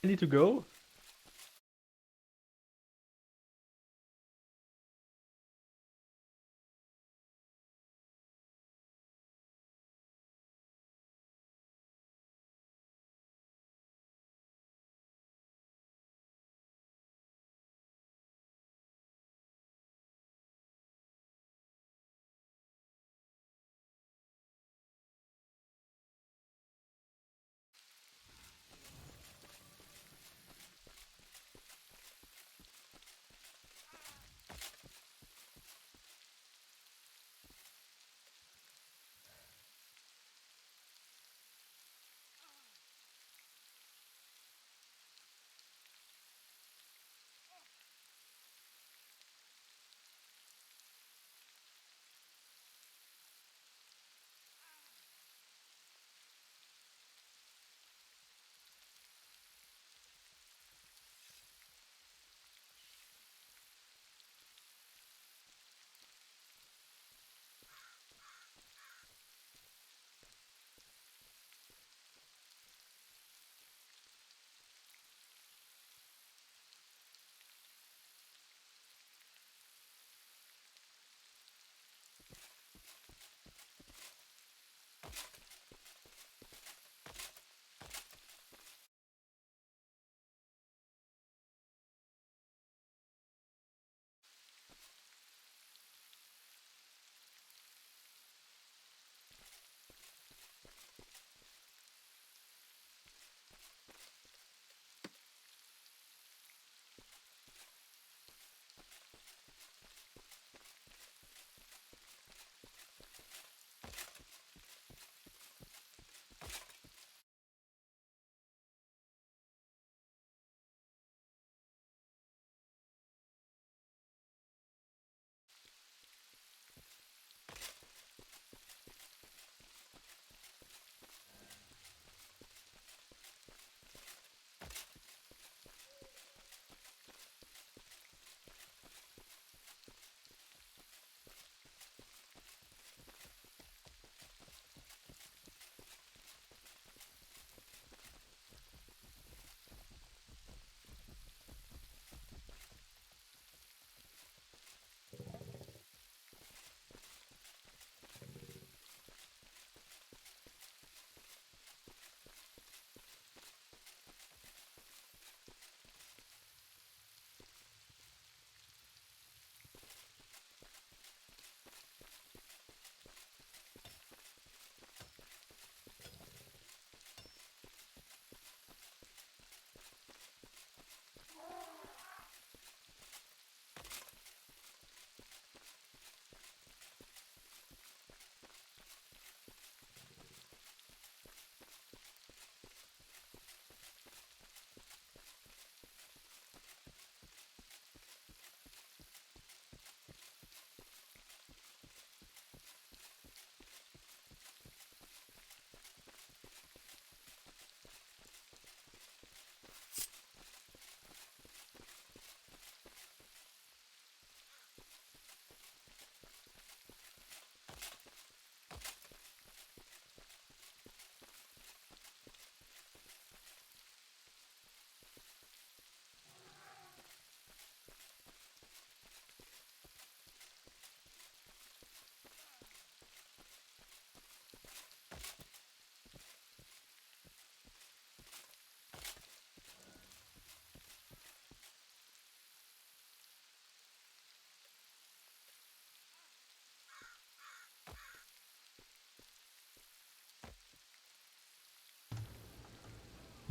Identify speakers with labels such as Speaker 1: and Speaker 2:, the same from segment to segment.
Speaker 1: I need to go.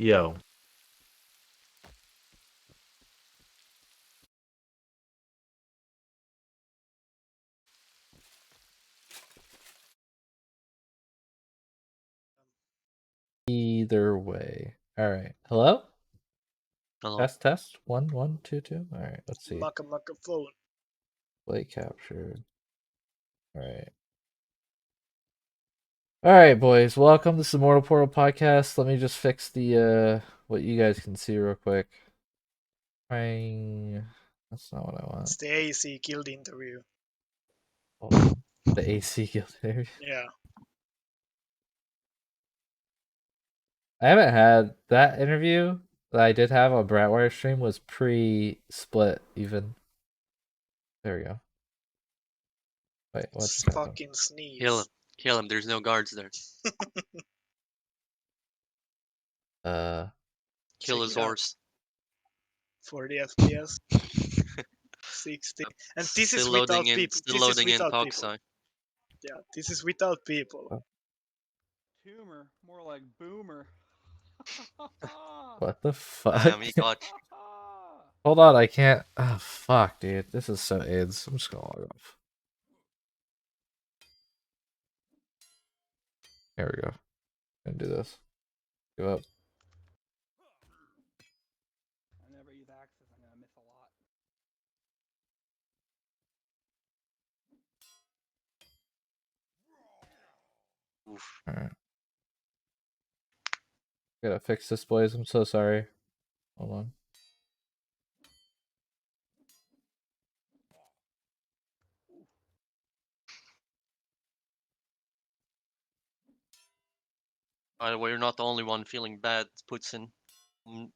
Speaker 1: Yo. Either way. All right. Hello?
Speaker 2: Hello.
Speaker 1: Test. 1 1 2 2. All right. Let's see.
Speaker 3: Maka phone.
Speaker 1: Play captured. All right. All right, boys. Welcome. This is Mortal Portal Podcast. Let me just fix the what you guys can see real quick. Trying. That's not what I want.
Speaker 3: It's the AC Guild interview.
Speaker 1: Oh, the AC Guild interview.
Speaker 3: Yeah.
Speaker 1: I haven't had that interview. that I did have on Bratwire stream was pre-split even. There we go. Wait, what just happened?
Speaker 3: Fucking sneeze.
Speaker 2: Kill him. Kill him. There's no guards there. Kill
Speaker 3: Check
Speaker 2: his
Speaker 3: it out.
Speaker 2: horse.
Speaker 3: 40 FPS. 60. And this is
Speaker 2: Still
Speaker 3: without
Speaker 2: loading in.
Speaker 3: people.
Speaker 2: Still
Speaker 3: This is
Speaker 2: loading in
Speaker 3: without people.
Speaker 2: Toxai.
Speaker 3: Yeah, this is without people.
Speaker 4: Tumor, more like boomer.
Speaker 1: What the fuck?
Speaker 2: Damn, he got.
Speaker 1: Hold on, I can't. Oh fuck, dude, this is so AIDS. I'm just gonna log off. There we go. Gonna do this. Give up.
Speaker 4: I never use Axis, I'm gonna miss a lot.
Speaker 2: Oof.
Speaker 1: Alright. Gotta fix this, boys. I'm so sorry. Hold on.
Speaker 2: By the way, you're not the only one feeling bad. Puts in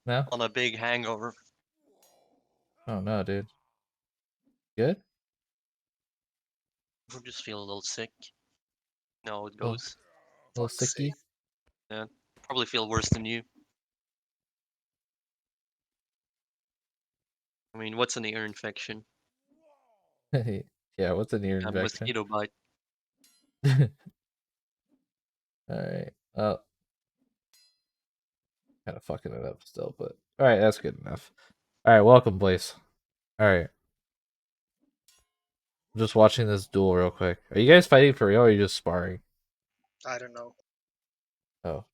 Speaker 1: No?
Speaker 2: on a big hangover.
Speaker 1: Oh no, dude. Good?
Speaker 2: I just feel a little sick. No, it
Speaker 1: Oh.
Speaker 2: goes.
Speaker 1: A little
Speaker 3: Fuck's
Speaker 1: sicky?
Speaker 2: Yeah, probably feel worse than you. I mean, what's an ear infection?
Speaker 1: Yeah, what's an ear
Speaker 2: A
Speaker 1: infection?
Speaker 2: mosquito bite.
Speaker 1: Alright. Oh. Kind of fucking it up still, but alright, that's good enough. Alright, welcome, Blaze. Alright. I'm just watching this duel real quick. Are you guys fighting for real or are you just sparring?
Speaker 3: I don't know.
Speaker 1: Oh.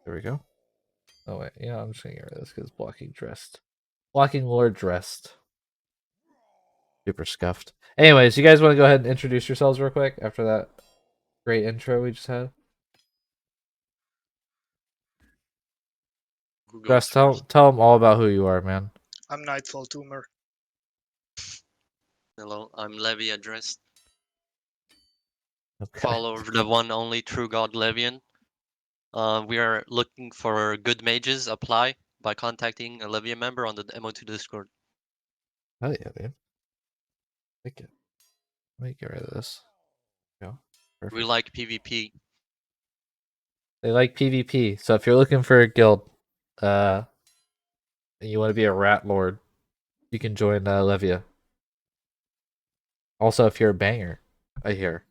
Speaker 1: There we go. Oh wait, yeah, I'm just gonna get rid of this because blocking dressed. Blocking Lord dressed. Super scuffed. Anyways, you guys want to go ahead and introduce yourselves real quick after that great intro we just had?
Speaker 2: Who goes
Speaker 1: Dress,
Speaker 2: first?
Speaker 1: tell them all about who you are, man.
Speaker 3: I'm Nightfall Tumor.
Speaker 2: Hello, I'm Levi addressed.
Speaker 1: Okay.
Speaker 2: Follow the one only true god Levian. We are looking for good mages. Apply by contacting a Levian member on the MO2 Discord.
Speaker 1: Oh yeah, dude. Take it. Let me get rid of this. Go. Perfect.
Speaker 2: We like PvP.
Speaker 1: They like PvP. So if you're looking for a guild, and you want to be a rat lord, you can join Levia. Also, if you're a banger, I hear.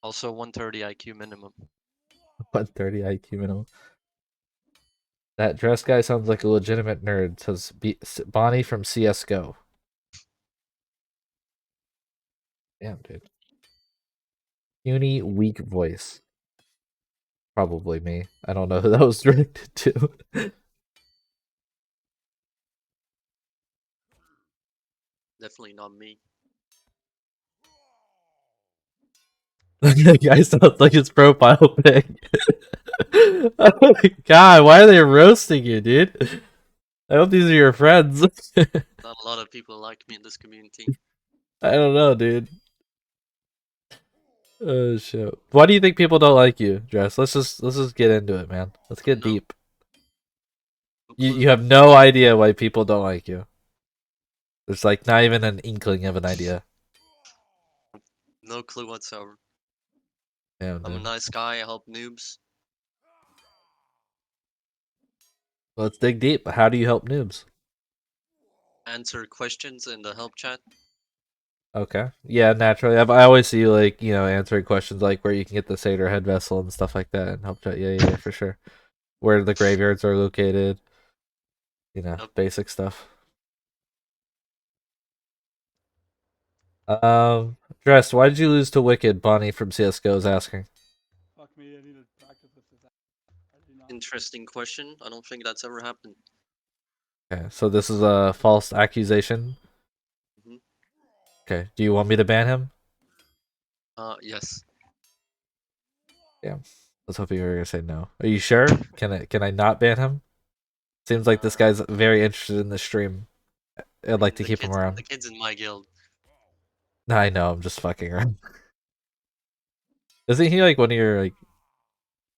Speaker 2: Also 130 IQ minimum.
Speaker 1: 130 IQ minimum. That dress guy sounds like a legitimate nerd. Says Bonnie from CS:GO. Damn, dude. Puny, weak voice. Probably me. I don't know who that was directed to.
Speaker 2: Definitely not me.
Speaker 1: That guy sounds like his profile pic. Oh my god, why are they roasting you, dude? I hope these are your friends.
Speaker 2: Not a lot of people like me in this community.
Speaker 1: I don't know, dude. Oh shit. Why do you think people don't like you, Dress? Let's just get into it, man. Let's get
Speaker 2: No.
Speaker 1: deep. You have no idea why people don't like you. There's like not even an inkling of an idea.
Speaker 2: No clue whatsoever.
Speaker 1: Damn,
Speaker 2: I'm a
Speaker 1: dude.
Speaker 2: nice guy. I help noobs.
Speaker 1: Let's dig deep. How do you help noobs?
Speaker 2: Answer questions in the help chat.
Speaker 1: Okay. Yeah, naturally. I always see you like, answering questions like where you can get the Seder head vessel and stuff like that and help chat. Yeah, for sure. Where the graveyards are located.
Speaker 2: Yep.
Speaker 1: Basic stuff. Dress, why did you lose to Wicked? Bonnie from CS:GO is asking.
Speaker 4: Fuck me, I need to practice this. I do not.
Speaker 2: Interesting question. I don't think that's ever happened.
Speaker 1: Okay, so this is a false accusation.
Speaker 2: Mhm.
Speaker 1: Okay, do you want me to ban him?
Speaker 2: Yes.
Speaker 1: I was hoping you were gonna say no. Are you sure? Can I not ban him? Seems like this guy's very interested in the stream. I'd like to keep him around.
Speaker 2: The kid's in my guild.
Speaker 1: I know, I'm just fucking around. Isn't he like one of your like?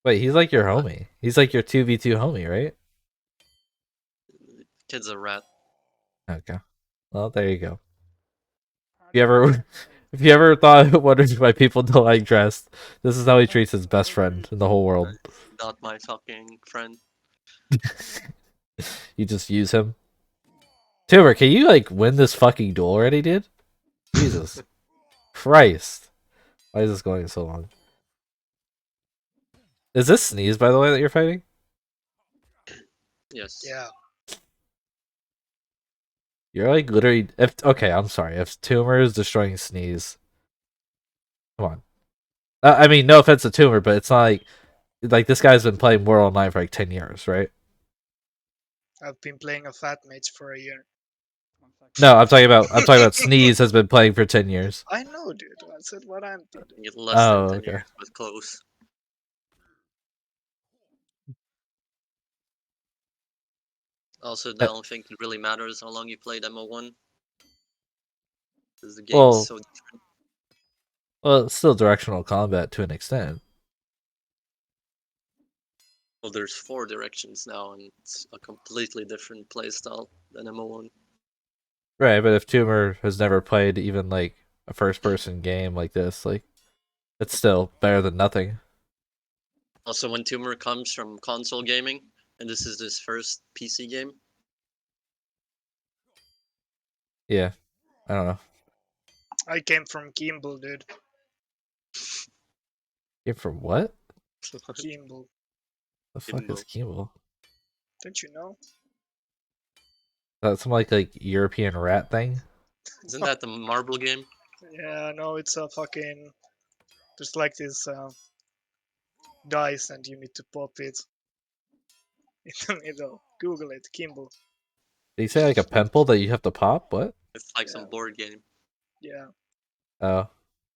Speaker 1: Wait, he's like your homie. He's like your 2v2 homie, right?
Speaker 2: Kid's a rat.
Speaker 1: Okay. Well, there you go. If you ever, if you ever thought wondered why people don't like Dressed, this is how he treats his best friend in the whole world.
Speaker 2: Not my fucking friend.
Speaker 1: You just use him. Tumor, can you like win this fucking duel already, dude? Jesus Christ! Why is this going so long? Is this Sneeze, by the way, that you're fighting?
Speaker 2: Yes.
Speaker 3: Yeah.
Speaker 1: You're like literally. Okay, I'm sorry. If Tumor is destroying Sneeze, come on. I mean, no offense to Tumor, but it's not like this guy's been playing World Online for like 10 years, right?
Speaker 3: I've been playing a fat mage for a year.
Speaker 1: No, I'm talking about Sneeze has been playing for 10 years.
Speaker 3: I know, dude. I said what I'm doing.
Speaker 2: Get less
Speaker 1: Oh,
Speaker 2: than 10
Speaker 1: okay.
Speaker 2: years, but close. Also, I don't think it really matters how long you played MO1. Because the game's
Speaker 1: Well,
Speaker 2: so different.
Speaker 1: Well, it's still directional combat to an extent.
Speaker 2: Well, there's 4 directions now, and it's a completely different playstyle than MO1.
Speaker 1: Right, but if Tumor has never played even like a first-person game like this, like it's still better than nothing.
Speaker 2: Also, when Tumor comes from console gaming, and this is his first PC game,
Speaker 1: Yeah, I don't know.
Speaker 3: I came from Gimbal, dude.
Speaker 1: Game for what?
Speaker 3: Gimbal.
Speaker 1: The fuck is Gimbal?
Speaker 3: Don't you know?
Speaker 1: That's some like European rat thing.
Speaker 2: isn't that the marble game?
Speaker 3: Yeah, no, it's a fucking just like this dice, and you need to pop it in the middle. Google it, Gimbal.
Speaker 1: Did you say like a pimple that you have to pop? What?
Speaker 2: It's like
Speaker 3: Yeah.
Speaker 2: some board game.
Speaker 3: Yeah.
Speaker 1: Oh,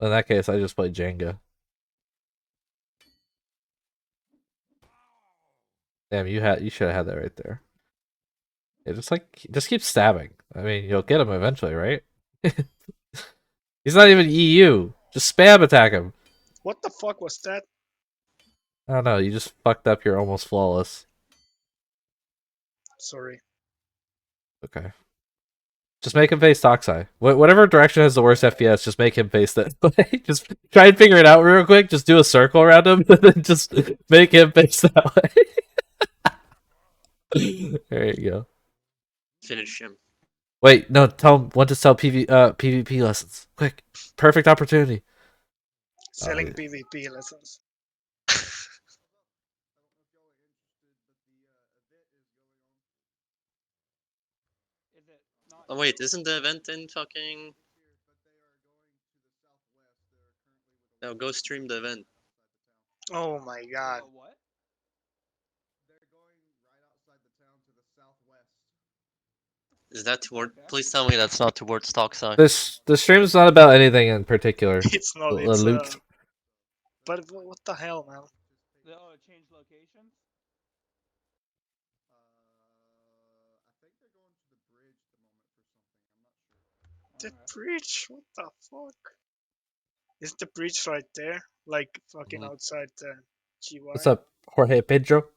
Speaker 1: in that case, I just play Jenga. Damn, you should have had that right there. Yeah, just keep stabbing. I mean, you'll get him eventually, right? He's not even EU. Just spam attack him.
Speaker 3: What the fuck was that?
Speaker 1: I don't know. You just fucked up your almost flawless.
Speaker 3: Sorry.
Speaker 1: Okay. Just make him face Toxai. Whatever direction has the worst FPS, just make him face that way. Just try and figure it out real quick. Just do a circle around him, and then just make him face that way. There you go.
Speaker 2: Finish him.
Speaker 1: Wait, no. Tell him when to sell PvP lessons. Quick, perfect opportunity.
Speaker 3: Selling
Speaker 1: yeah.
Speaker 3: PvP lessons.
Speaker 4: Is it not?
Speaker 2: Oh wait, isn't the event in fucking... No, go stream the event.
Speaker 3: Oh my god.
Speaker 4: What?
Speaker 2: Is that toward... Please tell me that's not towards Toxai.
Speaker 1: The stream is not about anything in particular.
Speaker 3: It's not, it's
Speaker 1: Luke.
Speaker 3: but what the hell, man?
Speaker 4: Oh, it changed locations?
Speaker 3: The bridge? What the fuck? Is the bridge right there? Like fucking
Speaker 2: Mhm.
Speaker 3: outside the GY?
Speaker 1: What's up, Jorge Pedro?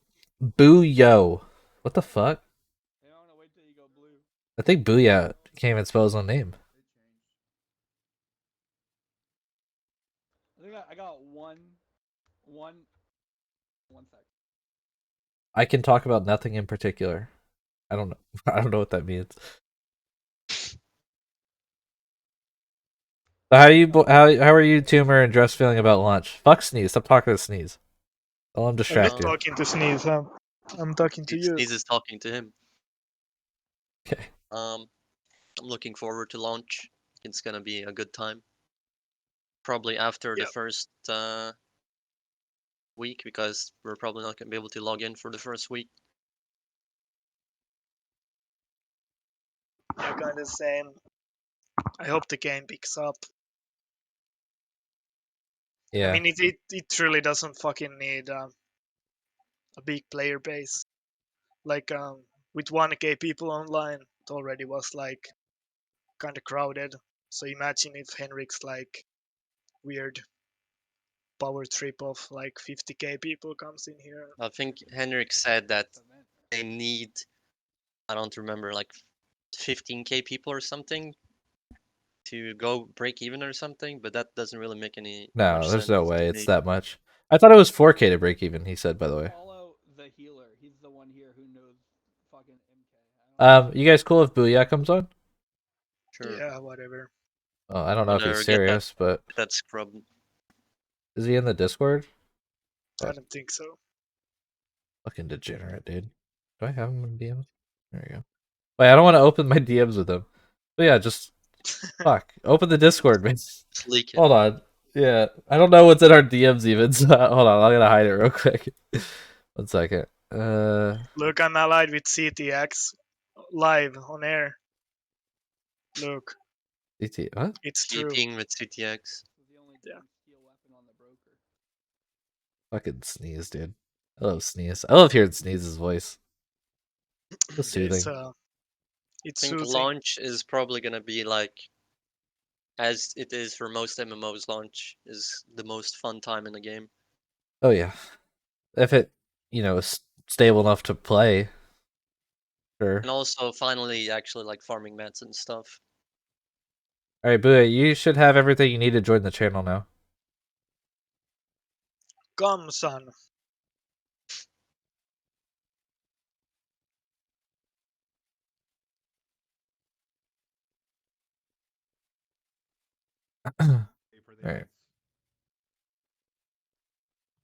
Speaker 1: Booyo. What the fuck?
Speaker 4: You don't want to wait till you go blue.
Speaker 1: I think Booyah can't even spell his own name.
Speaker 4: I think I got one sec.
Speaker 1: I can talk about nothing in particular. I don't know. I don't know what that means. So how are you, Tumor, and Dress feeling about lunch? Fuck Sneeze. Stop talking to Sneeze. Don't let him
Speaker 3: I'm
Speaker 1: distract
Speaker 3: not
Speaker 1: you.
Speaker 3: talking to Sneeze, huh? I'm talking to you.
Speaker 2: Sneeze is talking to him.
Speaker 1: Okay.
Speaker 2: I'm looking forward to launch. It's gonna be a good time. Probably after the
Speaker 3: Yep.
Speaker 2: first week, because we're probably not gonna be able to log in for the first week.
Speaker 3: I'm kinda same. I hope the game picks up.
Speaker 1: Yeah.
Speaker 3: I mean, it really doesn't fucking need a big player base. Like, with 1k people online, it already was like kind of crowded. So imagine if Henrik's like weird power trip of like 50k people comes in here.
Speaker 2: I think Henrik said that
Speaker 4: But man,
Speaker 2: they need, I don't remember, like 15k people or something to go break even or something, but that doesn't really make any
Speaker 1: No,
Speaker 2: much
Speaker 1: there's
Speaker 2: sense
Speaker 1: no
Speaker 2: to
Speaker 1: way it's
Speaker 2: me.
Speaker 1: that much. I thought it was 4K to break even. He said, by the way.
Speaker 4: follow the healer. He's the one here who knows fucking MK. I don't know.
Speaker 1: You guys cool if Booyah comes on?
Speaker 2: Sure.
Speaker 3: Yeah, whatever.
Speaker 1: Oh, I don't know if
Speaker 2: Wanna
Speaker 1: he's
Speaker 2: get that-
Speaker 1: serious, but
Speaker 2: That scrub.
Speaker 1: is he in the Discord?
Speaker 3: I don't think so.
Speaker 1: Fucking degenerate, dude. Do I have him in DMs? There you go. Wait, I don't want to open my DMs with him. But yeah, just fuck. Open the Discord, man.
Speaker 2: Just leak it.
Speaker 1: Hold on. Yeah, I don't know what's in our DMs even. So hold on, I'm gonna hide it real quick. 1 second.
Speaker 3: Look, I'm allied with CTX live on air. Look,
Speaker 1: CT. What?
Speaker 3: it's true.
Speaker 2: Speaking with CTX.
Speaker 4: This is the only
Speaker 3: Yeah.
Speaker 4: decent steel weapon on the broker.
Speaker 1: Fucking sneeze, dude. I love sneeze. I love hearing Sneeze's voice. So soothing.
Speaker 3: It's
Speaker 2: I think
Speaker 3: soothing.
Speaker 2: launch is probably gonna be like, as it is for most MMOs, launch is the most fun time in the game.
Speaker 1: Oh yeah. If it, is stable enough to play. Sure.
Speaker 2: And also finally actually like farming mats and stuff.
Speaker 1: Alright, Booyah, you should have everything you need to join the channel now.
Speaker 3: Come, son.
Speaker 5: Pay for the
Speaker 1: Alright.
Speaker 5: ads.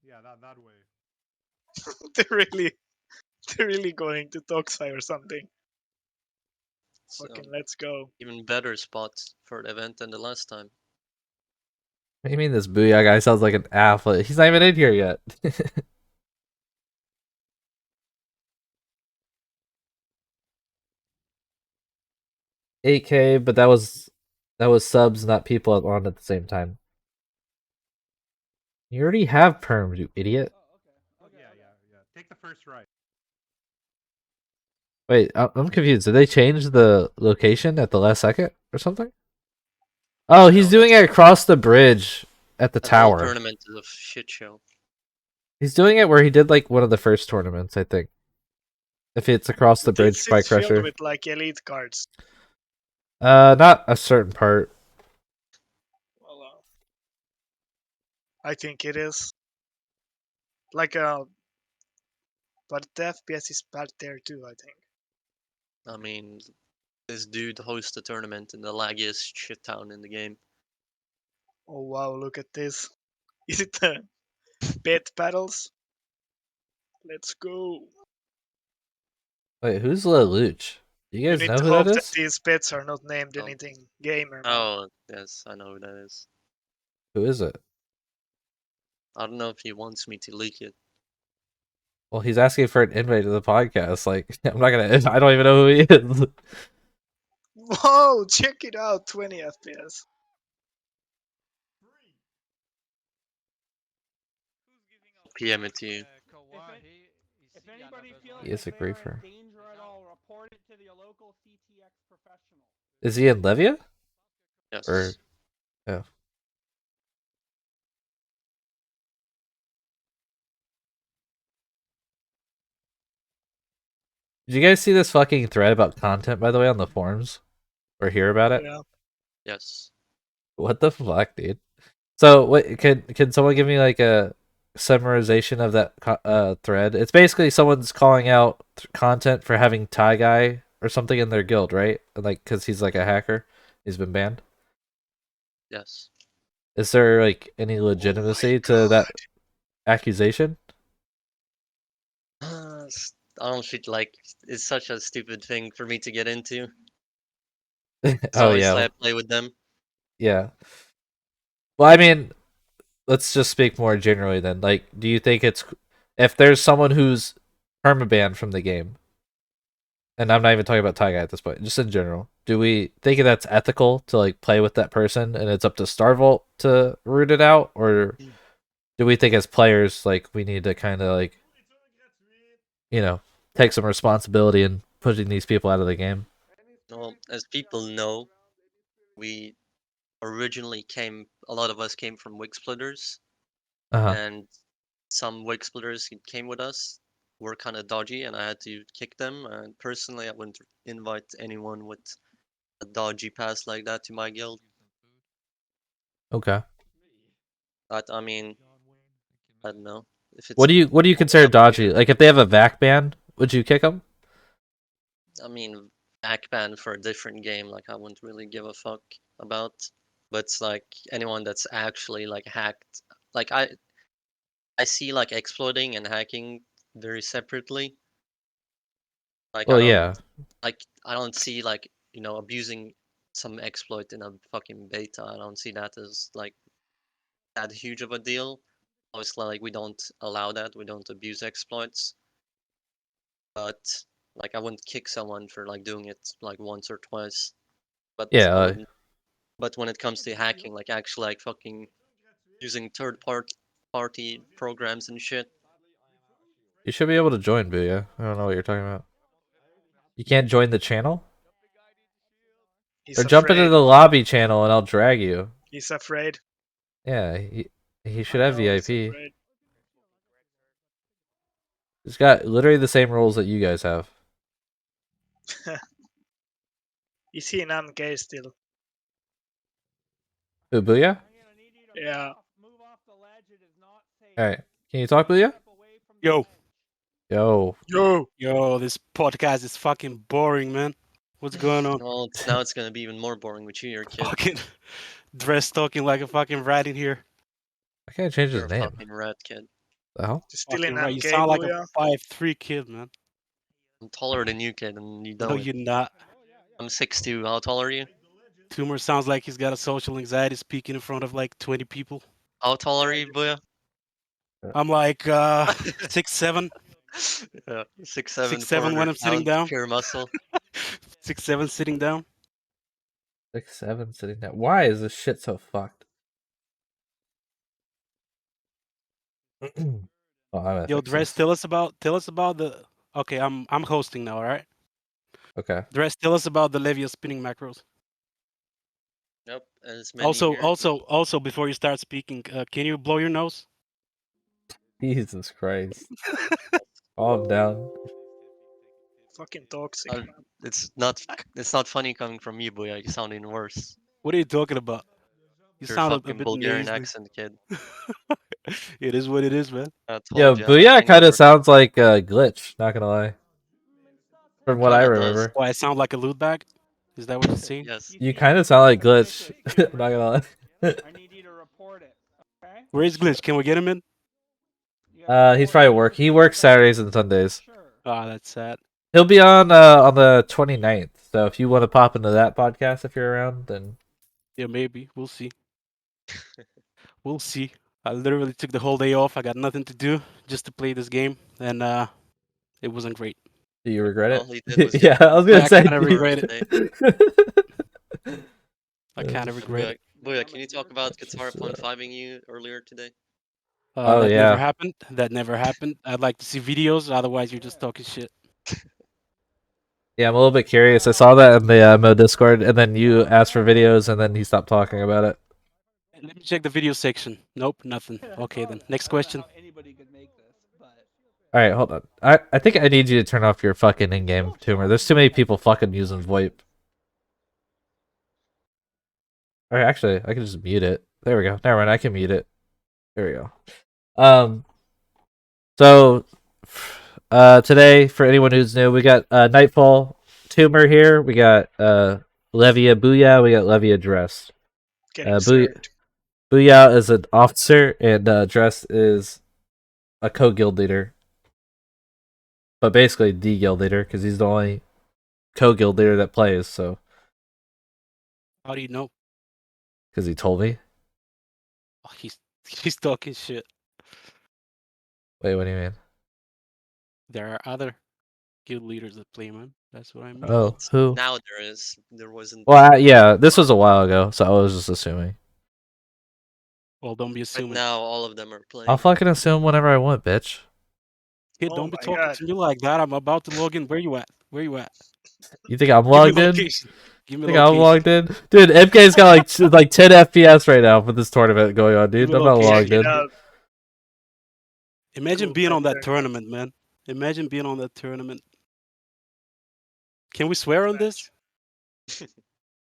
Speaker 5: Yeah, that way.
Speaker 3: They're really going to Toxai or something.
Speaker 2: So
Speaker 3: Fucking let's go.
Speaker 2: even better spots for the event than the last time.
Speaker 1: What do you mean this Booyah guy sounds like an athlete? He's not even in here yet. 8K, but that was subs, not people on at the same time. You already have perms, you idiot.
Speaker 4: Oh, okay.
Speaker 5: Yeah. Take the first right.
Speaker 1: Wait, I'm confused. Did they change the location at the last second or something? Oh, he's
Speaker 2: No,
Speaker 1: doing it across the bridge at the
Speaker 2: That whole
Speaker 1: tower.
Speaker 2: tournament is a shit show.
Speaker 1: He's doing it where he did like one of the first tournaments, I think. If it's across the bridge
Speaker 3: It's
Speaker 1: by
Speaker 3: filled
Speaker 1: Crusher.
Speaker 3: with like elite cards.
Speaker 1: Not a certain part.
Speaker 3: Well, I think it is. Like but the FPS is bad there too. I think.
Speaker 2: I mean, this dude hosts a tournament in the laggiest shit town in the game.
Speaker 3: Oh wow, look at this. Is it the pet battles? Let's go.
Speaker 1: Wait, who's Lelouch? You
Speaker 3: You
Speaker 1: guys
Speaker 3: need
Speaker 1: know
Speaker 3: to
Speaker 1: who
Speaker 3: hope
Speaker 1: that
Speaker 3: that
Speaker 1: is?
Speaker 3: these pets are not named
Speaker 2: Oh.
Speaker 3: anything gamer. Man.
Speaker 2: Oh, yes, I know who that is.
Speaker 1: Who is it?
Speaker 2: I don't know if he wants me to leak it.
Speaker 1: Well, he's asking for an invite to the podcast. Like, I'm not gonna. I don't even know who he is.
Speaker 3: Whoa, check it out, 20 FPS.
Speaker 2: PM it to you.
Speaker 4: If anybody feels
Speaker 1: He is
Speaker 4: like
Speaker 1: a
Speaker 4: they are
Speaker 1: griefer.
Speaker 4: in danger at all, report it to the local CTX professional.
Speaker 1: Is he in Levia?
Speaker 2: Yes.
Speaker 1: Or yeah. Did you guys see this fucking thread about content, by the way, on the forums? Or hear about it?
Speaker 3: Yeah.
Speaker 2: Yes.
Speaker 1: What the fuck, dude? So, what can someone give me like a summarization of that thread? It's basically someone's calling out content for having Tie Guy or something in their guild, right? Like, because he's like a hacker, he's been banned.
Speaker 2: Yes.
Speaker 1: Is there like any legitimacy to that accusation?
Speaker 2: Honestly, like, it's such a stupid thing for me to get into.
Speaker 1: Oh
Speaker 2: Obviously,
Speaker 1: yeah,
Speaker 2: I play with them.
Speaker 1: yeah. Well, I mean, let's just speak more generally then. Like, do you think it's if there's someone who's permabanned from the game, and I'm not even talking about Tie Guy at this point, just in general, do we think that's ethical to like play with that person, and it's up to Starvolt to root it out, or do we think as players like we need to kind of like, take some responsibility in pushing these people out of the game?
Speaker 2: Well, as people know, we originally a lot of us came from Wig Splitters. and some wig splitters came with us were kind of dodgy, and I had to kick them. And personally, I wouldn't invite anyone with a dodgy past like that to my guild.
Speaker 1: Okay.
Speaker 2: But I mean, I don't know if it's.
Speaker 1: What do you consider
Speaker 2: up to
Speaker 1: dodgy?
Speaker 2: you.
Speaker 1: Like if they have a vac ban, would you kick them?
Speaker 2: I mean, back ban for a different game, like I wouldn't really give a fuck about. But it's like anyone that's actually like hacked, like I see like exploiting and hacking very separately. Like
Speaker 1: Well, yeah.
Speaker 2: I don't see like abusing some exploit in a fucking beta. I don't see that as like that huge of a deal. Obviously, like we don't allow that. We don't abuse exploits. But like I wouldn't kick someone for like doing it like once or twice. But
Speaker 1: Yeah.
Speaker 2: I wouldn't. But when it comes to hacking, like actually like fucking using party programs and shit.
Speaker 1: You should be able to join, Booyah. I don't know what you're talking about. You can't join the channel?
Speaker 3: He's
Speaker 1: Or jump into
Speaker 3: afraid.
Speaker 1: the lobby channel and I'll drag you.
Speaker 3: He's afraid.
Speaker 1: Yeah, he should
Speaker 3: I
Speaker 1: have
Speaker 3: know, he's
Speaker 1: VIP.
Speaker 3: afraid.
Speaker 1: He's got literally the same rules that you guys have.
Speaker 3: Is he an MK still?
Speaker 1: Who, Booyah?
Speaker 3: Yeah.
Speaker 1: Alright. Can you talk, Booyah?
Speaker 6: Yo,
Speaker 1: Yo.
Speaker 6: yo, this podcast is fucking boring, man. What's going on?
Speaker 2: Well, now it's gonna be even more boring with you, your kid.
Speaker 6: Fucking dressed talking like a fucking rat in here.
Speaker 1: I can't change
Speaker 2: You're
Speaker 1: his
Speaker 2: a
Speaker 1: name.
Speaker 2: fucking rat, kid.
Speaker 1: The hell?
Speaker 3: Still in
Speaker 6: Fucking rat. You
Speaker 3: MK,
Speaker 6: sound like
Speaker 3: Booyah?
Speaker 6: a 5'3" kid, man.
Speaker 2: I'm taller than you, kid, and you
Speaker 6: No,
Speaker 2: don't.
Speaker 6: you're not.
Speaker 2: I'm 6'2". How tall are you?
Speaker 6: Tumor sounds like he's got a social anxiety speaking in front of like 20 people.
Speaker 2: How tall are you, Booyah?
Speaker 6: I'm like 6'7",
Speaker 2: Yeah, 6'7",
Speaker 6: 6'7" when I'm sitting
Speaker 2: 400 pounds,
Speaker 6: down.
Speaker 2: pure muscle.
Speaker 6: 6'7" sitting down.
Speaker 1: 6'7" sitting down. Why is this shit so fucked? Oh, I'm at
Speaker 6: Yo, Dress,
Speaker 1: Fixes.
Speaker 6: tell us about the. Okay, I'm hosting now, all right?
Speaker 1: Okay.
Speaker 6: Dress, tell us about the Levia spinning macros.
Speaker 2: Yep, as many
Speaker 6: Also,
Speaker 2: here.
Speaker 6: also, before you start speaking, can you blow your nose?
Speaker 1: Jesus Christ. Calm down.
Speaker 3: Fucking toxic,
Speaker 2: Uh,
Speaker 3: man.
Speaker 2: It's not funny coming from you, Booyah. You sound even worse.
Speaker 6: What are you talking about? You
Speaker 2: Your
Speaker 6: sound a
Speaker 2: fucking
Speaker 6: bit
Speaker 2: Bulgarian
Speaker 6: nasally.
Speaker 2: accent, kid.
Speaker 6: It is what it is, man.
Speaker 2: I
Speaker 1: Yo,
Speaker 2: told ya,
Speaker 1: Booyah
Speaker 2: nothing
Speaker 1: kind of
Speaker 2: ever-
Speaker 1: sounds like a glitch, not gonna lie. From what I
Speaker 2: Kinda does.
Speaker 1: remember.
Speaker 6: Why I sound like a loot bag? Is that what you're saying?
Speaker 2: Yes.
Speaker 1: You kind of sound like Glitch. I'm not gonna lie.
Speaker 4: I need you to report it. Okay?
Speaker 6: Where is Glitch? Can we get him in?
Speaker 4: You gotta
Speaker 1: He's
Speaker 4: report
Speaker 1: probably
Speaker 4: it.
Speaker 1: work. He works Saturdays and Sundays.
Speaker 4: Sure.
Speaker 6: Ah, that's sad.
Speaker 1: He'll be on the 29th. So if you want to pop into that podcast if you're around, then
Speaker 6: Yeah, maybe. We'll see. We'll see. I literally took the whole day off. I got nothing to do just to play this game, and it wasn't great.
Speaker 1: do you regret
Speaker 2: All he
Speaker 1: it?
Speaker 2: did was
Speaker 1: Yeah, I was gonna
Speaker 6: I
Speaker 1: say.
Speaker 6: kinda
Speaker 1: do you-
Speaker 6: regret
Speaker 2: it.
Speaker 6: I kind of regret it.
Speaker 2: Booyah, can you talk about
Speaker 1: That's
Speaker 2: Guitar
Speaker 1: just,
Speaker 2: Point 5ing you earlier today?
Speaker 1: Oh,
Speaker 6: That
Speaker 1: yeah.
Speaker 6: never happened. That never happened. I'd like to see videos. Otherwise, you're just talking shit.
Speaker 1: Yeah, I'm a little bit curious. I saw that in the Mo Discord, and then you asked for videos, and then he stopped talking about it.
Speaker 6: Let me check the video section. Nope, nothing. Okay, then. Next question.
Speaker 4: How anybody could make this, but
Speaker 1: All right, hold on. I think I need you to turn off your fucking in-game tumor. There's too many people fucking using VoIP. All right, actually, I can just mute it. There we go. Never mind, I can mute it. There we go. So, today, for anyone who's new, we got Nightfall Tumor here. We got Levia Booyah. We got Levia Dress.
Speaker 3: Getting
Speaker 1: Booyah-
Speaker 3: served.
Speaker 1: Booyah is an officer, and Dress is a co-guild leader. But basically, the guild leader, because he's the only co-guild leader that plays, so...
Speaker 6: How do you know?
Speaker 1: Because he told me.
Speaker 6: Oh, he's talking shit.
Speaker 1: Wait, what do you mean?
Speaker 6: There are other guild leaders that play, man. That's what I mean.
Speaker 1: Oh, who?
Speaker 2: Now there is. There wasn't.
Speaker 1: Well, yeah, this was a while ago, so I was just assuming.
Speaker 6: Well, don't be
Speaker 2: But
Speaker 6: assuming.
Speaker 2: now all of them are playing.
Speaker 1: I'll fucking assume whenever I want, bitch.
Speaker 6: Kid,
Speaker 3: Oh
Speaker 6: don't be
Speaker 3: my
Speaker 6: talking
Speaker 3: God.
Speaker 6: to me like that. I'm about to log in. Where you at? Where you at?
Speaker 1: You think I'm
Speaker 6: Give me
Speaker 1: logged in?
Speaker 6: location. Give me
Speaker 1: Think I'm
Speaker 6: location.
Speaker 1: logged in? Dude, MK's got like 10 FPS right now for this tournament going on, dude.
Speaker 6: Give
Speaker 1: I'm
Speaker 6: me
Speaker 1: not
Speaker 6: location.
Speaker 1: logged
Speaker 3: Check
Speaker 1: in.
Speaker 3: it out.
Speaker 6: Imagine
Speaker 3: Cool
Speaker 6: being on that
Speaker 3: tournament.
Speaker 6: tournament, man. Imagine being on that tournament. Can we swear on this?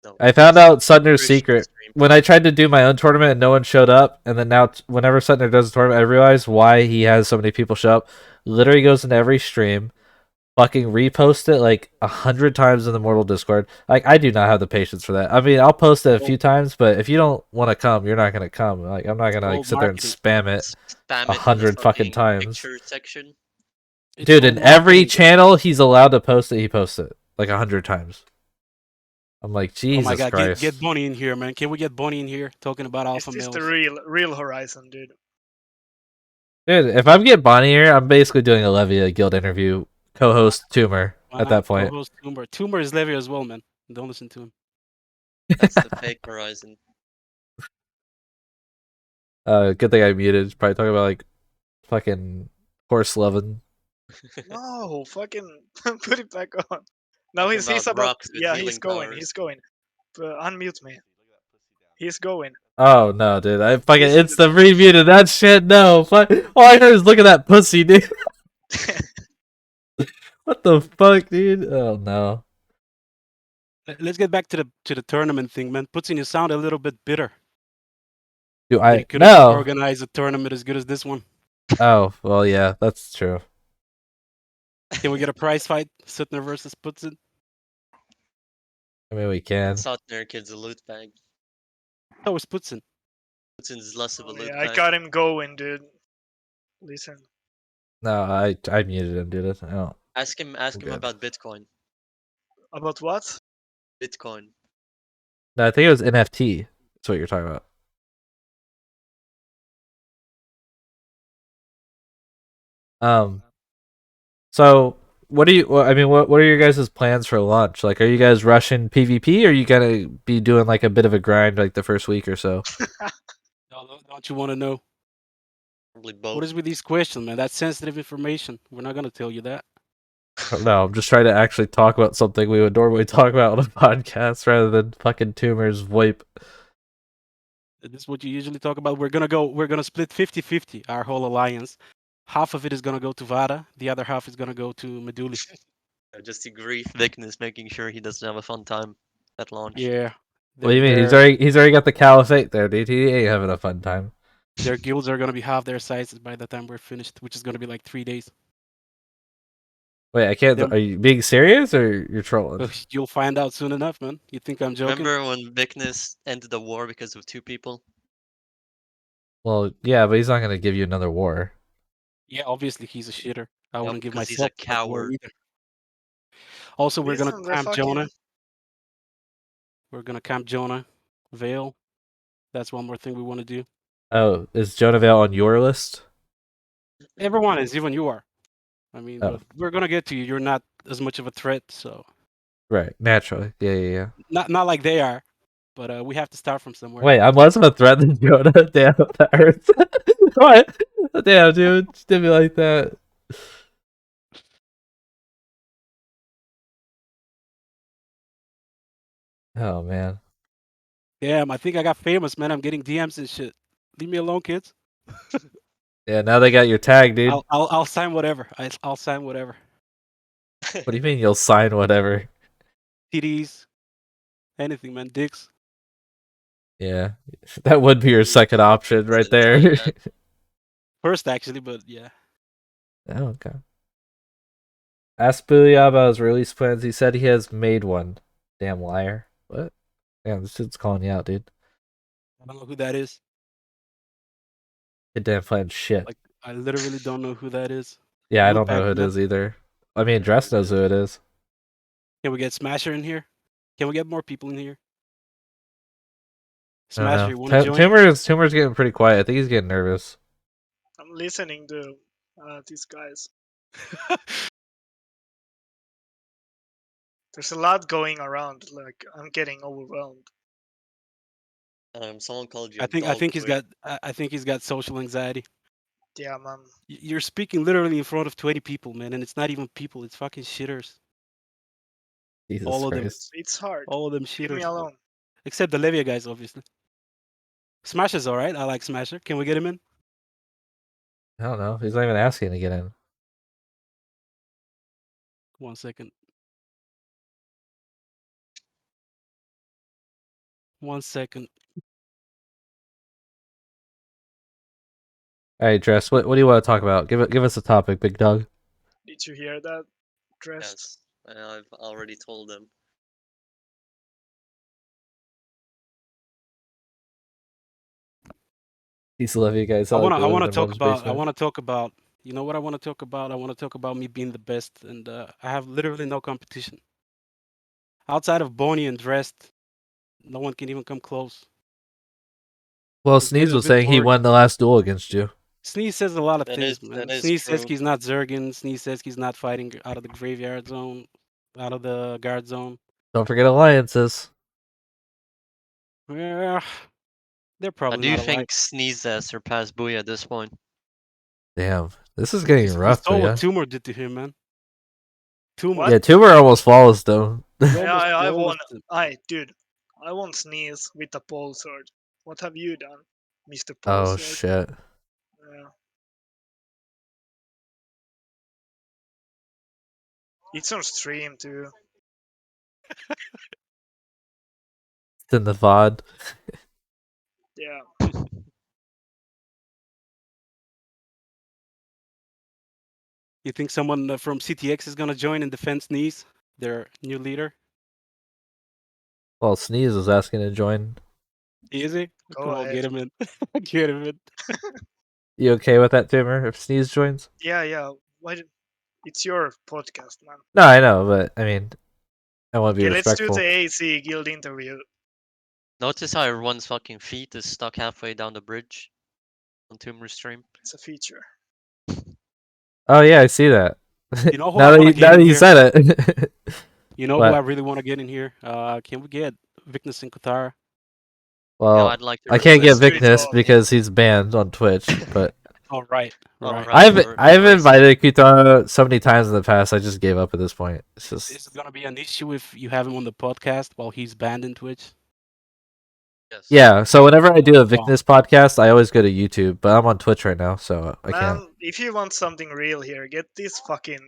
Speaker 2: No.
Speaker 1: I found out
Speaker 2: Pretty
Speaker 1: Sutner's
Speaker 2: sure she
Speaker 1: secret
Speaker 2: streamed.
Speaker 1: when I tried to do my own tournament and no one showed up. And then now, whenever Sutner does a tournament, I realize why he has so many people show up. Literally goes into every stream, fucking repost it like 100 times in the Mortal Discord. Like, I do not have the patience for that. I mean, I'll post it a few times, but if you don't want to come, you're not gonna come. Like, I'm not gonna like
Speaker 6: All
Speaker 1: sit there and
Speaker 6: marketing.
Speaker 1: spam it.
Speaker 2: Spam it in the
Speaker 1: 100 fucking times.
Speaker 2: picture section.
Speaker 6: It's
Speaker 1: Dude,
Speaker 6: all
Speaker 1: in every
Speaker 6: marketing.
Speaker 1: channel he's allowed to post it, he posts it like 100 times. I'm like,
Speaker 6: Oh
Speaker 1: Jesus
Speaker 6: my god,
Speaker 1: Christ.
Speaker 6: get Bonnie in here, man. Can we get Bonnie in here talking about
Speaker 3: Is
Speaker 6: alpha
Speaker 3: this
Speaker 6: males?
Speaker 3: the real Horizon, dude?
Speaker 1: Dude, if I'm getting Bonnie here, I'm basically doing a Levia guild interview, co-host Tumor
Speaker 6: Why
Speaker 1: at
Speaker 6: not?
Speaker 1: that point.
Speaker 6: Co-host Tumor. Tumor is Levy as well, man. Don't listen to him.
Speaker 2: That's the fake Horizon.
Speaker 1: Good thing I muted. Probably talking about like fucking horse loving.
Speaker 3: No, fucking put it back on. Now
Speaker 2: Talking
Speaker 3: he's
Speaker 2: about
Speaker 3: about
Speaker 2: rocks with
Speaker 3: yeah, he's
Speaker 2: healing
Speaker 3: going,
Speaker 2: powers.
Speaker 3: he's going. But unmute me. He's going.
Speaker 1: Oh no, dude! I fucking
Speaker 3: Listen to
Speaker 1: instant remuted that shit. No, fuck. All I heard is look at that pussy, dude. What the fuck, dude? Oh no.
Speaker 6: Let's get back to the tournament thing, man. Putzin, you sound a little bit bitter.
Speaker 1: Do
Speaker 6: that
Speaker 1: I
Speaker 6: you couldn't
Speaker 1: no?
Speaker 6: organize a tournament as good as this one.
Speaker 1: Oh well, yeah, that's true.
Speaker 6: Can we get a prize fight? Sutner versus Putzin?
Speaker 1: I mean, we can.
Speaker 2: Sotner kid's a loot bag.
Speaker 6: Oh, it's Putzin.
Speaker 2: Putin's less of a
Speaker 3: Oh,
Speaker 2: loot
Speaker 3: yeah, I
Speaker 2: bag.
Speaker 3: got him going, dude. Listen.
Speaker 1: No, I muted him, dude. I don't.
Speaker 2: Ask him
Speaker 1: good.
Speaker 2: about Bitcoin.
Speaker 3: About what?
Speaker 2: Bitcoin.
Speaker 1: No, I think it was NFT. That's what you're talking about. So what do you? I mean, what are your guys' plans for launch? Like, are you guys rushing PvP, or are you gonna be doing like a bit of a grind like the first week or so?
Speaker 6: Don't you want to know?
Speaker 2: Probably both.
Speaker 6: What is with these questions, man? That's sensitive information. We're not gonna tell you that.
Speaker 1: No, I'm just trying to actually talk about something we would normally talk about on a podcast rather than fucking Tumor's VoIP.
Speaker 6: This is what you usually talk about. We're gonna split 50-50 our whole alliance. Half of it is gonna go to Vada, the other half is gonna go to Meduli.
Speaker 2: Just to grief Vicness, making sure he doesn't have a fun time at launch.
Speaker 6: Yeah.
Speaker 1: What do you mean?
Speaker 6: Their-
Speaker 1: He's already got the caliphate there, dude. He ain't having a fun time.
Speaker 6: Their guilds are gonna be half their sizes by the time we're finished, which is gonna be like 3 days.
Speaker 1: Wait, I can't.
Speaker 6: Them-
Speaker 1: Are you being serious or you're trolling?
Speaker 6: You'll find out soon enough, man. You think I'm joking?
Speaker 2: Remember when Vicness ended the war because of 2 people?
Speaker 1: Well, yeah, but he's not gonna give you another war.
Speaker 6: Yeah, obviously he's a shitter. I
Speaker 2: Yep,
Speaker 6: wouldn't give
Speaker 2: 'cause he's
Speaker 6: myself
Speaker 2: a
Speaker 6: that war
Speaker 2: coward.
Speaker 6: either. Also, we're gonna
Speaker 3: Listen, the
Speaker 6: camp
Speaker 3: fucking-
Speaker 6: Jonah. We're gonna camp Jonah, Vale. That's one more thing we want to do.
Speaker 1: Oh, is Jonah Vale on your list?
Speaker 6: Everyone is, even you are. I mean,
Speaker 1: Oh.
Speaker 6: but we're gonna get to you. You're not as much of a threat, so
Speaker 1: Right, naturally. Yeah.
Speaker 6: not like they are. But we have to start from somewhere.
Speaker 1: Wait, I'm less of a threat than Jonah. Damn, that hurts. What? Damn, dude. Just did me like that. Oh, man.
Speaker 6: Damn, I think I got famous, man. I'm getting DMs and shit. Leave me alone, kids.
Speaker 1: Yeah, now they got your tag, dude.
Speaker 6: I'll sign whatever. I'll sign whatever.
Speaker 1: What do you mean you'll sign whatever?
Speaker 6: TDs, anything, man. Dicks.
Speaker 1: Yeah, that would be your second option right there.
Speaker 2: Sign
Speaker 6: First, actually, but yeah.
Speaker 1: Oh, okay. Ask Booyah about his release plans. He said he has made one. Damn liar. What? Damn, this shit's calling you out, dude.
Speaker 6: I don't know who that is.
Speaker 1: It didn't plan shit.
Speaker 6: Like, I literally don't know who that is.
Speaker 1: Yeah, I
Speaker 6: Loot
Speaker 1: don't know
Speaker 6: back,
Speaker 1: who it
Speaker 6: man.
Speaker 1: is either. I mean, Dress knows who it is.
Speaker 6: Can we get Smasher in here? Can we get more people in here?
Speaker 1: I don't
Speaker 6: Smasher,
Speaker 1: know.
Speaker 6: you want to join?
Speaker 1: Tumor's getting pretty quiet. I think he's getting nervous.
Speaker 3: I'm listening to these guys. There's a lot going around. Like, I'm getting overwhelmed.
Speaker 2: Someone called you.
Speaker 6: I
Speaker 2: a
Speaker 6: think
Speaker 2: dog
Speaker 6: he's
Speaker 2: twig.
Speaker 6: got I think he's got social anxiety.
Speaker 3: Yeah, man.
Speaker 6: You're speaking literally in front of 20 people, man, and it's not even people. It's fucking shitters.
Speaker 1: Jesus
Speaker 6: All of them.
Speaker 1: Christ.
Speaker 3: It's hard.
Speaker 6: All of them
Speaker 3: Leave me
Speaker 6: shitters.
Speaker 3: alone.
Speaker 6: Except the Levia guys, obviously. Smasher's alright. I like Smasher. Can we get him in?
Speaker 1: I don't know. He's not even asking to get in.
Speaker 6: 1 second. 1 second.
Speaker 1: All right, Dress. What do you want to talk about? Give us a topic, Big Dog.
Speaker 3: Did you hear that? Dressed.
Speaker 2: Yes, I've already told them.
Speaker 1: Peace love you guys.
Speaker 6: I wanna
Speaker 1: like to live
Speaker 6: wanna
Speaker 1: in
Speaker 6: talk
Speaker 1: Mom's
Speaker 6: about
Speaker 1: basement.
Speaker 6: you know what I wanna talk about? I wanna talk about me being the best, and I have literally no competition. Outside of Bonnie and Dressed, no one can even come close.
Speaker 1: Well,
Speaker 6: This game
Speaker 1: Sneeze
Speaker 6: is a
Speaker 1: was
Speaker 6: bit
Speaker 1: saying he
Speaker 6: boring.
Speaker 1: won the last duel against you.
Speaker 6: Sneeze says a lot of
Speaker 2: That
Speaker 6: things,
Speaker 2: is-
Speaker 6: man.
Speaker 2: that is
Speaker 6: Sneeze says
Speaker 2: true.
Speaker 6: he's not Zergan. Sneeze says he's not fighting out of the graveyard zone, out of the guard zone.
Speaker 1: Don't forget alliances.
Speaker 6: Yeah, they're
Speaker 2: I
Speaker 6: probably
Speaker 2: do
Speaker 6: not alike.
Speaker 2: think Sneeze surpassed Booyah at this point.
Speaker 1: Damn, this is getting
Speaker 6: You
Speaker 1: rough,
Speaker 6: saw what
Speaker 1: yeah.
Speaker 6: Tumor did to him, man. Tumor.
Speaker 3: What?
Speaker 1: Yeah, Tumor almost flawless though.
Speaker 6: he
Speaker 3: Yeah,
Speaker 6: almost
Speaker 3: I won.
Speaker 6: flawlessed him.
Speaker 3: Dude, I won't sneeze with a pole sword. What have you done, Mr. Pole
Speaker 1: Oh
Speaker 3: Sword?
Speaker 1: shit.
Speaker 3: Yeah. It's on stream too.
Speaker 1: It's in the VOD.
Speaker 3: Yeah.
Speaker 6: You think someone from CTX is gonna join and defend Sneeze, their new leader?
Speaker 1: Well, Sneeze was asking to join.
Speaker 6: Is he?
Speaker 3: Go
Speaker 6: Come on,
Speaker 3: ahead.
Speaker 6: get him in. Get him in.
Speaker 1: You okay with that, Tumor? If Sneeze joins?
Speaker 3: Yeah. It's your podcast, man.
Speaker 1: No, I know, but I mean, I want to be
Speaker 3: Okay, let's do
Speaker 1: respectful.
Speaker 3: the AC guild interview.
Speaker 2: Notice how everyone's fucking feet is stuck halfway down the bridge on Tumor's stream.
Speaker 3: It's a feature.
Speaker 1: Oh yeah, I see that.
Speaker 6: You know who
Speaker 1: now
Speaker 6: I
Speaker 1: that
Speaker 6: wanna
Speaker 1: you,
Speaker 6: get
Speaker 1: now
Speaker 6: in
Speaker 1: that you
Speaker 6: here?
Speaker 1: said it.
Speaker 6: You know
Speaker 1: What?
Speaker 6: who I really want to get in here? Can we get Vicness and Katara?
Speaker 1: Well,
Speaker 2: I'd like to
Speaker 1: I can't get
Speaker 3: Let's do it
Speaker 1: Vicness
Speaker 3: all.
Speaker 1: because he's banned on Twitch. But
Speaker 6: Oh right,
Speaker 2: Oh,
Speaker 6: right.
Speaker 2: right.
Speaker 1: I've
Speaker 2: Right.
Speaker 1: invited Kitara so many times in the past. I just gave up at this point. It's
Speaker 6: Is
Speaker 1: just
Speaker 6: it gonna be an issue if you have him on the podcast while he's banned in Twitch?
Speaker 2: Yes.
Speaker 1: yeah. So whenever I do a Vicness podcast, I always go to YouTube. But I'm on Twitch right now, so I can't.
Speaker 3: Man, if you want something real here, get this fucking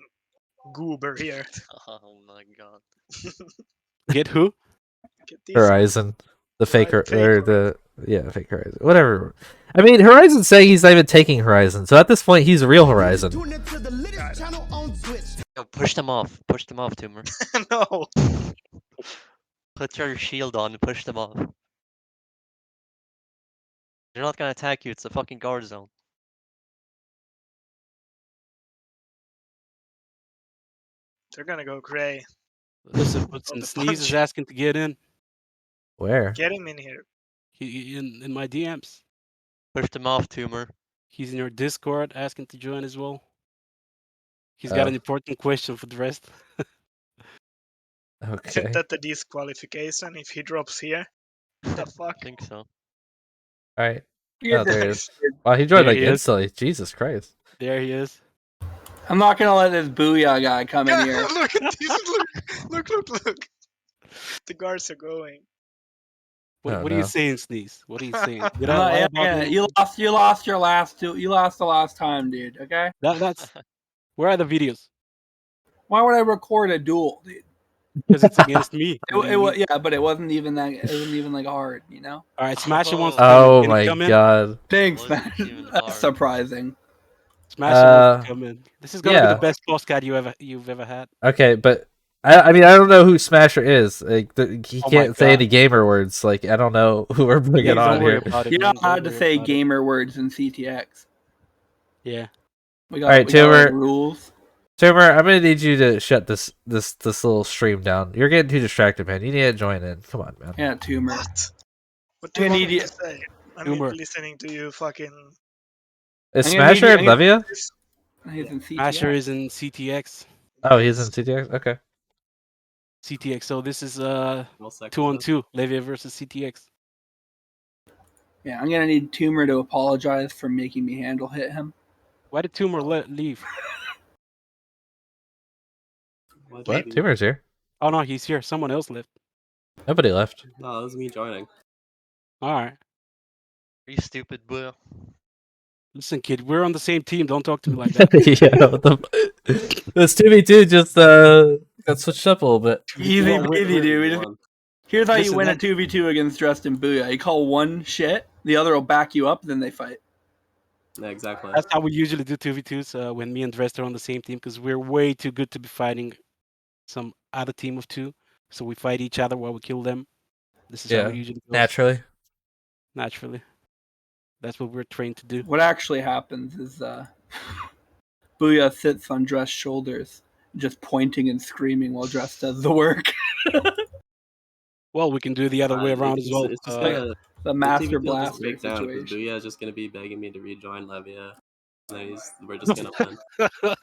Speaker 3: goober here.
Speaker 2: Oh my god.
Speaker 6: Get who?
Speaker 3: Get this.
Speaker 1: Horizon, the
Speaker 3: Right,
Speaker 1: faker
Speaker 3: fake
Speaker 1: or the fake Horizon, whatever. I mean, Horizon's saying he's not even taking Horizon, so at this point, he's real Horizon.
Speaker 2: Yo, push them off. Push them off, Tumor.
Speaker 3: No.
Speaker 2: Put your shield on and push them off. They're not gonna attack you, it's a fucking guard zone.
Speaker 3: They're gonna go cray.
Speaker 6: Listen, but
Speaker 3: On the
Speaker 6: Sneeze is
Speaker 3: punch.
Speaker 6: asking to get in.
Speaker 1: Where?
Speaker 3: Get him in here.
Speaker 6: He in my DMs.
Speaker 2: Push them off, Tumor.
Speaker 6: He's in your Discord asking to join as well. He's got
Speaker 1: Oh.
Speaker 6: an important question for the rest.
Speaker 1: Okay.
Speaker 3: Isn't that the disqualification if he drops here? The fuck?
Speaker 2: I think so.
Speaker 1: All right.
Speaker 7: Yeah,
Speaker 1: Oh, there he is. Wow, he joined
Speaker 6: There
Speaker 1: like
Speaker 6: he is.
Speaker 1: instantly. Jesus Christ.
Speaker 6: There he is.
Speaker 7: I'm not gonna let this booyah guy come in
Speaker 3: Yeah,
Speaker 7: here.
Speaker 3: look at this! Look! The guards are going.
Speaker 6: What,
Speaker 1: Oh,
Speaker 6: what are you
Speaker 1: no.
Speaker 6: saying, Sneeze? What are you saying? Did
Speaker 7: I'm
Speaker 6: I
Speaker 7: not-
Speaker 6: lie
Speaker 7: yeah,
Speaker 6: about
Speaker 7: yeah,
Speaker 6: him?
Speaker 7: you lost your last two. You lost the last time, dude. Okay.
Speaker 6: That's where are the videos?
Speaker 7: Why would I record a duel, dude?
Speaker 6: Because it's against me. What do
Speaker 7: It
Speaker 6: you
Speaker 7: was
Speaker 6: mean?
Speaker 7: yeah, but it wasn't even that. It wasn't even like hard, you know.
Speaker 6: All right, Smasher wants to come
Speaker 1: Oh
Speaker 6: in. Can he
Speaker 1: my
Speaker 6: come in?
Speaker 1: god.
Speaker 7: Thanks,
Speaker 2: Wasn't
Speaker 7: man.
Speaker 2: even
Speaker 7: That's
Speaker 2: hard.
Speaker 7: surprising.
Speaker 6: Smasher wants to come in. This is gonna be
Speaker 1: yeah.
Speaker 6: the best postcard you've ever had.
Speaker 1: Okay, but I mean I don't know who Smasher is. Like he
Speaker 6: Oh my
Speaker 1: can't say
Speaker 6: God.
Speaker 1: any gamer words. Like I don't know who we're bringing
Speaker 6: Please
Speaker 1: on
Speaker 6: don't worry
Speaker 1: here.
Speaker 6: about it.
Speaker 7: You're
Speaker 6: man.
Speaker 7: not
Speaker 6: Don't
Speaker 7: allowed to
Speaker 6: worry
Speaker 7: say
Speaker 6: about it.
Speaker 7: gamer words in CTX.
Speaker 6: Yeah.
Speaker 7: We got,
Speaker 1: Alright,
Speaker 7: we got our
Speaker 1: Tumor.
Speaker 7: rules.
Speaker 1: Tumor, I'm gonna need you to shut this little stream down. You're getting too distracted, man. You need to join in. Come on, man.
Speaker 7: Yeah, tumor.
Speaker 3: What? What do you
Speaker 7: I'm
Speaker 3: want
Speaker 7: gonna
Speaker 3: me
Speaker 7: need
Speaker 3: to say? I'm
Speaker 6: Humor.
Speaker 3: listening to you fucking...
Speaker 1: Is
Speaker 7: I'm gonna need
Speaker 1: Smasher
Speaker 7: you-
Speaker 1: in
Speaker 7: I'm gonna-
Speaker 1: Levia?
Speaker 7: He's in CTX.
Speaker 6: Smasher is in CTX.
Speaker 1: Oh, he's in CTX. Okay.
Speaker 6: CTX. So this is 2-on-2. Levia versus CTX.
Speaker 7: Yeah, I'm gonna need Tumor to apologize for making me handle hit him.
Speaker 6: Why did Tumor leave?
Speaker 1: What? Tumor's here.
Speaker 6: Oh no, he's here. Someone else left.
Speaker 1: Nobody left.
Speaker 8: No, that was me joining.
Speaker 6: All right.
Speaker 2: Are you stupid, Booyah?
Speaker 6: Listen, kid, we're on the same team. Don't talk to me like that.
Speaker 1: Yeah, what the this 2v2 just got switched up a little bit.
Speaker 7: Easy
Speaker 6: Well, we're-
Speaker 7: peasy, dude. We just- Here's how you
Speaker 6: Listen,
Speaker 7: win a
Speaker 6: that-
Speaker 7: 2v2 against Justin Booyah. You call one shit, the other will back you up, then they fight.
Speaker 8: Yeah, exactly.
Speaker 6: That's how we usually do 2v2s when me and Drest are on the same team because we're way too good to be fighting some other team of two. So we fight each other while we kill them. This is how
Speaker 1: Yeah,
Speaker 6: it usually goes.
Speaker 1: naturally.
Speaker 6: Naturally. That's what we're trained to do.
Speaker 7: What actually happens is Booyah sits on Drest's shoulders, just pointing and screaming while Drest does the work.
Speaker 6: Well, we can do the other way around as well.
Speaker 8: It's just
Speaker 6: Uh,
Speaker 8: gonna,
Speaker 7: The
Speaker 8: the
Speaker 7: Master
Speaker 8: TV will just
Speaker 7: Blaster
Speaker 8: break down because
Speaker 7: situation.
Speaker 8: Booyah is just gonna be begging me to rejoin Levia. We're just gonna win.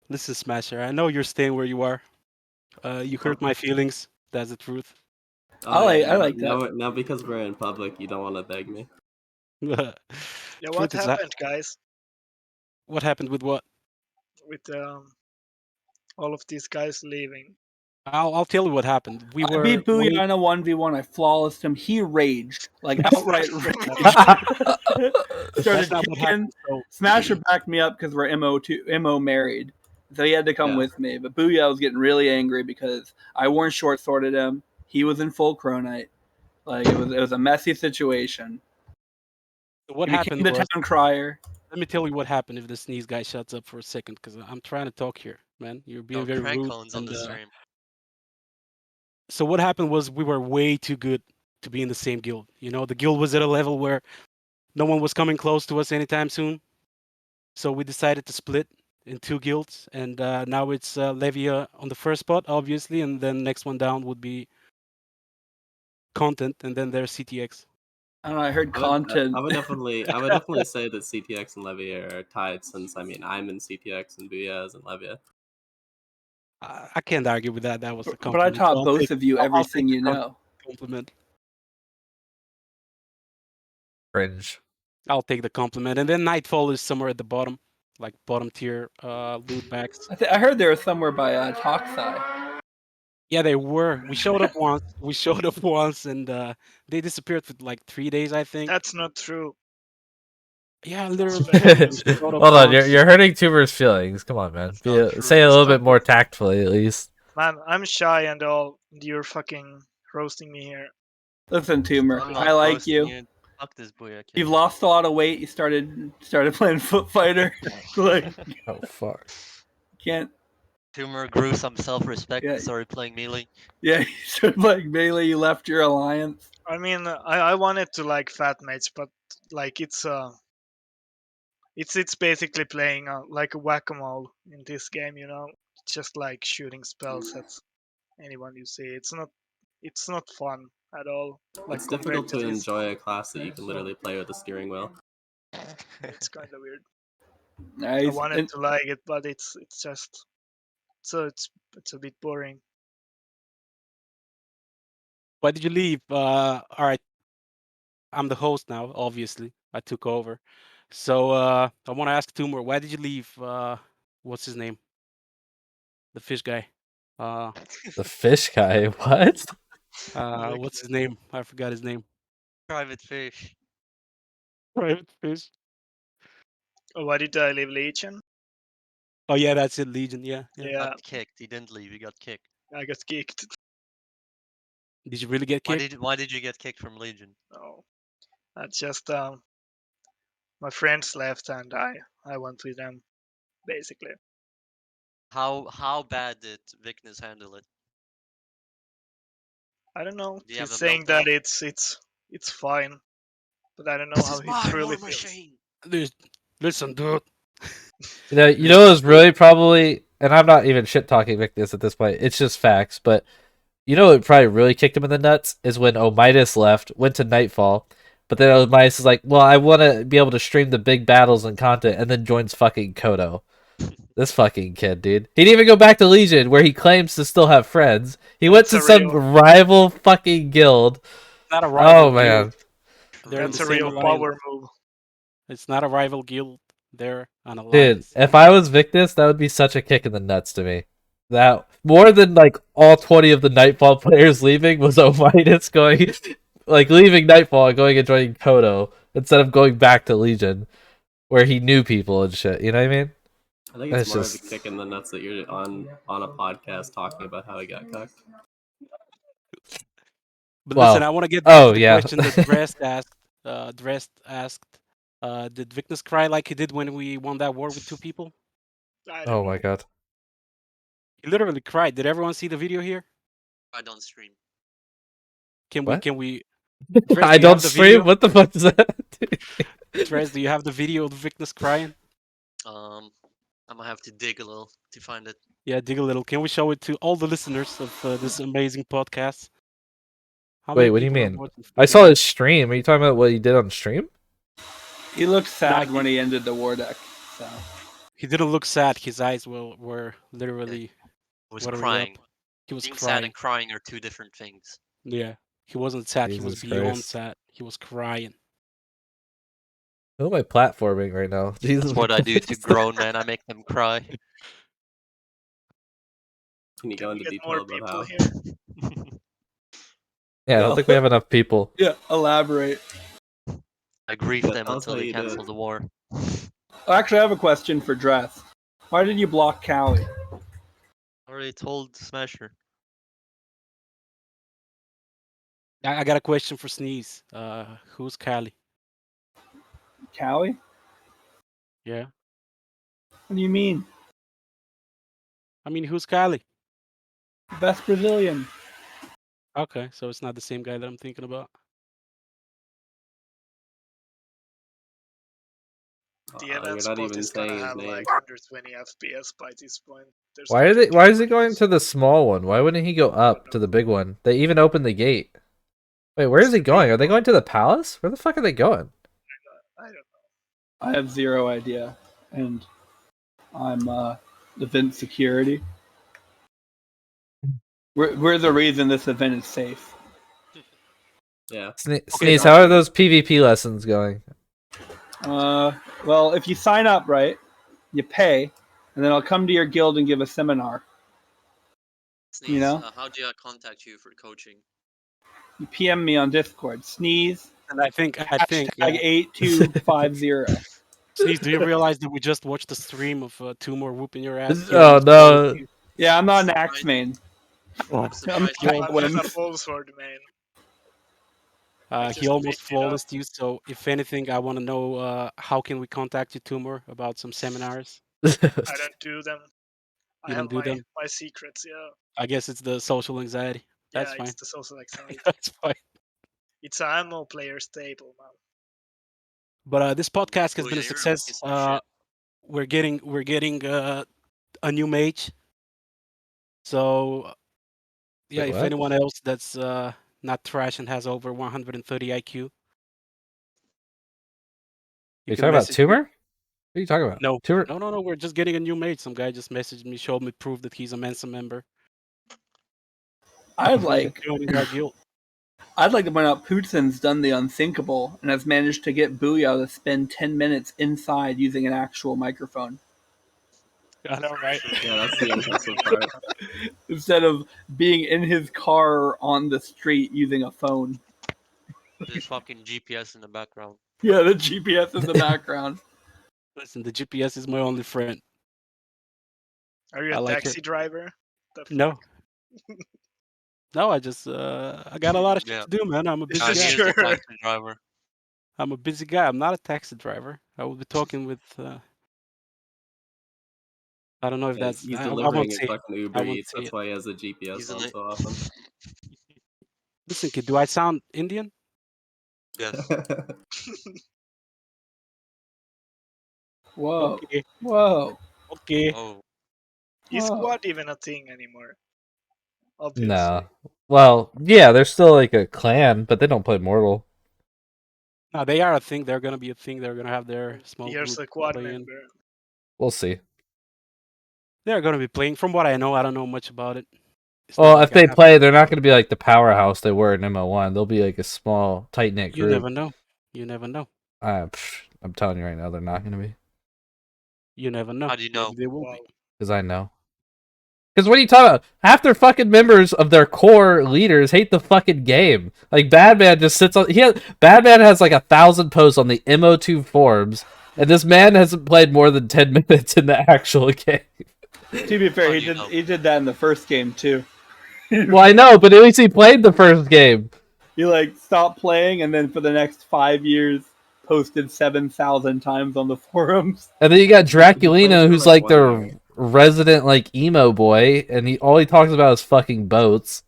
Speaker 6: Listen, Smasher, I know you're staying where you are. You hurt my feelings. That's the truth.
Speaker 7: I like that.
Speaker 8: Now because we're in public, you don't want to beg me.
Speaker 3: Yeah, what
Speaker 6: Truth is that-
Speaker 3: happened, guys,
Speaker 6: What happened with what?
Speaker 3: with all of these guys leaving?
Speaker 6: I'll tell you what happened. We
Speaker 7: I
Speaker 6: were
Speaker 7: beat Booyah
Speaker 6: we-
Speaker 7: in a 1v1. I flawlessed him. He raged. Like, outright raged.
Speaker 6: That's
Speaker 7: Started
Speaker 6: not what
Speaker 7: kicking.
Speaker 6: happened. So,
Speaker 7: Smasher backed me up because we're MO married. So he had to come
Speaker 8: Yeah.
Speaker 7: with me. But Booyah was getting really angry because I weren't short sworded him. He was in full Chronite. Like, it was a messy situation.
Speaker 6: what
Speaker 7: He
Speaker 6: happened
Speaker 7: became the
Speaker 6: was,
Speaker 7: town crier.
Speaker 6: let me tell you what happened if the sneeze guy shuts up for a second, because I'm trying to talk here, man. You're being
Speaker 2: No
Speaker 6: very
Speaker 2: prank
Speaker 6: rude.
Speaker 2: calls on
Speaker 6: and,
Speaker 2: the stream.
Speaker 6: So what happened was we were way too good to be in the same guild. You know, the guild was at a level where no one was coming close to us anytime soon. So we decided to split in two guilds, and now it's Levia on the first spot, obviously, and then next one down would be Content, and then there's CTX.
Speaker 7: I don't know. I heard content.
Speaker 8: I would definitely say that CTX and Levia are tied, since I'm in CTX and Booyah is in Levia.
Speaker 6: I can't argue with that. That was a
Speaker 7: But I
Speaker 6: compliment.
Speaker 7: taught
Speaker 6: I'll
Speaker 7: both
Speaker 6: take-
Speaker 7: of you
Speaker 6: I'll
Speaker 7: everything
Speaker 6: take
Speaker 7: you
Speaker 6: the
Speaker 7: know.
Speaker 6: compliment.
Speaker 1: Cringe.
Speaker 6: I'll take the compliment. And then Nightfall is somewhere at the bottom, like bottom tier loot bags.
Speaker 7: I heard they were somewhere by Toxai.
Speaker 6: Yeah, they were. We showed up once. And they disappeared for like 3 days, I think.
Speaker 3: That's not true.
Speaker 6: Yeah, literally.
Speaker 1: Hold on, you're hurting Tuber's feelings. Come on, man.
Speaker 2: It's not true.
Speaker 1: Say a
Speaker 3: It's
Speaker 1: little
Speaker 3: not
Speaker 1: bit more tactfully, at least.
Speaker 3: Man, I'm shy and all. And you're fucking roasting me here.
Speaker 7: Listen, Tumor,
Speaker 2: I'm not
Speaker 7: I like
Speaker 2: roasting
Speaker 7: you.
Speaker 2: Fuck this Booyah kid.
Speaker 7: You've lost a lot of weight. You started playing Foot Fighter. Like,
Speaker 1: Oh fuck.
Speaker 7: can't.
Speaker 2: Tumor grew some self-respect
Speaker 7: Yeah.
Speaker 2: and started playing Melee.
Speaker 7: Yeah, you started playing Melee. You left your alliance.
Speaker 3: I mean, I wanted to like fat mates, but like it's basically playing like a whack-a-mole in this game, you know. It's just like shooting spells at anyone you see. It's not fun at all. Like
Speaker 8: It's difficult to
Speaker 3: compared this,
Speaker 8: enjoy a class that you can literally play with a steering wheel.
Speaker 3: It's kind of weird.
Speaker 7: Nice.
Speaker 3: I wanted
Speaker 7: And-
Speaker 3: to like it, but it's just it's a bit boring.
Speaker 6: Why did you leave? All right. I'm the host now, obviously. I took over. So I want to ask Tumor, why did you leave? What's his name? The fish guy.
Speaker 1: The fish guy. What?
Speaker 6: What's his name? I forgot his name.
Speaker 2: Private fish.
Speaker 6: Private fish.
Speaker 3: Oh, why did I leave Legion?
Speaker 6: Oh yeah, that's it. Legion. Yeah.
Speaker 2: He
Speaker 3: Yeah,
Speaker 2: got kicked. He didn't leave. He got kicked.
Speaker 3: I got kicked.
Speaker 6: Did you really get kicked?
Speaker 2: Why did you get kicked from Legion?
Speaker 3: Oh, that's just my friends left and I went with them, basically.
Speaker 2: How bad did Vikness handle it?
Speaker 3: I don't know.
Speaker 2: Do you have
Speaker 3: He's
Speaker 2: a
Speaker 3: saying that
Speaker 2: meltdown?
Speaker 3: it's fine, but I don't know how he truly feels.
Speaker 6: Listen, dude.
Speaker 1: You know, it was really probably, and I'm not even shit talking Victus at this point. It's just facts. But you know, what probably really kicked him in the nuts is when Omitis left, went to Nightfall, but then Omitis is like, "Well, I want to be able to stream the big battles and content," and then joins fucking Kodo. This fucking kid, dude. He didn't even go back to Legion, where he claims to still have friends. He went to
Speaker 3: That's a
Speaker 1: some
Speaker 3: real-
Speaker 1: rival fucking guild.
Speaker 6: Not a rival.
Speaker 1: Oh man.
Speaker 6: They're in
Speaker 3: That's
Speaker 6: the
Speaker 3: a
Speaker 6: same
Speaker 3: real
Speaker 6: alliance.
Speaker 3: power move.
Speaker 6: It's not a rival guild. They're an
Speaker 1: Dude,
Speaker 6: alliance.
Speaker 1: if I was Victus, that would be such a kick in the nuts to me. That more than like all 20 of the Nightfall players leaving was Omitis going, like leaving Nightfall and going and joining Kodo instead of going back to Legion, where he knew people and shit. You know what I mean?
Speaker 8: I think
Speaker 1: That's
Speaker 8: it's more
Speaker 1: just-
Speaker 8: of a kick in the nuts that you're on a podcast talking about how he got cucked.
Speaker 6: But
Speaker 1: Well,
Speaker 6: listen, I want to get back
Speaker 1: oh,
Speaker 6: to the
Speaker 1: yeah.
Speaker 6: question that Drest asked. Drest asked, did Victus cry like he did when we won that war with 2 people?
Speaker 3: I don't
Speaker 1: Oh
Speaker 3: know.
Speaker 1: my god.
Speaker 6: He literally cried. Did everyone see the video here?
Speaker 2: I don't stream.
Speaker 1: What?
Speaker 6: Can we?
Speaker 1: I
Speaker 6: do you
Speaker 1: don't
Speaker 6: have the
Speaker 1: stream.
Speaker 6: video?
Speaker 1: What the fuck is that?
Speaker 6: Dress, do you have the video of Victus crying?
Speaker 2: I'm gonna have to dig a little to find it.
Speaker 6: Yeah, dig a little. Can we show it to all the listeners of this amazing podcast? How
Speaker 1: Wait,
Speaker 6: many
Speaker 1: what do you
Speaker 6: people are
Speaker 1: mean?
Speaker 6: watching
Speaker 1: I
Speaker 6: freaking
Speaker 1: saw
Speaker 6: live?
Speaker 1: his stream. Are you talking about what he did on stream?
Speaker 7: He looked sad
Speaker 6: Nah,
Speaker 7: when he ended the war deck. So
Speaker 6: He didn't look sad. His eyes were literally
Speaker 2: I was
Speaker 6: watering
Speaker 2: crying.
Speaker 6: up. He was
Speaker 2: Being sad
Speaker 6: crying.
Speaker 2: and crying are 2 different things.
Speaker 6: Yeah, he wasn't sad. He was
Speaker 1: Jesus
Speaker 6: beyond
Speaker 1: Christ.
Speaker 6: sad. He was crying.
Speaker 1: Who am I platforming right now? Jesus.
Speaker 2: That's what I do to grown men. I make them cry.
Speaker 8: Can you
Speaker 3: Can
Speaker 8: go
Speaker 3: we
Speaker 8: into
Speaker 3: get more
Speaker 8: detail about
Speaker 3: people
Speaker 8: how?
Speaker 3: here?
Speaker 1: Yeah, I don't think we have enough people.
Speaker 7: yeah, elaborate.
Speaker 2: I grieve
Speaker 8: Yeah,
Speaker 2: them
Speaker 8: tell us
Speaker 2: until
Speaker 8: how
Speaker 2: they
Speaker 8: you do
Speaker 2: cancel
Speaker 8: it.
Speaker 2: the war.
Speaker 7: Actually, I have a question for Dress. Why did you block Callie?
Speaker 2: I already told Smasher.
Speaker 6: I got a question for Sneeze. Who's Cali?
Speaker 7: Callie?
Speaker 6: Yeah,
Speaker 7: What do you mean?
Speaker 6: I mean, who's Cali?
Speaker 7: Best Brazilian.
Speaker 6: Okay, so it's not the same guy that I'm thinking about.
Speaker 3: The
Speaker 8: You're
Speaker 3: event
Speaker 8: not
Speaker 3: spot
Speaker 8: even
Speaker 3: is gonna
Speaker 8: saying his
Speaker 3: have
Speaker 8: name.
Speaker 3: like 120 FPS by this point. There's
Speaker 1: Why are
Speaker 3: like
Speaker 1: they? Why is he going
Speaker 3: cameras.
Speaker 1: to the small one? Why wouldn't he go up to the big one? They even opened the gate. Wait, where is he going? Are they going to the palace? Where the fuck are they going?
Speaker 3: I don't know.
Speaker 7: I have zero idea. And I'm event security. We're the reason this event is safe.
Speaker 8: Yeah.
Speaker 1: Sneeze, how are those PvP lessons going?
Speaker 7: Well, if you sign up, right, you pay, and then I'll come to your guild and give a seminar.
Speaker 2: Sneeze,
Speaker 7: You know?
Speaker 2: how do I contact you for coaching?
Speaker 7: You PM me on Discord. Sneeze.
Speaker 6: And I think
Speaker 7: Hashtag 8250.
Speaker 6: Sneeze, do you realize that we just watched the stream of Tumor whooping your ass?
Speaker 1: Oh no!
Speaker 7: Yeah, I'm not an axe main.
Speaker 2: I'm
Speaker 7: I'm
Speaker 2: surprised
Speaker 7: Tank
Speaker 2: you
Speaker 3: I'm just a
Speaker 7: Wins.
Speaker 3: full sword man.
Speaker 6: He
Speaker 3: just
Speaker 6: almost
Speaker 3: picked it up.
Speaker 6: flawless you. So if anything, I want to know how can we contact you, Tumor, about some seminars?
Speaker 3: I don't do them. I
Speaker 6: You
Speaker 3: have
Speaker 6: don't do them?
Speaker 3: my secrets, yeah.
Speaker 6: I guess it's the social anxiety. That's
Speaker 3: Yeah,
Speaker 6: fine.
Speaker 3: it's the social anxiety.
Speaker 6: That's fine.
Speaker 3: It's an ammo player staple, man.
Speaker 6: But this podcast has
Speaker 2: Oh,
Speaker 6: been a
Speaker 2: yeah, you're a
Speaker 6: success.
Speaker 2: piece of shit.
Speaker 6: We're getting a new mage. So yeah,
Speaker 1: Wait,
Speaker 6: if
Speaker 1: what?
Speaker 6: anyone else that's not trash and has over 130 IQ,
Speaker 1: Are you
Speaker 6: can
Speaker 1: talking about
Speaker 6: message me.
Speaker 1: Tumor? What are you talking about?
Speaker 6: No,
Speaker 1: Tumor.
Speaker 6: no. We're just getting a new mage. Some guy just messaged me, showed me proof that he's a Mensa member.
Speaker 7: I'd like
Speaker 6: Joining our guild.
Speaker 7: to point out Putin's done the unthinkable and has managed to get Booyah to spend 10 minutes inside using an actual microphone.
Speaker 6: I know, right?
Speaker 8: Yeah, that's the impressive part.
Speaker 7: Instead of being in his car on the street using a phone.
Speaker 2: There's fucking GPS in the background.
Speaker 7: Yeah, the GPS in the background.
Speaker 6: Listen, the GPS is my only friend.
Speaker 3: Are you
Speaker 6: I
Speaker 3: a
Speaker 6: like
Speaker 3: taxi driver? The
Speaker 6: No. No, I just I got a lot of shit
Speaker 2: Yeah.
Speaker 6: to do, man. I'm a busy
Speaker 3: Yeah,
Speaker 6: guy.
Speaker 2: Here's
Speaker 3: sure.
Speaker 2: the taxi driver.
Speaker 6: I'm a busy guy. I'm not a taxi driver. I will be talking with. I don't know if
Speaker 8: Yeah,
Speaker 6: that's.
Speaker 8: he's
Speaker 6: I
Speaker 8: delivering
Speaker 6: won't
Speaker 8: his
Speaker 6: say.
Speaker 8: fucking
Speaker 6: I
Speaker 8: Uber
Speaker 6: won't
Speaker 8: Eats.
Speaker 6: say
Speaker 8: That's
Speaker 6: it.
Speaker 8: why he has a GPS
Speaker 2: He's in
Speaker 8: on
Speaker 2: it.
Speaker 8: so often.
Speaker 6: Listen, kid. Do I sound Indian?
Speaker 2: Yes.
Speaker 7: Whoa.
Speaker 6: Okay.
Speaker 7: Whoa.
Speaker 6: Okay.
Speaker 2: Oh,
Speaker 3: Is
Speaker 7: Whoa.
Speaker 3: squad even a thing anymore? Obviously.
Speaker 1: No. Well, yeah, they're still like a clan, but they don't play Mortal.
Speaker 6: No, they are a thing. They're gonna be a thing. They're gonna have their small
Speaker 3: Here's
Speaker 6: group
Speaker 3: a quad
Speaker 6: playing.
Speaker 3: member.
Speaker 1: We'll see.
Speaker 6: They're gonna be playing. From what I know, I don't know much about it. It's
Speaker 1: Well,
Speaker 6: not
Speaker 1: if
Speaker 6: like I
Speaker 1: they
Speaker 6: have-
Speaker 1: play, they're not going to be like the powerhouse they were in MO1. They'll be like a small, tight knit
Speaker 6: You
Speaker 1: group.
Speaker 6: never know. You never know.
Speaker 1: I'm telling you right now, they're not going to be.
Speaker 6: You never know.
Speaker 2: How do you know?
Speaker 6: Maybe they will
Speaker 3: Wow.
Speaker 6: be.
Speaker 1: Because I know. Because what are you talking about? Half their fucking members of their core leaders hate the fucking game. Like Badman just sits on. Badman has like 1,000 posts on the MO2 forums, and this man hasn't played more than 10 minutes in the actual game.
Speaker 7: To be fair, he did that in the first game too.
Speaker 1: Well, I know, but at least he played the first game.
Speaker 7: He like stopped playing, and then for the next 5 years, posted 7,000 times on the forums.
Speaker 1: And then you got Draculino,
Speaker 8: for,
Speaker 1: who's
Speaker 8: like,
Speaker 1: like
Speaker 8: 1
Speaker 1: their
Speaker 8: year.
Speaker 1: resident like emo boy, and all he talks about is fucking boats.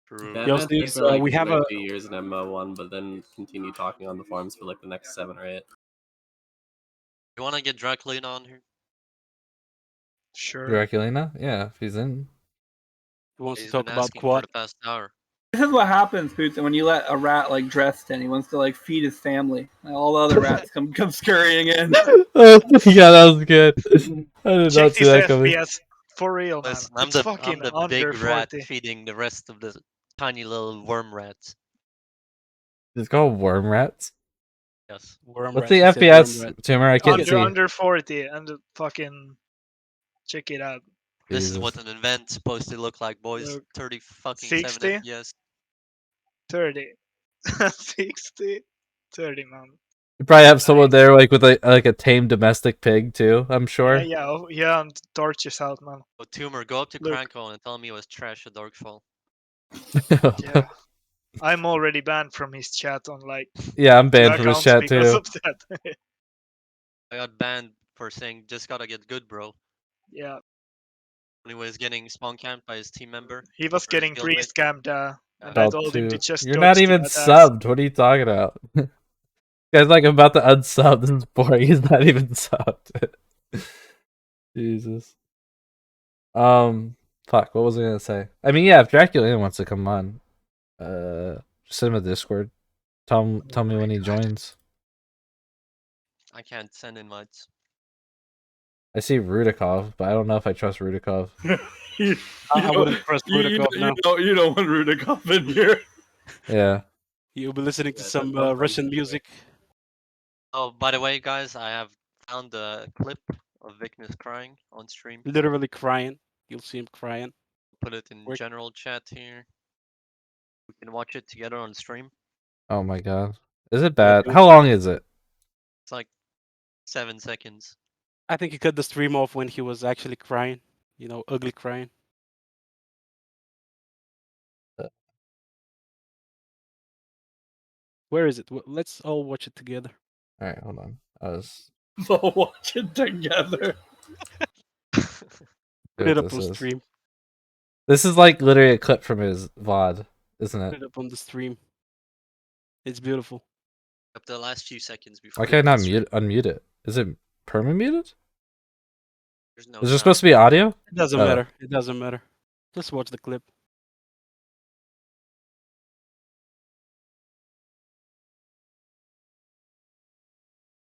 Speaker 2: True.
Speaker 8: Yeah,
Speaker 6: Yo,
Speaker 8: man,
Speaker 6: Steve,
Speaker 8: thanks for, like,
Speaker 6: we have
Speaker 8: like
Speaker 6: a-
Speaker 8: 2 years in MO1, but then continue talking on the forums for like the next 7 or 8.
Speaker 2: You want to get Draculino on here?
Speaker 3: Sure.
Speaker 1: Draculino? Yeah, if he's in.
Speaker 6: He wants to
Speaker 2: He's
Speaker 6: talk
Speaker 2: been
Speaker 6: about
Speaker 2: asking for
Speaker 6: quad.
Speaker 2: the past hour.
Speaker 7: This is what happens, Boots, when you let a rat like Dresden. He wants to like feed his family. And all the other rats come scurrying in.
Speaker 1: Oh yeah, that was good. I did
Speaker 3: Check
Speaker 1: not see
Speaker 3: this
Speaker 1: that coming.
Speaker 3: FPS for real, man.
Speaker 2: Listen,
Speaker 3: It's fucking
Speaker 2: I'm the
Speaker 3: under
Speaker 2: big rat
Speaker 3: 40.
Speaker 2: feeding the rest of the tiny little worm rats.
Speaker 1: It's called worm rats.
Speaker 2: Yes.
Speaker 6: Worm
Speaker 1: What's
Speaker 6: rat,
Speaker 1: the
Speaker 6: he said worm
Speaker 1: FPS,
Speaker 6: rat.
Speaker 1: Tumor? I can't
Speaker 3: Under
Speaker 1: see.
Speaker 3: under 40 and fucking check it out.
Speaker 2: This is
Speaker 1: Jesus.
Speaker 2: what an event's supposed to look like, boys.
Speaker 3: Look,
Speaker 2: 30 fucking
Speaker 3: 60?
Speaker 2: 7 FPS.
Speaker 3: 30. 60. 30, man.
Speaker 1: You probably have someone there like with a tame domestic pig too. I'm sure.
Speaker 3: Yeah, and torches out, man.
Speaker 2: Oh, Tumor, go up to
Speaker 3: Look.
Speaker 2: Cranko and tell me it was trash at Darkfall.
Speaker 3: Yeah. I'm already banned from his chat on like
Speaker 1: Yeah, I'm banned
Speaker 3: two
Speaker 1: from his
Speaker 3: accounts
Speaker 1: chat
Speaker 3: because
Speaker 1: too.
Speaker 3: of that.
Speaker 2: I got banned for saying just gotta get good, bro.
Speaker 3: Yeah,
Speaker 2: When he was getting spawn camped by his team member.
Speaker 3: he was
Speaker 2: or his
Speaker 3: getting
Speaker 2: guildmate.
Speaker 3: pre-scammed, and I
Speaker 1: Dalt
Speaker 3: told him to
Speaker 1: too.
Speaker 3: just
Speaker 1: You're
Speaker 3: dodge
Speaker 1: not
Speaker 3: the
Speaker 1: even
Speaker 3: attacks.
Speaker 1: subbed. What are you talking about? Guys, like I'm about to unsub. This is boring. He's not even subbed. Jesus. Fuck. What was I gonna say? I mean, yeah. If Dracula wants to come on, just send him a Discord. Tell me when he joins.
Speaker 2: I can't send invites.
Speaker 1: I see Rudikov, but I don't know if I trust Rudikov.
Speaker 6: I wouldn't trust Rudikov now.
Speaker 7: You don't want Rudikov in here.
Speaker 1: Yeah.
Speaker 6: You'll be listening to
Speaker 8: Yeah,
Speaker 6: some
Speaker 8: don't
Speaker 6: Russian
Speaker 8: anyway.
Speaker 6: music.
Speaker 2: Oh, by the way, guys, I have found a clip of Vicness crying on stream.
Speaker 6: Literally crying. You'll see him crying.
Speaker 2: Put it in
Speaker 6: Where-
Speaker 2: general chat here. We can watch it together on stream.
Speaker 1: Oh my god. Is it bad?
Speaker 6: dude.
Speaker 1: How long is it?
Speaker 2: It's like 7 seconds.
Speaker 6: I think he cut the stream off when he was actually crying. You know, ugly crying. Where is it? Let's all watch it together.
Speaker 1: All right, hold on. I was.
Speaker 7: So watch it together.
Speaker 1: see
Speaker 6: Put
Speaker 1: what
Speaker 6: it up
Speaker 1: this
Speaker 6: on
Speaker 1: is.
Speaker 6: stream.
Speaker 1: This is like literally a clip from his VOD, isn't
Speaker 6: Put
Speaker 1: it?
Speaker 6: it up on the stream. It's beautiful.
Speaker 2: Up to the last few seconds before.
Speaker 1: Why can I not
Speaker 2: stream.
Speaker 1: unmute it? Is it perma muted?
Speaker 2: There's no
Speaker 1: Is there
Speaker 2: sound.
Speaker 1: supposed to be audio?
Speaker 6: It doesn't
Speaker 1: Oh.
Speaker 6: matter. It doesn't matter. Just watch the clip.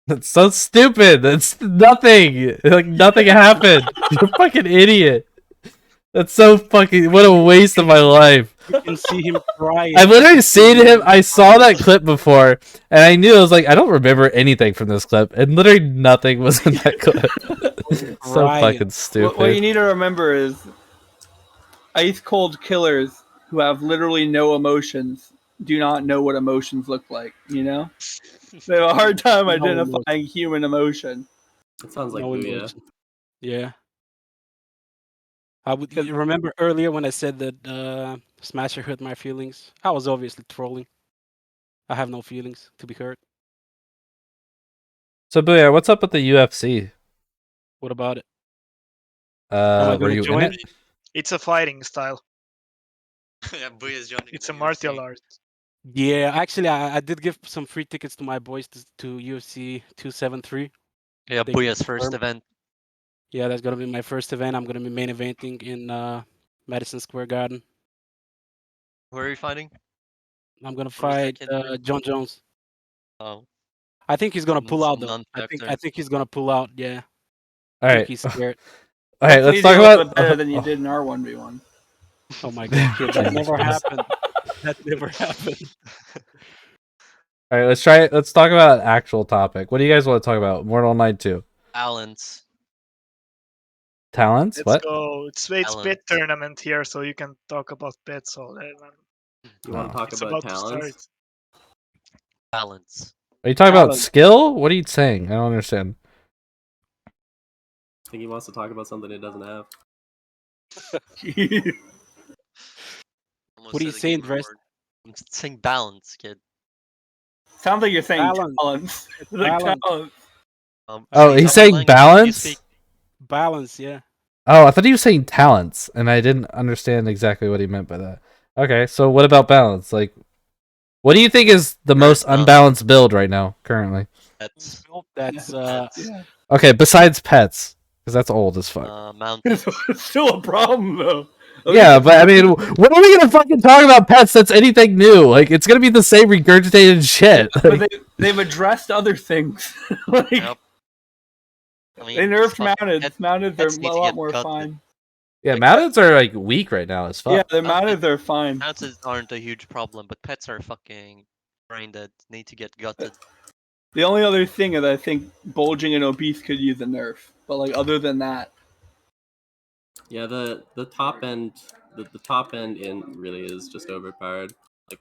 Speaker 1: That's so stupid. That's nothing. Like nothing happened. You're a fucking idiot. That's so fucking. What a waste of my life.
Speaker 6: You can see him crying.
Speaker 1: I've literally seen him. I saw that clip before, and I knew I was like, I don't remember anything from this clip, and literally nothing was in that clip. So
Speaker 6: Crying.
Speaker 1: fucking stupid.
Speaker 7: What you need to remember is ice cold killers who have literally no emotions do not know what emotions look like, you know? They have a hard time
Speaker 6: No
Speaker 7: identifying
Speaker 6: emotion.
Speaker 7: human emotion.
Speaker 8: That sounds like
Speaker 6: No
Speaker 8: Booyah.
Speaker 6: emotion. Yeah. You remember earlier when I said that Smasher hurt my feelings? I was obviously trolling. I have no feelings to be hurt.
Speaker 1: So, Booyah, what's up with the UFC?
Speaker 6: What about it? I
Speaker 1: Were
Speaker 6: gonna
Speaker 1: you in
Speaker 6: join?
Speaker 1: it?
Speaker 3: It's a fighting style.
Speaker 2: Yeah, Booyah's joining.
Speaker 3: It's
Speaker 2: the
Speaker 3: a martial
Speaker 2: UFC.
Speaker 3: art.
Speaker 6: Yeah, actually, I did give some free tickets to my boys to UFC 273.
Speaker 2: Yeah,
Speaker 6: They
Speaker 2: Booyah's first
Speaker 6: confirmed.
Speaker 2: event.
Speaker 6: Yeah, that's gonna be my first event. I'm gonna be main eventing in Madison Square Garden.
Speaker 2: Where are you fighting?
Speaker 6: I'm gonna
Speaker 2: Who's that
Speaker 6: fight
Speaker 2: kid again?
Speaker 6: John Jones.
Speaker 2: Oh,
Speaker 6: I think he's gonna pull out
Speaker 2: some
Speaker 6: though. I
Speaker 2: non-factors.
Speaker 6: think he's gonna pull out. Yeah,
Speaker 1: All
Speaker 6: I
Speaker 1: right.
Speaker 6: think he's scared.
Speaker 1: All right. Let's
Speaker 7: Hopefully
Speaker 1: talk
Speaker 7: you do a little
Speaker 1: about.
Speaker 7: bit better than you did in our 1v1.
Speaker 6: Oh my god, kid, that
Speaker 1: Jesus
Speaker 6: never
Speaker 1: Christ.
Speaker 6: happened. That never happened.
Speaker 1: All right. Let's try it. Let's talk about actual topic. What do you guys want to talk about? Mortal Night 2.
Speaker 2: balance.
Speaker 1: Talents?
Speaker 3: Let's
Speaker 1: What?
Speaker 3: go. It's Wade's
Speaker 2: Talent.
Speaker 3: pet tournament here, so you can talk about pets all day, man.
Speaker 8: You want
Speaker 1: Oh.
Speaker 8: to talk
Speaker 3: It's
Speaker 8: about
Speaker 3: about to
Speaker 8: talents?
Speaker 3: start.
Speaker 2: Balance.
Speaker 1: Are you talking about
Speaker 6: Talent.
Speaker 1: skill? What are you saying? I don't understand.
Speaker 8: I think he wants to talk about something he doesn't have.
Speaker 2: Almost
Speaker 6: What are you
Speaker 2: said a
Speaker 6: saying,
Speaker 2: gamer
Speaker 6: Dress?
Speaker 2: word. I'm saying balance, kid.
Speaker 7: Sounds like you're saying
Speaker 6: Balance.
Speaker 7: talents.
Speaker 6: It's
Speaker 7: Like
Speaker 6: balance.
Speaker 7: talents.
Speaker 1: Oh,
Speaker 2: Speak
Speaker 1: he's
Speaker 2: our
Speaker 1: saying
Speaker 2: language. You
Speaker 1: balance?
Speaker 2: speak-
Speaker 6: Balance, yeah.
Speaker 1: Oh, I thought he was saying talents, and I didn't understand exactly what he meant by that. Okay, so what about balance? Like, what do you think is the most
Speaker 2: None.
Speaker 1: unbalanced build right now, currently?
Speaker 2: Pets.
Speaker 6: That's
Speaker 7: Yeah.
Speaker 1: Okay, besides pets, because that's old as fuck.
Speaker 2: Mountains.
Speaker 7: It's still a problem though.
Speaker 1: Yeah, but I mean, when are we gonna fucking talk about pets that's anything new? Like, it's gonna be the same regurgitated shit.
Speaker 7: But
Speaker 1: Like,
Speaker 7: they've addressed other things. Like,
Speaker 2: Yep. I mean,
Speaker 7: they nerfed
Speaker 2: fucking
Speaker 7: mounted.
Speaker 2: pet-
Speaker 7: Mounted are
Speaker 2: pets
Speaker 7: a
Speaker 2: need to
Speaker 7: lot
Speaker 2: get
Speaker 7: more
Speaker 2: gutted.
Speaker 7: fine.
Speaker 1: yeah,
Speaker 2: like,
Speaker 1: mountains are like weak right now as
Speaker 7: Yeah,
Speaker 1: fuck.
Speaker 7: the mounted are fine.
Speaker 2: Mountains aren't a huge problem, but pets are fucking brain dead. Need to get gutted.
Speaker 7: The only other thing is I think bulging and obese could use a nerf. But like other than that,
Speaker 8: Yeah, the top end the top end in really is just overpowered. Like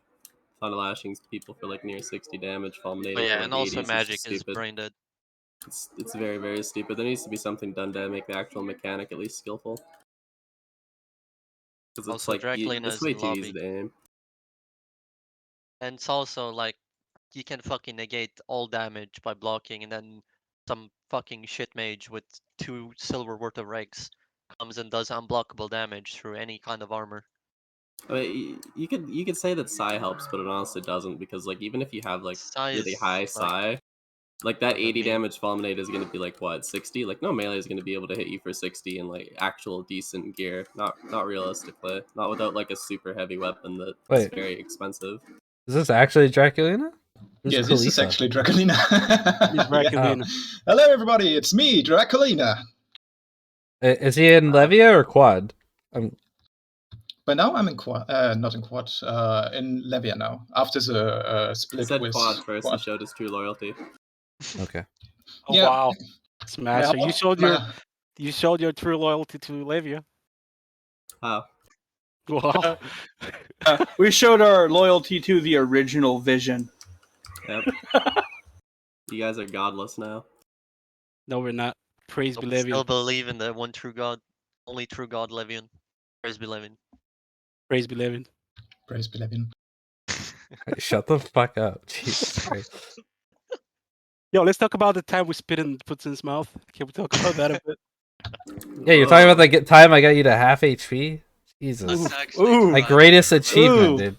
Speaker 8: Thunder Lashings people for like near 60 damage, Fulminating
Speaker 2: But
Speaker 8: for
Speaker 2: yeah,
Speaker 8: like
Speaker 2: and also
Speaker 8: 80s is
Speaker 2: magic
Speaker 8: just
Speaker 2: is
Speaker 8: stupid.
Speaker 2: brain dead.
Speaker 8: It's very, very stupid. There needs to be something done to make the actual mechanic at least skillful. Because it's
Speaker 2: Also,
Speaker 8: like
Speaker 2: Draculina
Speaker 8: it's
Speaker 2: is
Speaker 8: way
Speaker 2: in
Speaker 8: too
Speaker 2: lobby.
Speaker 8: easy to aim.
Speaker 2: And it's also like you can fucking negate all damage by blocking, and then some fucking shit mage with 2 silver worth of regs comes and does unblockable damage through any kind of armor.
Speaker 8: I mean, you could say that Psi helps, but it honestly doesn't, because like even if you have like
Speaker 2: Psi
Speaker 8: really
Speaker 2: is,
Speaker 8: high
Speaker 2: like,
Speaker 8: Psi, like that
Speaker 2: kind of
Speaker 8: 80
Speaker 2: mean.
Speaker 8: damage Fulminate is gonna be like what, 60? Like no melee is gonna be able to hit you for 60 in like actual decent gear. Not realistically. Not without like a super heavy weapon that's
Speaker 1: Wait.
Speaker 8: very expensive.
Speaker 1: Is this actually Draculina? Who's
Speaker 9: Yeah, this is
Speaker 1: Khalifa?
Speaker 9: actually Draculina.
Speaker 6: He's Draculina.
Speaker 9: Hello, everybody. It's me, Draculina.
Speaker 1: Is he in Levia or Quad?
Speaker 9: But now I'm in quad, not in quad, in Levia now. After the
Speaker 8: He
Speaker 9: split
Speaker 8: said
Speaker 9: with
Speaker 8: quad first, he
Speaker 9: Quad.
Speaker 8: showed his true loyalty.
Speaker 1: Okay.
Speaker 6: Oh
Speaker 9: Yeah.
Speaker 6: wow. Smasher.
Speaker 9: Yeah,
Speaker 6: You showed your true loyalty to Levia.
Speaker 8: How?
Speaker 6: Wow.
Speaker 7: we showed our loyalty to the original vision.
Speaker 8: Yep. You guys are godless now.
Speaker 6: No, we're not. Praise be
Speaker 2: Still
Speaker 6: Levian.
Speaker 2: believe in the one true god, only true god Levian. Praise be Levian.
Speaker 6: Praise be Levian.
Speaker 9: Praise be Levin.
Speaker 1: Shut the fuck up. Jesus Christ.
Speaker 6: Yo, let's talk about the time we spit in Putin's mouth. Can we talk about that a bit?
Speaker 1: Yeah, you're talking about the time I got you to half HP? Jesus.
Speaker 2: That's actually
Speaker 6: Ooh.
Speaker 1: My
Speaker 2: bad.
Speaker 1: greatest achievement,
Speaker 6: Ooh.
Speaker 1: dude.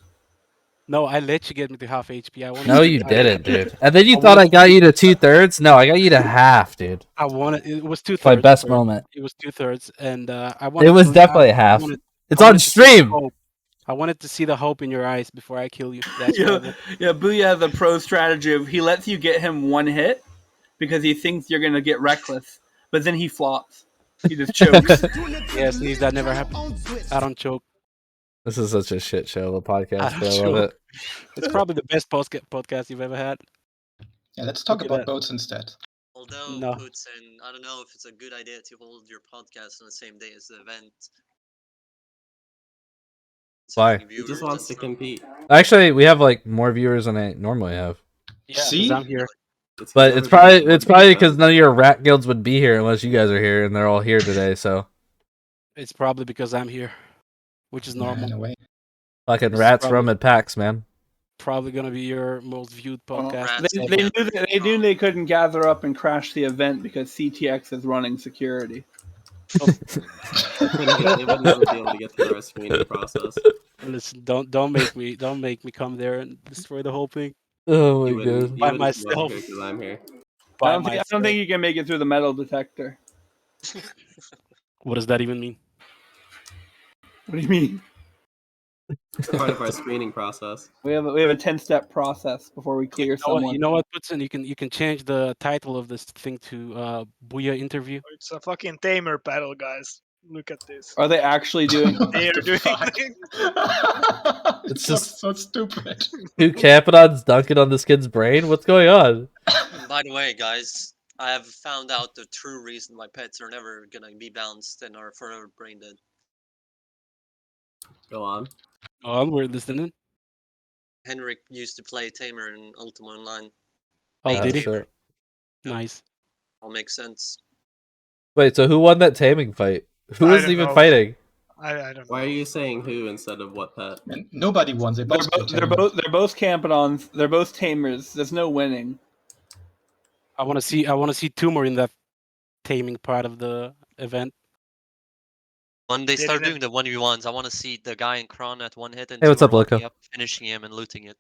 Speaker 6: No, I let you get me to half HP. I wanted
Speaker 1: No,
Speaker 6: to
Speaker 1: you
Speaker 6: die.
Speaker 1: didn't, dude. And then you
Speaker 6: I
Speaker 1: thought I
Speaker 6: wanted-
Speaker 1: got you to 2/3? No, I got you to half, dude.
Speaker 6: I wanted. It was 2/3.
Speaker 1: My best moment.
Speaker 6: It was 2/3, and I wanted.
Speaker 1: It was
Speaker 6: to-
Speaker 1: definitely
Speaker 6: I
Speaker 1: half.
Speaker 6: wanted-
Speaker 1: It's
Speaker 6: I
Speaker 1: on
Speaker 6: wanted to see the
Speaker 1: stream.
Speaker 6: hope. I wanted to see the hope in your eyes before I kill you. That's what I
Speaker 7: Yeah,
Speaker 6: want.
Speaker 7: yeah. Booyah has a pro strategy of he lets you get him one hit because he thinks you're gonna get reckless, but then he flops. He just chokes.
Speaker 6: Yes, please, that never happened. I don't choke.
Speaker 1: This is such a shit show of a podcast,
Speaker 6: I
Speaker 1: but I
Speaker 6: don't
Speaker 1: love it.
Speaker 6: It's probably the best podcast you've ever had.
Speaker 9: Yeah, let's talk
Speaker 6: Look at
Speaker 9: about
Speaker 6: that.
Speaker 9: boats instead.
Speaker 2: Although,
Speaker 6: No.
Speaker 2: Puts, and I don't know if it's a good idea to hold your podcast on the same day as the event.
Speaker 1: Why?
Speaker 2: Considering
Speaker 8: He
Speaker 2: viewers
Speaker 8: just
Speaker 2: and
Speaker 8: wants to
Speaker 2: stuff.
Speaker 8: compete.
Speaker 1: Actually, we have like more viewers than I normally have.
Speaker 6: Yeah, 'cause
Speaker 9: See?
Speaker 6: I'm here.
Speaker 1: But it's probably because none of your rat guilds would be here unless you guys are here, and they're all here today. So
Speaker 6: It's probably because I'm here, which is normal.
Speaker 9: In a way.
Speaker 1: fucking
Speaker 6: This is
Speaker 1: rats
Speaker 6: probably-
Speaker 1: roam in packs, man.
Speaker 6: Probably gonna be your most viewed podcast.
Speaker 2: Rats.
Speaker 7: They knew they couldn't gather up and crash the event because CTX is running security.
Speaker 8: They wouldn't be able to get through our screening process.
Speaker 6: Listen, don't make me come there and destroy the whole thing
Speaker 1: Oh
Speaker 8: You
Speaker 1: my
Speaker 8: wouldn't,
Speaker 1: god.
Speaker 8: you
Speaker 6: By
Speaker 8: wouldn't
Speaker 6: myself.
Speaker 8: because I'm here.
Speaker 6: by
Speaker 7: I don't
Speaker 6: myself.
Speaker 7: think you can make it through the metal detector.
Speaker 6: What does that even mean?
Speaker 7: What do you mean?
Speaker 8: It's part of our screening process.
Speaker 7: We have a 10-step process before we clear someone.
Speaker 6: You know what, Putson? You can change the title of this thing to Booyah interview.
Speaker 3: It's a fucking tamer battle, guys. Look at this.
Speaker 7: Are they actually doing?
Speaker 3: They are
Speaker 9: What the
Speaker 3: doing
Speaker 9: fuck?
Speaker 1: It's
Speaker 9: It's
Speaker 1: just-
Speaker 9: so stupid.
Speaker 1: Two Capodons dunking on this kid's brain? What's going on?
Speaker 2: By the way, guys, I have found out the true reason why pets are never gonna be balanced and are forever brain dead.
Speaker 8: Go on.
Speaker 6: Oh, we're listening.
Speaker 2: Henrik used to play Tamer in Ultima Online.
Speaker 6: Oh,
Speaker 2: Main
Speaker 6: did he?
Speaker 2: Tamer.
Speaker 6: Nice.
Speaker 2: All makes sense.
Speaker 1: Wait, so who won that taming fight? Who
Speaker 3: I
Speaker 1: was
Speaker 3: don't
Speaker 1: even
Speaker 3: know.
Speaker 1: fighting?
Speaker 3: I don't know.
Speaker 8: Why are you saying who instead of what pet?
Speaker 9: And nobody won. They both killed
Speaker 7: They're
Speaker 9: Tamer.
Speaker 7: both Campadons. They're both Tamers. There's no winning.
Speaker 6: I want to see Tumor in that taming part of the event.
Speaker 2: When they
Speaker 3: They
Speaker 2: start
Speaker 3: didn't-
Speaker 2: doing the 1v1s, I want to see the guy in Kron at one hit and
Speaker 1: Hey, what's
Speaker 2: Tumor
Speaker 1: up,
Speaker 2: walking
Speaker 1: Loco?
Speaker 2: up, finishing him and looting it.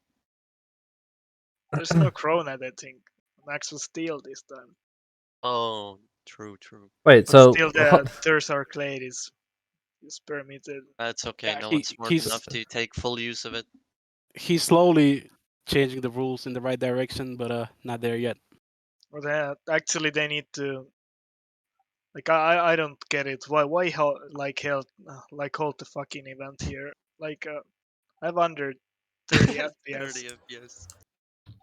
Speaker 3: There's no Cronad, I think. Max will steal this time.
Speaker 2: Oh, true.
Speaker 1: Wait,
Speaker 3: But
Speaker 1: so
Speaker 3: still, the Thursar Clade is permitted.
Speaker 2: That's okay.
Speaker 3: Yeah,
Speaker 2: No
Speaker 6: he-
Speaker 2: one's smart
Speaker 6: he's-
Speaker 2: enough to take full use of it.
Speaker 6: He's slowly changing the rules in the right direction, but not there yet.
Speaker 3: Well, actually, they need to. Like, I don't get it. Why hold the fucking event here? Like, I've under 30 FPS.
Speaker 2: 30 FPS.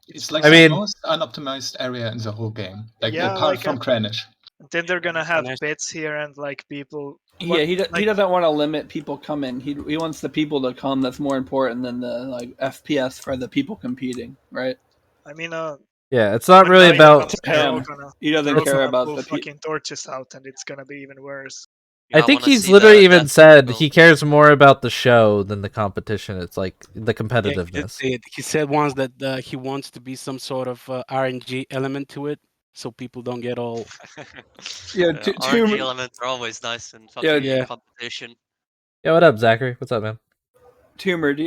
Speaker 9: It's like
Speaker 1: I
Speaker 9: the
Speaker 1: mean-
Speaker 9: most unoptimized area in the whole game. Like
Speaker 3: Yeah,
Speaker 9: apart
Speaker 3: like,
Speaker 9: from Kranich.
Speaker 3: And then they're gonna have
Speaker 6: Nice.
Speaker 3: bets here and like people.
Speaker 7: Yeah, he
Speaker 3: like-
Speaker 7: doesn't want to limit people coming. He wants the people to come. That's more important than the like FPS for the people competing, right?
Speaker 3: I mean,
Speaker 1: yeah, it's not really
Speaker 3: like,
Speaker 1: about.
Speaker 3: they're all
Speaker 7: him.
Speaker 3: gonna-
Speaker 7: He doesn't
Speaker 3: they're all
Speaker 7: care
Speaker 3: gonna
Speaker 7: about
Speaker 3: pull
Speaker 7: the people.
Speaker 3: fucking torches out, and it's gonna be even worse.
Speaker 2: Yeah,
Speaker 1: I think
Speaker 2: wanna
Speaker 1: he's
Speaker 2: see
Speaker 1: literally
Speaker 2: the
Speaker 1: even
Speaker 2: death
Speaker 1: said
Speaker 2: circle.
Speaker 1: he cares more about the show than the competition. It's like the
Speaker 6: Yeah,
Speaker 1: competitiveness.
Speaker 6: he said once that he wants to be some sort of RNG element to it, so people don't get all.
Speaker 7: Yeah,
Speaker 2: RNG elements are always nice in fucking
Speaker 6: Yeah.
Speaker 2: competition.
Speaker 1: Yeah, what up, Zachary? What's up, man?
Speaker 7: Tumor, do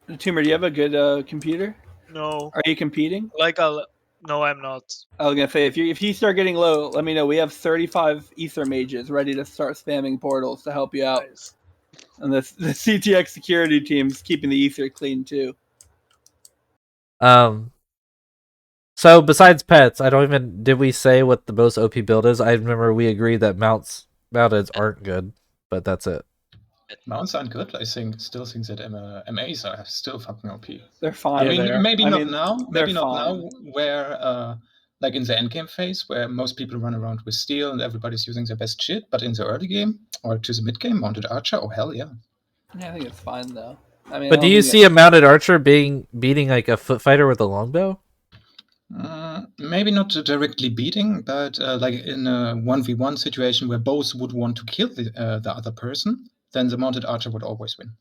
Speaker 7: you have a good computer?
Speaker 3: No,
Speaker 7: Are you competing?
Speaker 3: like no, I'm not.
Speaker 7: I was gonna say if you start getting low, let me know. We have 35 ether mages ready to start spamming portals to help you out,
Speaker 3: Nice.
Speaker 7: and the CTX security team's keeping the ether clean too.
Speaker 1: So besides pets, I don't even did we say what the most OP build is? I remember we agreed that mounted aren't good, but that's it.
Speaker 9: Mounts aren't good. I think that MAs are still fucking OP.
Speaker 7: They're fine.
Speaker 9: I mean,
Speaker 7: there.
Speaker 9: maybe
Speaker 7: I
Speaker 9: not
Speaker 7: mean,
Speaker 9: now.
Speaker 7: they're
Speaker 9: Maybe not
Speaker 7: fine.
Speaker 9: now, where like in the endgame phase, where most people run around with steel and everybody's using their best shit. But in the early game or to the mid game, mounted archer. Oh hell yeah!
Speaker 7: Yeah, I think it's fine though. I mean,
Speaker 1: But do you see a mounted archer beating like a foot fighter with a longbow?
Speaker 9: Maybe not directly beating, but like in a 1v1 situation where both would want to kill the other person, then the mounted archer would always win.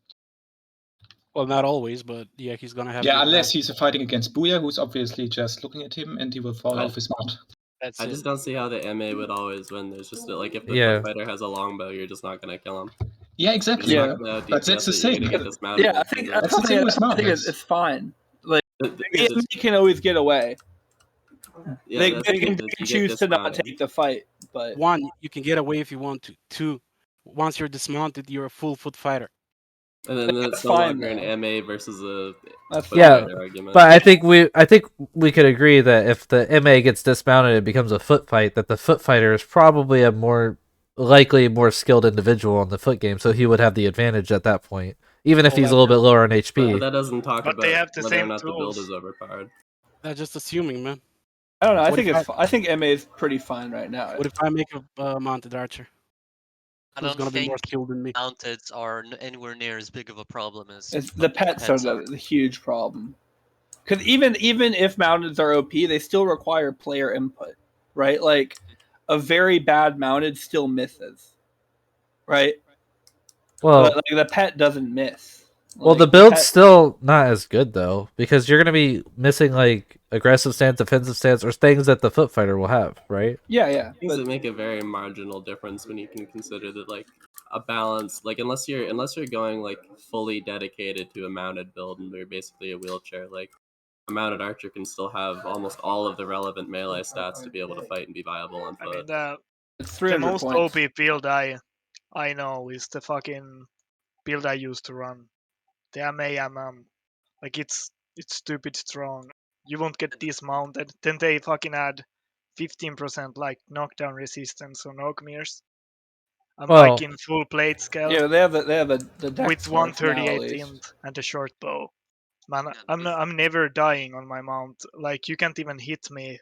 Speaker 6: Well, not always, but yeah, he's gonna have.
Speaker 9: Yeah,
Speaker 6: the
Speaker 9: unless
Speaker 6: advantage.
Speaker 9: he's fighting against Booyah, who's obviously just looking at him and he will fall
Speaker 8: I-
Speaker 9: off his mount.
Speaker 6: That's
Speaker 8: I
Speaker 6: it.
Speaker 8: just don't see how the MA would always win. There's just like if the
Speaker 1: Yeah.
Speaker 8: foot fighter has a longbow, you're just not gonna kill him.
Speaker 9: Yeah,
Speaker 8: You're
Speaker 9: exactly.
Speaker 8: just
Speaker 7: Yeah.
Speaker 8: not gonna out
Speaker 9: But that's
Speaker 8: DPS
Speaker 9: the
Speaker 8: it, you're
Speaker 9: same.
Speaker 8: gonna get dismounted.
Speaker 7: Yeah, I think
Speaker 8: and
Speaker 9: That's the same with
Speaker 7: I think
Speaker 9: mounts.
Speaker 7: it's fine. Like
Speaker 8: the thing is,
Speaker 7: enemy can always get away.
Speaker 8: yeah,
Speaker 7: they
Speaker 8: the
Speaker 7: they
Speaker 8: thing
Speaker 7: can,
Speaker 8: is
Speaker 7: they
Speaker 8: you
Speaker 7: can
Speaker 8: get
Speaker 7: choose to not
Speaker 8: dismounted.
Speaker 7: take the fight, but
Speaker 6: One, you can get away if you want to. Two, once you're dismounted, you're a full foot fighter.
Speaker 8: And then
Speaker 7: That's
Speaker 8: it's no
Speaker 7: fine,
Speaker 8: longer
Speaker 7: though.
Speaker 8: an MA versus a
Speaker 7: that's
Speaker 8: foot
Speaker 1: Yeah,
Speaker 8: fighter argument.
Speaker 1: But I think we could agree that if the MA gets dismounted, it becomes a foot fight. That the foot fighter is probably a more skilled individual in the foot game, so he would have the advantage at that point, even if
Speaker 6: Well,
Speaker 1: he's a little bit lower on
Speaker 8: But
Speaker 1: HP.
Speaker 8: that doesn't talk
Speaker 3: But
Speaker 8: about
Speaker 3: they have the
Speaker 8: whether or
Speaker 3: same
Speaker 8: not the build
Speaker 3: tools.
Speaker 8: is overpowered.
Speaker 6: That's just assuming, man.
Speaker 7: I don't know. I
Speaker 6: What
Speaker 7: think
Speaker 6: if
Speaker 7: I think MA is pretty fine right now.
Speaker 6: What if I make a mounted archer?
Speaker 2: I
Speaker 6: Who's
Speaker 2: don't
Speaker 6: gonna be more
Speaker 2: think
Speaker 6: skilled than me?
Speaker 2: mounteds are anywhere near as big of a problem as
Speaker 7: It's the
Speaker 2: fucking
Speaker 7: pets are the huge problem. Because even if mounted are OP, they still require player input, right? Like a very bad mounted still misses, right?
Speaker 1: Well,
Speaker 7: But like the pet doesn't miss.
Speaker 1: well,
Speaker 7: Like,
Speaker 1: the build's
Speaker 7: pet-
Speaker 1: still not as good though, because you're gonna be missing like aggressive stance, defensive stance, or things that the foot fighter will have, right?
Speaker 7: yeah.
Speaker 8: Things
Speaker 7: But
Speaker 8: that make a very marginal difference when you can consider that like a balance, like unless you're going like fully dedicated to a mounted build and you're basically a wheelchair, like a mounted archer can still have almost all of the relevant melee stats to be able to fight and be viable on
Speaker 3: I mean,
Speaker 8: foot.
Speaker 7: it's
Speaker 3: the
Speaker 7: 300
Speaker 3: most
Speaker 7: points.
Speaker 3: OP build I know is the fucking build I used to run. The MAMM. Like it's stupid strong. You won't get dismounted. Then they fucking add 15% like knockdown resistance on Ogmirs. I'm
Speaker 1: Well-
Speaker 3: like in full plate scale
Speaker 7: Yeah, they have the dex
Speaker 3: with
Speaker 7: score for now, at
Speaker 3: 138
Speaker 7: least.
Speaker 3: int and a short bow. Man,
Speaker 2: Yeah,
Speaker 3: I'm never dying on my mount. Like you can't even hit me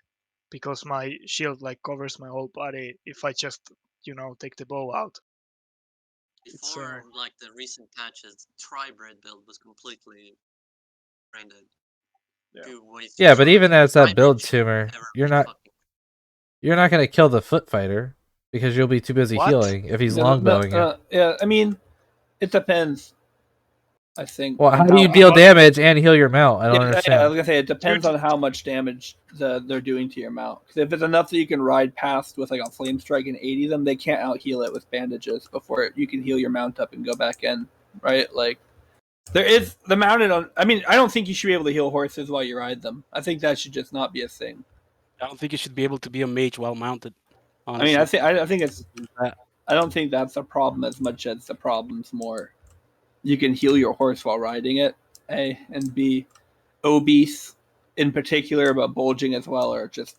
Speaker 3: because my shield like covers my whole body if I just take the bow out. It's,
Speaker 2: Before like the recent patches, Tribrid build was completely branded.
Speaker 3: Yeah.
Speaker 1: Yeah, but even as that
Speaker 2: Tribrid
Speaker 1: build
Speaker 2: should
Speaker 1: tumor,
Speaker 2: never
Speaker 1: you're
Speaker 2: be
Speaker 1: not
Speaker 2: fucking-
Speaker 1: gonna kill the foot fighter because you'll be too busy
Speaker 3: What?
Speaker 1: healing if he's
Speaker 7: No,
Speaker 1: longbowing you.
Speaker 7: yeah, I mean, it depends. I think.
Speaker 1: Well,
Speaker 7: on
Speaker 1: how do you deal
Speaker 3: how-
Speaker 1: damage and heal your mount? I don't
Speaker 7: Yeah, I was
Speaker 1: understand.
Speaker 7: gonna say it depends
Speaker 3: Dude.
Speaker 7: on how much damage they're doing to your mount. Because if it's enough that you can ride past with like a flame strike and 80 them, they can't out heal it with bandages before you can heal your mount up and go back in. Right? Like there is the mounted on. I mean, I don't think you should be able to heal horses while you ride them. I think that should just not be a thing.
Speaker 6: I don't think you should be able to be a mage while mounted.
Speaker 7: I
Speaker 6: Honestly.
Speaker 7: mean, I think it's.
Speaker 6: That-
Speaker 7: I don't think that's a problem as much as the problem's more. You can heal your horse while riding it, A, and B, obese in particular, but bulging as well, or just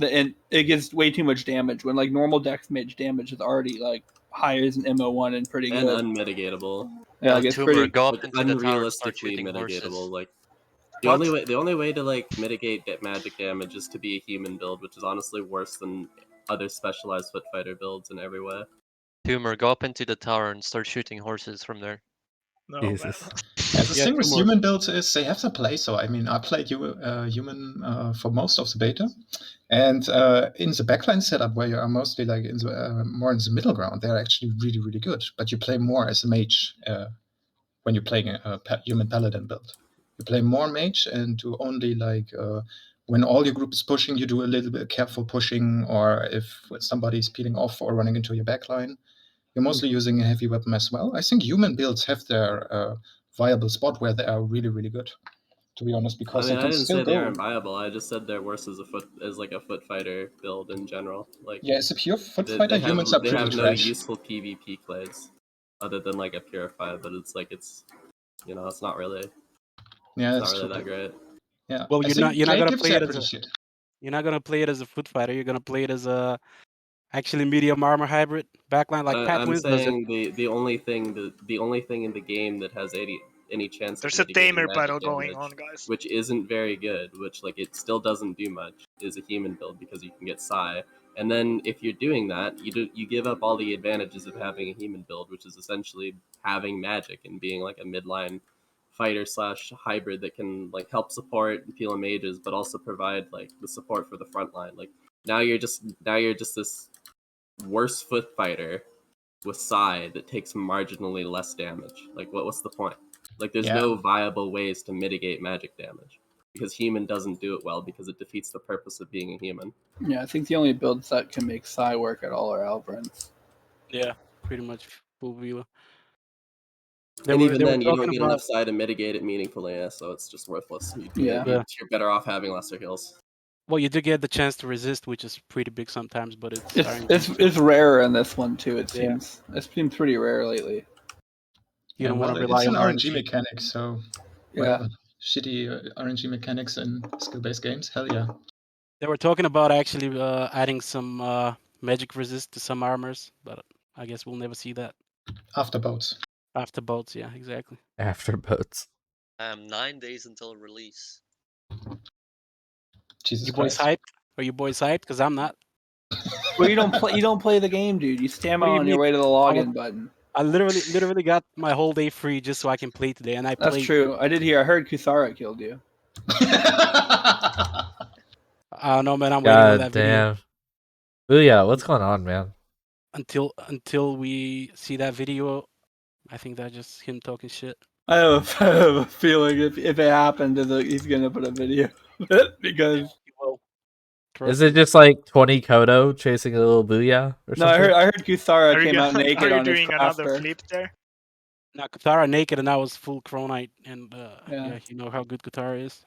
Speaker 7: and it gets way too much damage when like normal dex mage damage is already like higher than MO1 and pretty
Speaker 8: And
Speaker 7: good.
Speaker 8: unmitigatable.
Speaker 7: Yeah, like it's
Speaker 2: Tumor,
Speaker 7: pretty.
Speaker 2: go up
Speaker 8: Like,
Speaker 2: into the tower and start
Speaker 8: unrealistically
Speaker 2: shooting
Speaker 8: mitigatable.
Speaker 2: horses.
Speaker 8: Like
Speaker 3: What?
Speaker 8: the only way to like mitigate magic damage is to be a human build, which is honestly worse than other specialized foot fighter builds in every way.
Speaker 2: Tumor, go up into the tower and start shooting horses from there.
Speaker 3: No,
Speaker 1: Jesus.
Speaker 3: man.
Speaker 9: Yeah, the
Speaker 6: Yeah,
Speaker 9: thing with
Speaker 6: Tumor.
Speaker 9: human builds is they have their place. So I mean, I played human for most of the beta, and in the backline setup where you are mostly like in the more in the middle ground, they're actually really really good. But you play more as a mage when you're playing a human paladin build. You play more mage and do only like when all your group is pushing, you do a little bit careful pushing, or if somebody's peeling off or running into your backline. You're mostly using a heavy weapon as well. I think human builds have their viable spot where they are really, really good. To be honest,
Speaker 8: I
Speaker 9: because
Speaker 8: mean,
Speaker 9: they
Speaker 8: I
Speaker 9: can
Speaker 8: didn't
Speaker 9: still
Speaker 8: say they
Speaker 9: go.
Speaker 8: aren't viable. I just said they're worse as a foot fighter build in general. Like
Speaker 9: Yeah, as a pure foot
Speaker 8: they,
Speaker 9: fighter,
Speaker 8: they have
Speaker 9: humans are
Speaker 8: they
Speaker 9: pretty
Speaker 8: have no
Speaker 9: trash.
Speaker 8: useful PvP clays other than like a purify, but it's it's not really
Speaker 9: Yeah,
Speaker 8: it's
Speaker 9: that's
Speaker 8: not really
Speaker 9: true.
Speaker 8: that great.
Speaker 9: Yeah,
Speaker 6: Well,
Speaker 9: I
Speaker 6: you're
Speaker 9: think
Speaker 6: not
Speaker 9: clay
Speaker 6: gonna
Speaker 9: gives
Speaker 6: play
Speaker 9: are
Speaker 6: it as
Speaker 9: pretty
Speaker 6: a
Speaker 9: shit.
Speaker 6: you're not gonna play it as a foot fighter. You're gonna play it as a actually medium armor hybrid backline like Pat
Speaker 8: I'm
Speaker 6: Wins does it.
Speaker 8: saying the only thing in the game that has any chance
Speaker 3: There's
Speaker 8: of
Speaker 3: a
Speaker 8: mitigating
Speaker 3: tamer
Speaker 8: magic
Speaker 3: battle
Speaker 8: damage,
Speaker 3: going on, guys.
Speaker 8: which isn't very good, which like it still doesn't do much, is a human build because you can get Psi. And then if you're doing that, you give up all the advantages of having a human build, which is essentially having magic and being like a midline fighter / hybrid that can like help support and peel mages, but also provide like the support for the front line. Like now you're just this worse foot fighter with Psi that takes marginally less damage. Like what's the point? Like there's
Speaker 9: Yeah.
Speaker 8: no viable ways to mitigate magic damage because human doesn't do it well because it defeats the purpose of being a human.
Speaker 7: Yeah, I think the only builds that can make Psi work at all are Albrins.
Speaker 6: Yeah, pretty much full view.
Speaker 8: And even then, you don't
Speaker 6: talking
Speaker 8: get
Speaker 6: about-
Speaker 8: enough Psi to mitigate it meaningfully, so it's just worthless.
Speaker 7: Yeah.
Speaker 6: Yeah.
Speaker 8: You're better off having lesser heals.
Speaker 6: Well, you do get the chance to resist, which is pretty big sometimes, but it's starting
Speaker 7: It's rarer in this one too. It
Speaker 6: Yeah.
Speaker 7: seems it's been pretty rare lately.
Speaker 6: you don't
Speaker 9: well,
Speaker 6: want to rely
Speaker 9: it's an
Speaker 6: on
Speaker 9: RNG mechanic, so
Speaker 7: Yeah.
Speaker 9: well, shitty RNG mechanics in skill-based games. Hell yeah.
Speaker 6: They were talking about actually adding some magic resist to some armors, but I guess we'll never see that.
Speaker 9: After boats.
Speaker 6: After boats, yeah, exactly.
Speaker 1: After boats.
Speaker 2: 9 days until release.
Speaker 9: Jesus
Speaker 6: You boys
Speaker 9: Christ.
Speaker 6: hyped? Are you boys hyped? Because I'm not.
Speaker 7: Well, you don't play. You don't play the game, dude. You stand
Speaker 6: What do you
Speaker 7: on your
Speaker 6: mean?
Speaker 7: way to the login button.
Speaker 6: I literally got my whole day free just so I can play today, and I
Speaker 7: That's
Speaker 6: played.
Speaker 7: true. I did hear. I heard Kusara killed you.
Speaker 6: I don't know, man. I'm waiting on
Speaker 1: God
Speaker 6: that video
Speaker 1: damn. Booyah, what's going on, man?
Speaker 6: until we see that video. I think that's just him talking shit.
Speaker 7: I have a feeling if it happened, he's gonna put a video of it because
Speaker 6: He will.
Speaker 1: Is it just like 20 Kodo chasing a little Booyah or
Speaker 7: no,
Speaker 1: something?
Speaker 7: I heard Kusara
Speaker 3: Are you,
Speaker 7: came out
Speaker 3: gonna-
Speaker 7: naked
Speaker 3: are you
Speaker 7: on his
Speaker 3: doing another
Speaker 7: crafter.
Speaker 3: flip there?
Speaker 6: Now Katara naked, and I was full Chronite, and
Speaker 7: Yeah.
Speaker 6: yeah, you know how good Katara is.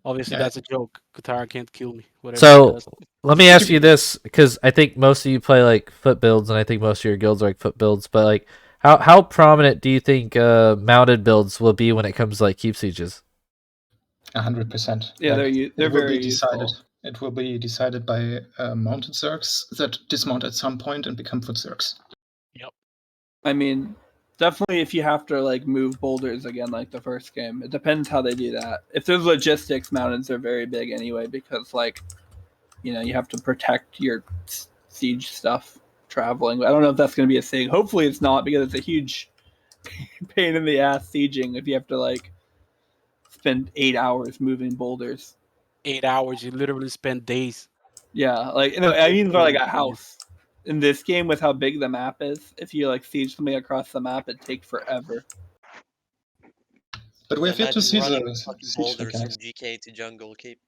Speaker 6: Obviously,
Speaker 9: Yeah.
Speaker 6: that's a joke. Katara can't kill me. Whatever
Speaker 1: So-
Speaker 6: she does.
Speaker 1: Let me ask you this, because I think most of you play like foot builds, and I think most of your guilds are like foot builds. But like, how prominent do you think mounted builds will be when it comes to like keep sieges?
Speaker 9: 100%.
Speaker 7: Yeah,
Speaker 9: Like,
Speaker 7: they're
Speaker 9: it will
Speaker 7: very
Speaker 9: be decided.
Speaker 7: useful.
Speaker 9: It will be decided by mounted zergs that dismount at some point and become foot zergs.
Speaker 7: I mean, Definitely, if you have to like move boulders again, like the first game, it depends how they do that. If there's logistics, mountains are very big anyway because like, you know, you have to protect your siege stuff traveling. I don't know if that's going to be a thing. Hopefully, it's not because it's a huge pain in the ass sieging if you have to like spend 8 hours moving boulders.
Speaker 6: 8 hours, you literally spend days.
Speaker 7: Yeah, like you know, I mean for like a house. In this game, with how big the map is, if you like siege something across the map, it'd take forever.
Speaker 9: But we have yet to
Speaker 2: Imagine
Speaker 9: see
Speaker 2: running
Speaker 9: the
Speaker 2: fucking
Speaker 9: siege
Speaker 2: boulders from
Speaker 9: mechanics.
Speaker 2: GK to Jungle Keep.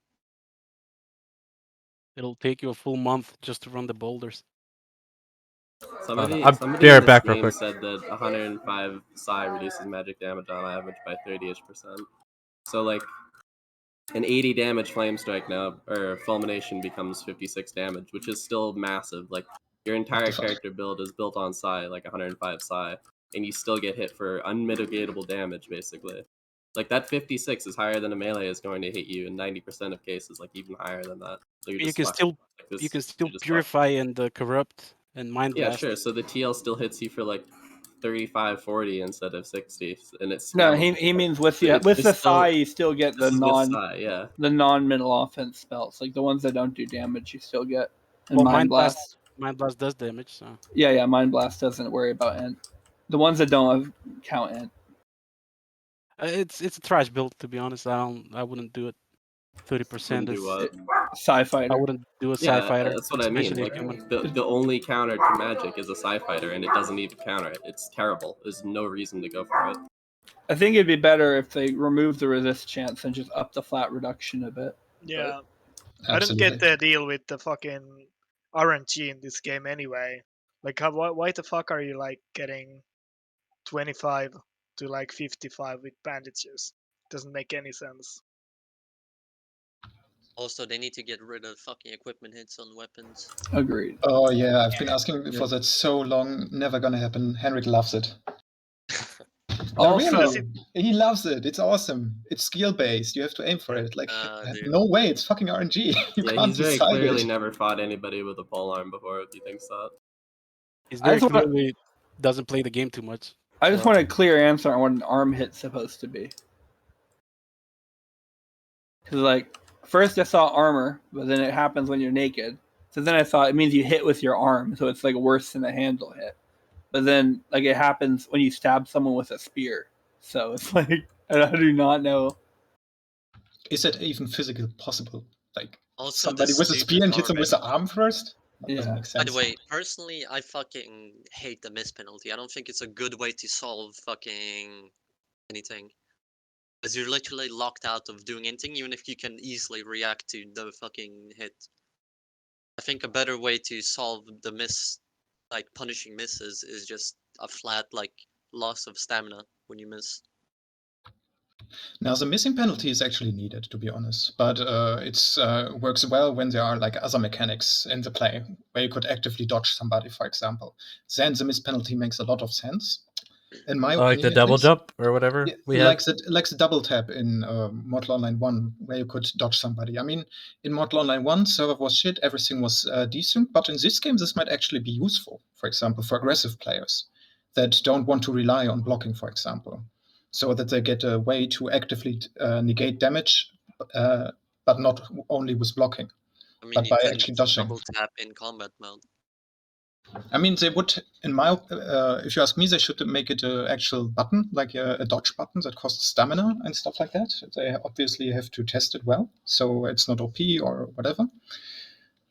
Speaker 6: It'll take you a full month just to run the boulders.
Speaker 8: Somebody,
Speaker 1: I'll
Speaker 8: somebody
Speaker 1: be
Speaker 8: in
Speaker 1: right
Speaker 8: this
Speaker 1: back real
Speaker 8: game
Speaker 1: quick.
Speaker 8: said that 105 psi reduces magic damage on average by 30-ish%. So like, an 80 damage flame strike now, or fulmination becomes 56 damage, which is still massive. Like, your entire
Speaker 9: the fuck?
Speaker 8: character build is built on psi, like 105 psi, and you still get hit for unmitigatable damage, basically. Like, that 56 is higher than a melee is going to hit you in 90% of cases, like even higher than that. So you're
Speaker 6: You
Speaker 8: just
Speaker 6: can
Speaker 8: fucked.
Speaker 6: still
Speaker 8: Like, this,
Speaker 6: you can
Speaker 8: you're
Speaker 6: still
Speaker 8: just fucked.
Speaker 6: purify and corrupt and mind
Speaker 8: Yeah,
Speaker 6: blast.
Speaker 8: sure. So the TL still hits you for like 35, 40 instead of 60, and it's
Speaker 7: No,
Speaker 8: still,
Speaker 7: he means with
Speaker 8: It's-
Speaker 7: with the
Speaker 8: it's still-
Speaker 7: Psi, you still get
Speaker 8: this
Speaker 7: the
Speaker 8: is with psi, yeah.
Speaker 7: non-middle offense spells, like the ones that don't do damage. You still get and
Speaker 6: Well,
Speaker 7: Mind Blast.
Speaker 6: Mind blast does damage. So
Speaker 7: Yeah, Mind Blast doesn't worry about int. The ones that don't have count int.
Speaker 6: it's a trash build, to be honest. I wouldn't do it. 30%
Speaker 8: Wouldn't
Speaker 6: is
Speaker 8: do what?
Speaker 7: Psi
Speaker 6: I
Speaker 7: Fighter.
Speaker 6: wouldn't do a
Speaker 8: Yeah,
Speaker 6: Psi-Fighter,
Speaker 8: that's what I mean.
Speaker 6: especially a
Speaker 8: Like,
Speaker 6: human.
Speaker 8: the only counter to magic is a Psi-Fighter, and it doesn't even counter it. It's terrible. There's no reason to go for it.
Speaker 7: I think it'd be better if they remove the resist chance and just up the flat reduction a bit.
Speaker 3: Yeah. I don't
Speaker 9: Absolutely.
Speaker 3: get the deal with the fucking RNG in this game anyway. Like, why the fuck are you like getting 25 to like 55 with bandages? Doesn't make any sense.
Speaker 2: Also, they need to get rid of fucking equipment hits on weapons.
Speaker 7: Agreed.
Speaker 9: Oh yeah, I've been asking for that so long. Never gonna happen. Henrik loves it. No,
Speaker 7: Also,
Speaker 9: really, he loves it. It's awesome. It's skill based. You have to aim for it. Like,
Speaker 2: Dude.
Speaker 9: no way. It's fucking RNG. You
Speaker 8: Yeah,
Speaker 9: can't
Speaker 8: he's very
Speaker 9: decide
Speaker 8: clearly
Speaker 9: it.
Speaker 8: never fought anybody with a polearm before if he thinks that.
Speaker 6: He's
Speaker 7: I
Speaker 6: very
Speaker 7: just wanna-
Speaker 6: clearly doesn't play the game too much.
Speaker 7: I just
Speaker 6: So-
Speaker 7: want a clear answer on what an arm hit's supposed to be. Because, like, first I saw armor, but then it happens when you're naked. So then I thought it means you hit with your arm, so it's like worse than a handle hit. But then, like, it happens when you stab someone with a spear. So it's like, I do not know.
Speaker 9: Is that even physically possible? Like,
Speaker 2: Also,
Speaker 9: somebody
Speaker 2: the
Speaker 9: with a
Speaker 2: stupid
Speaker 9: spear and hits him with the
Speaker 2: garbage.
Speaker 9: arm first? That doesn't
Speaker 7: Yeah.
Speaker 9: make sense.
Speaker 2: By the way, personally, I fucking hate the miss penalty. I don't think it's a good way to solve fucking anything. Because you're literally locked out of doing anything, even if you can easily react to the fucking hit. I think a better way to solve the miss, like punishing misses, is just a flat, like, loss of stamina when you miss.
Speaker 9: Now, the missing penalty is actually needed, to be honest, but it's works well when there are like other mechanics in the play, where you could actively dodge somebody, for example. Then the miss penalty makes a lot of sense. In my opinion,
Speaker 1: Like the
Speaker 9: at
Speaker 1: double
Speaker 9: least.
Speaker 1: jump or whatever
Speaker 9: Yeah,
Speaker 1: we
Speaker 9: like
Speaker 1: had.
Speaker 9: the double tap in Mortal Online 1, where you could dodge somebody. I mean, in Mortal Online 1, server was shit, everything was decent, but in this game, this might actually be useful, for example, for aggressive players that don't want to rely on blocking, for example, so that they get a way to actively negate damage, but not only with blocking,
Speaker 2: I mean,
Speaker 9: but
Speaker 2: you
Speaker 9: by
Speaker 2: couldn't
Speaker 9: actually dodging.
Speaker 2: double tap in combat mode.
Speaker 9: I mean, they would, in my, if you ask me, they should make it an actual button, like a dodge button that costs stamina and stuff like that. They obviously have to test it well, so it's not OP or whatever.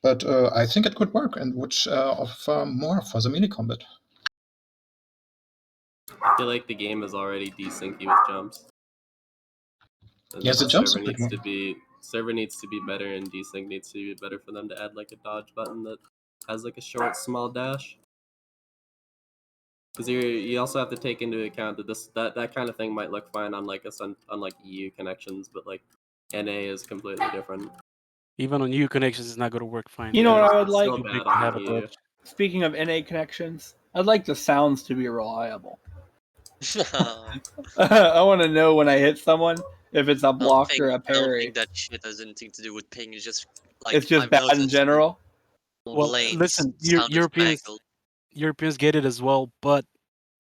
Speaker 9: But I think it could work and would offer more for the melee combat.
Speaker 8: I feel like the game is already desyncy with jumps. And
Speaker 9: Yeah, the jumps
Speaker 8: server
Speaker 9: are a bit
Speaker 8: needs
Speaker 9: more.
Speaker 8: to be better, and desync needs to be better for them to add like a dodge button that has like a short, small dash. Because you also have to take into account that that kind of thing might look fine on like on like EU connections, but like NA is completely different.
Speaker 6: Even on EU connections, it's not going to work fine.
Speaker 7: You know what
Speaker 8: it's
Speaker 7: I would like?
Speaker 8: still
Speaker 6: Too
Speaker 8: bad
Speaker 6: big to
Speaker 8: on
Speaker 6: have a
Speaker 8: EU.
Speaker 6: dodge.
Speaker 7: Speaking of NA connections, I'd like the sounds to be reliable. I want to know when I hit someone if it's a block or a
Speaker 2: I don't
Speaker 7: parry.
Speaker 2: think that shit has anything to do with ping. It's just like
Speaker 7: It's just
Speaker 2: I've
Speaker 7: bad in
Speaker 2: noticed
Speaker 7: general.
Speaker 6: Well,
Speaker 2: lanes
Speaker 6: listen,
Speaker 2: sound
Speaker 6: Europeans
Speaker 2: mangled.
Speaker 6: Europeans get it as well, but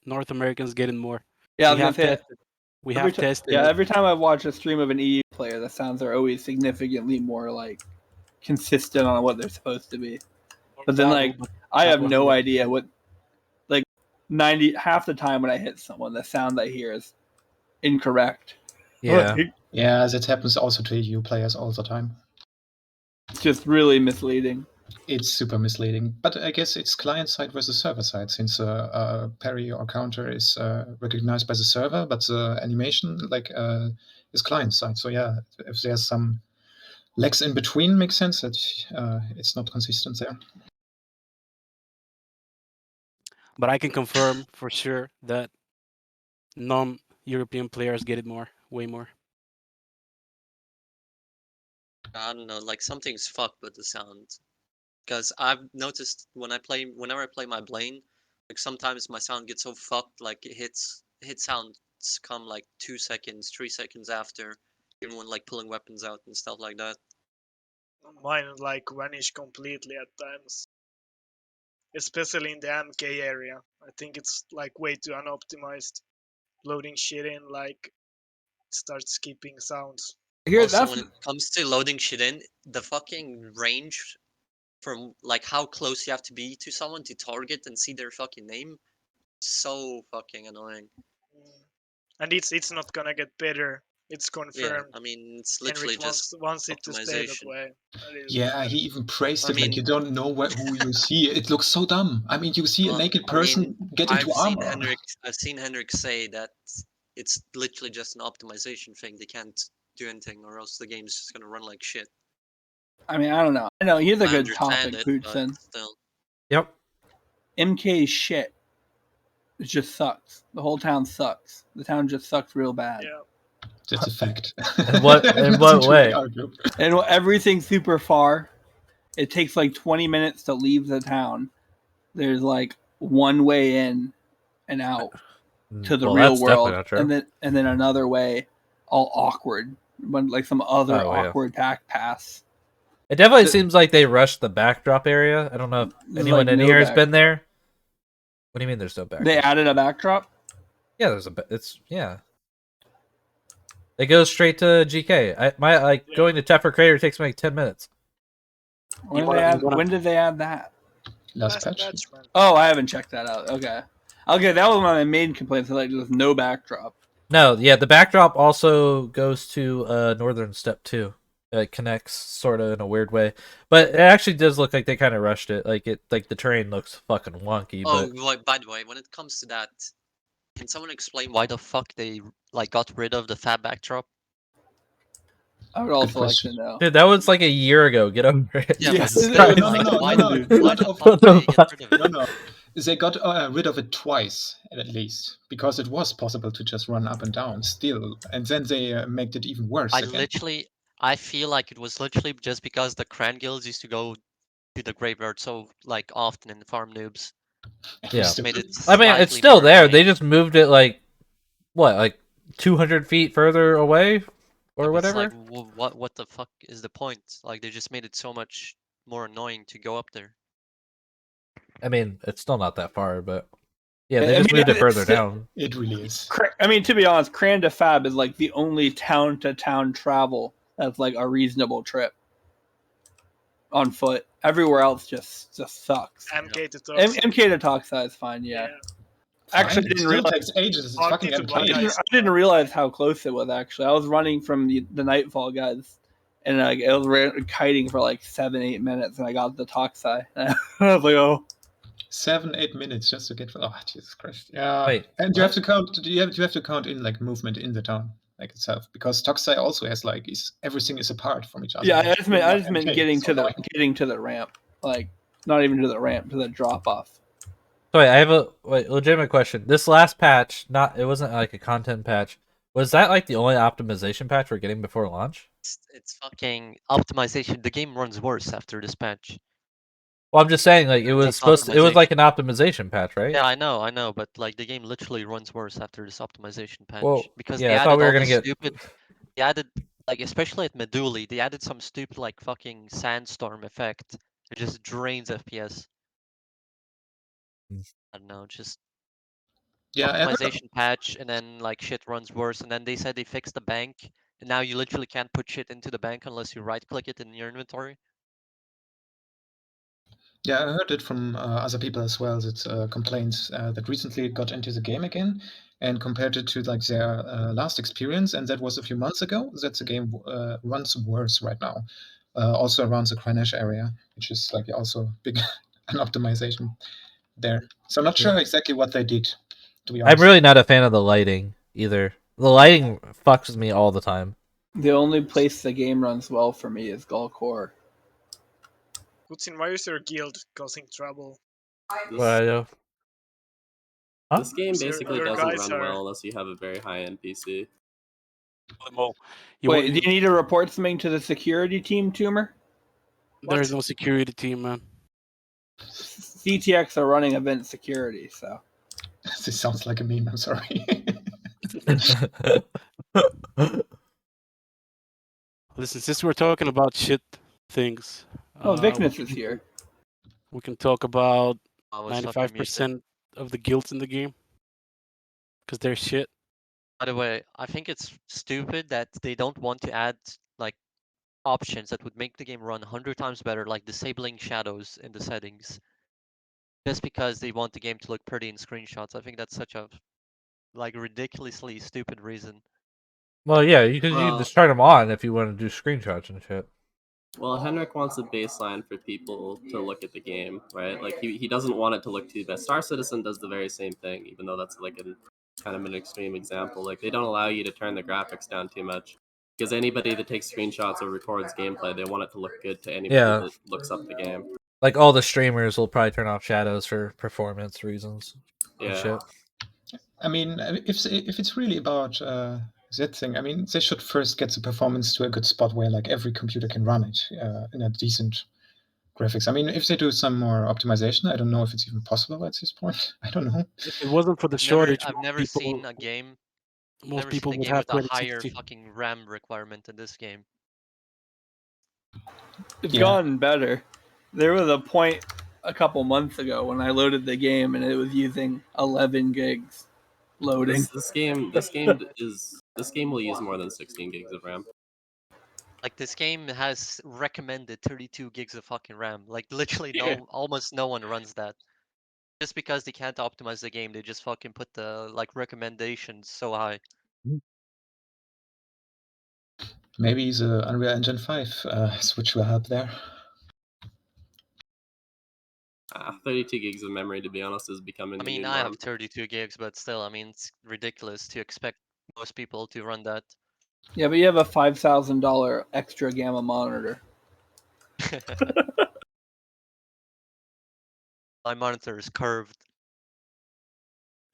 Speaker 6: North Americans getting more.
Speaker 7: Yeah, I was
Speaker 6: we
Speaker 7: gonna
Speaker 6: have
Speaker 7: say.
Speaker 6: tested. We have tested.
Speaker 7: Yeah, every time I watch a stream of an EU player, the sounds are always significantly more like consistent on what they're supposed to be. But then like I have no idea what like half the time when I hit someone, the sound I hear is incorrect.
Speaker 1: Yeah.
Speaker 9: Yeah, that happens also to EU players all the time.
Speaker 7: It's just really misleading.
Speaker 9: It's super misleading, but I guess it's client side versus server side, since parry or counter is recognized by the server, but the animation is client side. So yeah, if there's some lags in between, makes sense that it's not consistent there.
Speaker 6: But I can confirm for sure that non-European players get it more, way more.
Speaker 2: I don't know, like something's fucked with the sound. Because I've noticed whenever I play my Blaine, like sometimes my sound gets so fucked, like hit sounds come like 2 seconds, 3 seconds after, even when like pulling weapons out and stuff like that.
Speaker 3: Mine like vanish completely at times, especially in the MK area. I think it's like way too unoptimized. Loading shit in, like it starts skipping sounds.
Speaker 2: Also, when it comes to loading shit in, the fucking range from like how close you have to be to someone to target and see their fucking name, so fucking annoying.
Speaker 3: And it's not gonna get better. It's
Speaker 2: Yeah,
Speaker 3: confirmed.
Speaker 2: I mean it's literally
Speaker 3: Henrik
Speaker 2: just
Speaker 3: wants it to stay that
Speaker 2: optimization.
Speaker 3: way.
Speaker 9: Yeah, he even praised
Speaker 2: I
Speaker 9: it like
Speaker 2: mean-
Speaker 9: you don't know who you see. It looks so dumb. I mean, you see a
Speaker 2: Well,
Speaker 9: naked
Speaker 2: I
Speaker 9: person
Speaker 2: mean,
Speaker 9: get into armor.
Speaker 2: I've seen Henrik say that it's literally just an optimization thing. They can't do anything, or else the game's just gonna run like shit.
Speaker 7: I mean, I don't know. I know here's a
Speaker 2: I
Speaker 7: good
Speaker 2: understand
Speaker 7: topic,
Speaker 2: it, but
Speaker 7: Bootson.
Speaker 2: still.
Speaker 1: Yep.
Speaker 7: MK is shit. It just sucks. The whole town sucks. The town just sucks real bad.
Speaker 3: Yeah.
Speaker 9: That's a fact.
Speaker 1: In what way?
Speaker 7: And everything's super far. It takes like 20 minutes to leave the town. There's like one way in and out to the
Speaker 1: Well,
Speaker 7: real
Speaker 1: that's definitely
Speaker 7: world,
Speaker 1: not true.
Speaker 7: and then another way, all awkward, like some other
Speaker 1: Oh, yeah.
Speaker 7: awkward back pass.
Speaker 1: It definitely seems like they rushed the backdrop area. I don't know if
Speaker 7: There's,
Speaker 1: anyone
Speaker 7: like,
Speaker 1: in
Speaker 7: no
Speaker 1: here has
Speaker 7: back-
Speaker 1: been there. What do you mean there's no backdrop?
Speaker 7: They added a backdrop.
Speaker 1: Yeah, It goes straight to GK. Going to Teffer Crater takes me like 10 minutes.
Speaker 7: When did they add that?
Speaker 9: Last patch.
Speaker 3: man.
Speaker 7: Oh, I haven't checked that out. Okay, that was one of my main complaints. Like, there's no backdrop.
Speaker 1: No, yeah, the backdrop also goes to Northern Step 2. It connects sort of in a weird way, but it actually does look like they kind of rushed it. Like the terrain looks fucking wonky.
Speaker 2: Oh,
Speaker 1: But
Speaker 2: right, by the way, when it comes to that, can someone explain why the fuck they like got rid of the fab backdrop?
Speaker 7: I would also like to know.
Speaker 1: dude, that was like a year ago. Get over it.
Speaker 2: Yeah,
Speaker 7: Yes,
Speaker 2: but
Speaker 7: it
Speaker 2: still,
Speaker 7: is.
Speaker 2: like,
Speaker 9: No,
Speaker 2: why
Speaker 9: no,
Speaker 2: the
Speaker 9: no,
Speaker 2: fuck
Speaker 1: what
Speaker 2: did
Speaker 1: the
Speaker 2: they get
Speaker 1: fuck?
Speaker 2: rid of it?
Speaker 9: No. They got rid of it twice, at least, because it was possible to just run up and down still, and then they made it even worse again.
Speaker 2: I feel like it was literally just because the Cran guilds used to go to the graveyard so like often in the farm noobs.
Speaker 1: Yeah.
Speaker 2: Just made it
Speaker 1: I mean, it's
Speaker 2: slightly
Speaker 1: still
Speaker 2: more
Speaker 1: there.
Speaker 2: annoying.
Speaker 1: They just moved it like 200 feet further away, or
Speaker 2: Yeah, but it's
Speaker 1: whatever.
Speaker 2: like, what the fuck is the point? Like they just made it so much more annoying to go up there.
Speaker 1: I mean, it's still not that far, but yeah,
Speaker 7: I
Speaker 1: they just
Speaker 7: mean,
Speaker 1: moved it
Speaker 7: it's
Speaker 1: further
Speaker 7: still-
Speaker 1: down.
Speaker 9: It really is.
Speaker 7: I mean, to be honest, Cran to Fab is like the only town-to-town travel that's like a reasonable trip on foot. Everywhere else just sucks.
Speaker 3: MK to talk.
Speaker 7: MK to Toxai is fine, yeah. Actually,
Speaker 9: It still takes ages. It's
Speaker 3: Fuck
Speaker 9: fucking
Speaker 3: it,
Speaker 9: MK.
Speaker 3: Black
Speaker 7: I didn't realize how close it was. Actually, I was running from the Nightfall guys, and it was kiting for like 7-8 minutes, and I got the Toxai. I was like, oh.
Speaker 9: 7-8 minutes just to get. Oh, Jesus Christ! Yeah,
Speaker 1: Wait,
Speaker 9: and you have to count. You have to count in like movement in the town like itself, because Toxai also has like everything is apart from each other.
Speaker 7: Yeah, I just meant
Speaker 9: MK,
Speaker 7: getting
Speaker 9: so
Speaker 7: to the ramp, like not even to the ramp, to the drop off.
Speaker 1: So wait, I have a legitimate question. This last patch, it wasn't like a content patch. Was that like the only optimization patch we're getting before launch?
Speaker 2: It's fucking optimization. The game runs worse after this patch.
Speaker 1: Well, I'm just saying, like it was
Speaker 2: That's
Speaker 1: supposed. It was
Speaker 2: optimization.
Speaker 1: like an optimization patch, right?
Speaker 2: Yeah, I know, but like the game literally runs worse after this optimization patch
Speaker 1: Well,
Speaker 2: because
Speaker 1: yeah,
Speaker 2: they
Speaker 1: I thought
Speaker 2: added
Speaker 1: we were
Speaker 2: all
Speaker 1: gonna
Speaker 2: the
Speaker 1: get.
Speaker 2: stupid. They added like especially at Meduli, they added some stupid like fucking sandstorm effect. It just drains FPS. I don't know, just
Speaker 9: Yeah, I heard
Speaker 2: optimization patch, and then like shit runs worse. And then they said they fixed the bank, and now you literally can't put shit into the bank unless you right click it in your inventory.
Speaker 9: Yeah, I heard it from other people as well. That complaints that recently got into the game again, and compared it to like their last experience, and that was a few months ago. That the game runs worse right now. Also around the Greenwich area, which is like also big an optimization there. So I'm not sure exactly what they did. To be honest,
Speaker 1: I'm really not a fan of the lighting either. The lighting fucks with me all the time.
Speaker 7: The only place the game runs well for me is Galcore.
Speaker 3: Gutsin, why is your guild causing trouble?
Speaker 8: This,
Speaker 1: But I know. Huh?
Speaker 8: this game
Speaker 3: So
Speaker 8: basically
Speaker 3: your
Speaker 8: doesn't
Speaker 3: guys
Speaker 8: run
Speaker 3: are-
Speaker 8: well unless you have a very high-end PC.
Speaker 6: Well, you
Speaker 7: Wait,
Speaker 6: want-
Speaker 7: do you need to report something to the security team, Tumor?
Speaker 6: there's no security team, man.
Speaker 7: CTX are running event security, so.
Speaker 9: this sounds like a meme. I'm sorry.
Speaker 6: Listen, since we're talking about shit things,
Speaker 7: Oh,
Speaker 6: we
Speaker 7: Vicness
Speaker 6: can-
Speaker 7: is here.
Speaker 6: We can talk about
Speaker 2: I was fucking muted.
Speaker 6: 95% of the guilds in the game because they're shit.
Speaker 2: By the way, I think it's stupid that they don't want to add like options that would make the game run 100 times better, like disabling shadows in the settings, just because they want the game to look pretty in screenshots. I think that's such a like ridiculously stupid reason.
Speaker 1: Well, yeah, because you can
Speaker 8: Well-
Speaker 1: just turn them on if you want to do screenshots and shit.
Speaker 8: Well, Henrik wants a baseline for people to look at the game, right? Like he doesn't want it to look too bad. Star Citizen does the very same thing, even though that's like kind of an extreme example. Like they don't allow you to turn the graphics down too much because anybody that takes screenshots or records gameplay, they want it to look good to anybody
Speaker 1: Yeah.
Speaker 8: that looks up the game.
Speaker 1: Like all the streamers will probably turn off shadows for performance reasons. And
Speaker 8: Yeah.
Speaker 1: shit.
Speaker 9: I mean, if it's really about that thing, I mean, they should first get the performance to a good spot where like every computer can run it in a decent graphics. I mean, if they do some more optimization, I don't know if it's even possible at this point. I don't know.
Speaker 6: If it wasn't for the
Speaker 2: I've
Speaker 6: shortage,
Speaker 2: I've
Speaker 6: most
Speaker 2: never
Speaker 6: people,
Speaker 2: seen a game.
Speaker 6: most
Speaker 2: Never
Speaker 6: people
Speaker 2: seen a
Speaker 6: would
Speaker 2: game
Speaker 6: have
Speaker 2: with a higher
Speaker 6: 2060.
Speaker 2: fucking RAM requirement than this game.
Speaker 7: It's
Speaker 9: Yeah.
Speaker 7: gotten better. There was a point a couple months ago when I loaded the game and it was using 11 gigs loading.
Speaker 8: This game will use more than 16 gigs of RAM.
Speaker 2: Like this game has recommended 32 gigs of fucking RAM. Like literally
Speaker 6: Yeah.
Speaker 2: almost no one runs that. Just because they can't optimize the game, they just fucking put the like recommendations so high.
Speaker 9: Maybe the Unreal Engine 5 switch will help there.
Speaker 8: 32 gigs of memory, to be honest, is becoming
Speaker 2: I
Speaker 8: the
Speaker 2: mean,
Speaker 8: new
Speaker 2: I have
Speaker 8: norm.
Speaker 2: 32 gigs, but still, I mean, it's ridiculous to expect most people to run that.
Speaker 7: Yeah, but you have a $5,000 extra gamma monitor.
Speaker 2: My monitor is curved.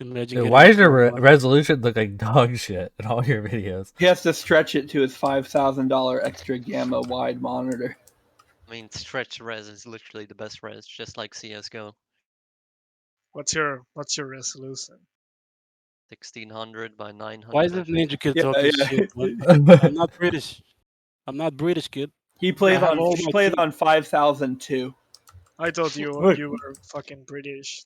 Speaker 6: Imagine
Speaker 1: Dude,
Speaker 6: getting
Speaker 1: why
Speaker 6: a
Speaker 1: does your
Speaker 6: 12 month-
Speaker 1: resolution look like dog shit in all your videos?
Speaker 7: He has to stretch it to his $5,000 extra gamma wide monitor.
Speaker 2: I mean, stretch res is literally the best res, just like CS:GO.
Speaker 3: What's your resolution?
Speaker 2: 1600 by 900.
Speaker 6: Why is
Speaker 2: I
Speaker 6: this
Speaker 2: think.
Speaker 6: Ninja Kid
Speaker 7: Yeah,
Speaker 6: talking
Speaker 7: yeah.
Speaker 6: shit? Man? I'm not British. I'm not British, kid.
Speaker 7: He plays
Speaker 6: I have
Speaker 7: on
Speaker 6: all
Speaker 7: he
Speaker 6: my
Speaker 7: plays
Speaker 6: teeth.
Speaker 7: on 5,002.
Speaker 3: I thought you were fucking British.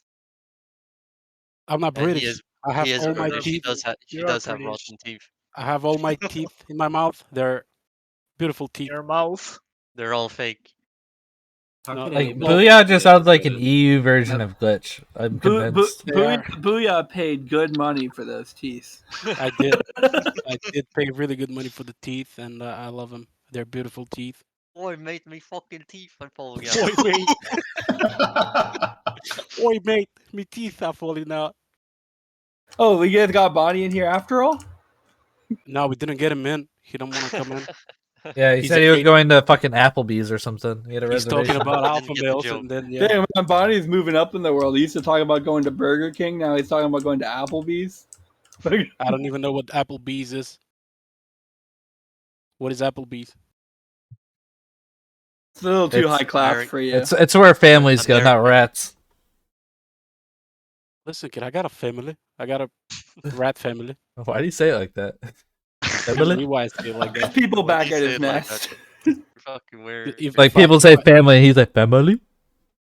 Speaker 6: I'm not
Speaker 2: And
Speaker 6: British.
Speaker 2: he is,
Speaker 6: I have
Speaker 2: he is
Speaker 6: all my
Speaker 2: British. He
Speaker 6: teeth.
Speaker 2: does, he
Speaker 3: You are
Speaker 2: does have
Speaker 3: British.
Speaker 2: rotten teeth.
Speaker 6: I have all my teeth in my mouth. They're beautiful teeth.
Speaker 3: Your mouth.
Speaker 2: They're all fake.
Speaker 8: How
Speaker 6: No,
Speaker 8: can
Speaker 1: Like
Speaker 8: anybody
Speaker 1: Booyah
Speaker 8: say
Speaker 1: just
Speaker 8: that
Speaker 1: sounds like an
Speaker 8: good?
Speaker 1: EU version of Glitch. I'm convinced.
Speaker 6: They are.
Speaker 7: Booyah paid good money for those teeth.
Speaker 6: I did. I did pay really good money for the teeth, and I love them. They're beautiful teeth.
Speaker 2: Boy, mate, me fucking teeth are falling
Speaker 6: Oi,
Speaker 2: out.
Speaker 6: mate. Oi, mate. Me teeth are falling out.
Speaker 7: Oh, we guys got Bonnie in here after all?
Speaker 6: No, we didn't get him in. He don't want to come in.
Speaker 1: Yeah, he
Speaker 6: He's
Speaker 1: said he was
Speaker 6: afraid-
Speaker 1: going to fucking Applebee's or something. He had a
Speaker 6: He's
Speaker 1: reservation.
Speaker 6: talking about
Speaker 2: Didn't
Speaker 6: alpha
Speaker 2: get the
Speaker 6: males,
Speaker 2: joke.
Speaker 6: and then yeah.
Speaker 7: Damn, man, Bonnie's moving up in the world. He used to talk about going to Burger King. Now he's talking about going to Applebee's.
Speaker 6: I don't even know what Applebee's is. What is Applebee's?
Speaker 7: It's a little too
Speaker 1: It's
Speaker 7: high class
Speaker 2: Eric-
Speaker 7: for you.
Speaker 1: It's where families go, not
Speaker 2: American.
Speaker 1: rats.
Speaker 6: Listen, kid, I got a family. I got a rat family.
Speaker 1: Why do you say it like that?
Speaker 6: Tell
Speaker 1: Family?
Speaker 6: me why I say it like
Speaker 7: There's
Speaker 6: that.
Speaker 7: people
Speaker 2: Why
Speaker 7: back
Speaker 2: do you
Speaker 7: at
Speaker 2: say
Speaker 7: his
Speaker 2: it like
Speaker 7: nest.
Speaker 2: You're fucking weird.
Speaker 6: If
Speaker 1: Like
Speaker 6: I-
Speaker 1: people say family, and he's like family.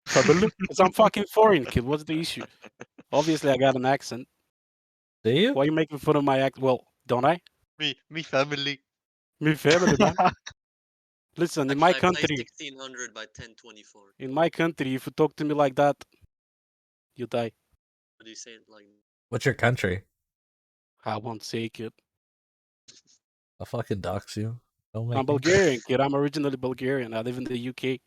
Speaker 6: Family? Because I'm fucking foreign, kid. What's the issue? Obviously, I got an accent.
Speaker 1: Do you?
Speaker 6: Why are you making fun of my act? Well, don't I?
Speaker 2: Me family.
Speaker 6: Me family, man. Listen, in my
Speaker 2: Actually, I play
Speaker 6: country,
Speaker 2: 1600 by 1024.
Speaker 6: in my country, if you talk to me like that, you die.
Speaker 2: What do you say it like?
Speaker 1: What's your country?
Speaker 6: I won't say, kid.
Speaker 1: I'll fucking dox you. Don't make
Speaker 6: I'm
Speaker 1: me.
Speaker 6: Bulgarian, kid. I'm originally Bulgarian. I live in the UK.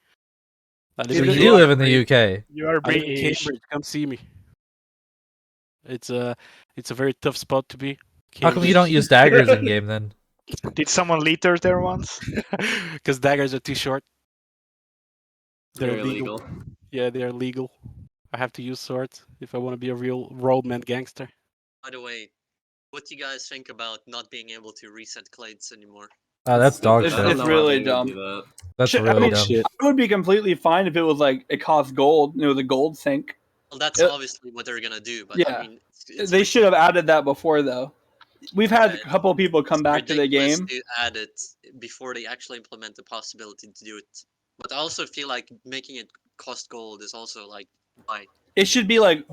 Speaker 6: I live
Speaker 1: So
Speaker 6: in
Speaker 3: Kid,
Speaker 1: you
Speaker 6: Cambridge.
Speaker 1: live in the UK.
Speaker 3: You are
Speaker 6: I live in
Speaker 3: British.
Speaker 6: Cambridge. Come see me. It's a very tough spot to be.
Speaker 1: How come you don't use daggers in game then?
Speaker 3: Did someone litter there once?
Speaker 6: Because daggers are too short. They're
Speaker 8: Very
Speaker 6: illegal.
Speaker 8: illegal.
Speaker 6: Yeah, they are legal. I have to use swords if I want to be a real roadman gangster.
Speaker 2: By the way, what do you guys think about not being able to reset clades anymore?
Speaker 1: That's dog
Speaker 7: It's-
Speaker 1: shit.
Speaker 7: it's really
Speaker 8: they would
Speaker 7: dumb.
Speaker 8: do that.
Speaker 1: That's
Speaker 7: Shit, I
Speaker 1: really
Speaker 7: mean,
Speaker 1: dumb.
Speaker 6: Shit.
Speaker 7: I would be completely fine if it was like it cost gold. You know, the gold sink.
Speaker 2: Well, that's
Speaker 7: Yeah.
Speaker 2: obviously what they're gonna do, but
Speaker 7: Yeah.
Speaker 2: I mean, it's
Speaker 7: They should have added that before, though. We've had a
Speaker 2: Yeah,
Speaker 7: couple of people come back to the
Speaker 2: ridiculous
Speaker 7: game.
Speaker 2: to add it before they actually implement the possibility to do it. But I also feel like making it cost gold is also like why.
Speaker 7: It should be like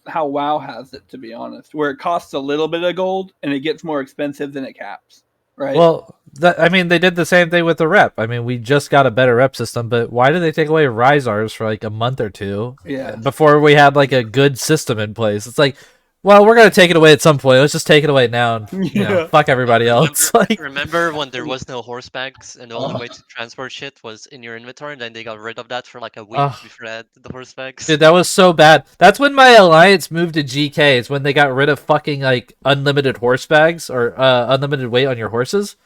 Speaker 7: how WoW has it, to be honest, where it costs a little bit of gold and it gets more expensive than it caps. Right?
Speaker 1: Well, I mean, they did the same thing with the rep. I mean, we just got a better rep system, but why did they take away Rizars for like a month or two
Speaker 7: yeah.
Speaker 1: before we had like a good system in place? It's like, well, we're gonna take it away at some point. Let's just take it away now and
Speaker 7: Yeah.
Speaker 1: fuck everybody else. Like,
Speaker 2: Remember when there was no horse bags and the only way to transport shit was in your inventory, and then they got rid of that for like a week
Speaker 1: Ugh.
Speaker 2: before they had the horse bags?
Speaker 1: dude, that was so bad. That's when my alliance moved to GK. It's when they got rid of fucking like unlimited horse bags or unlimited weight on your horses.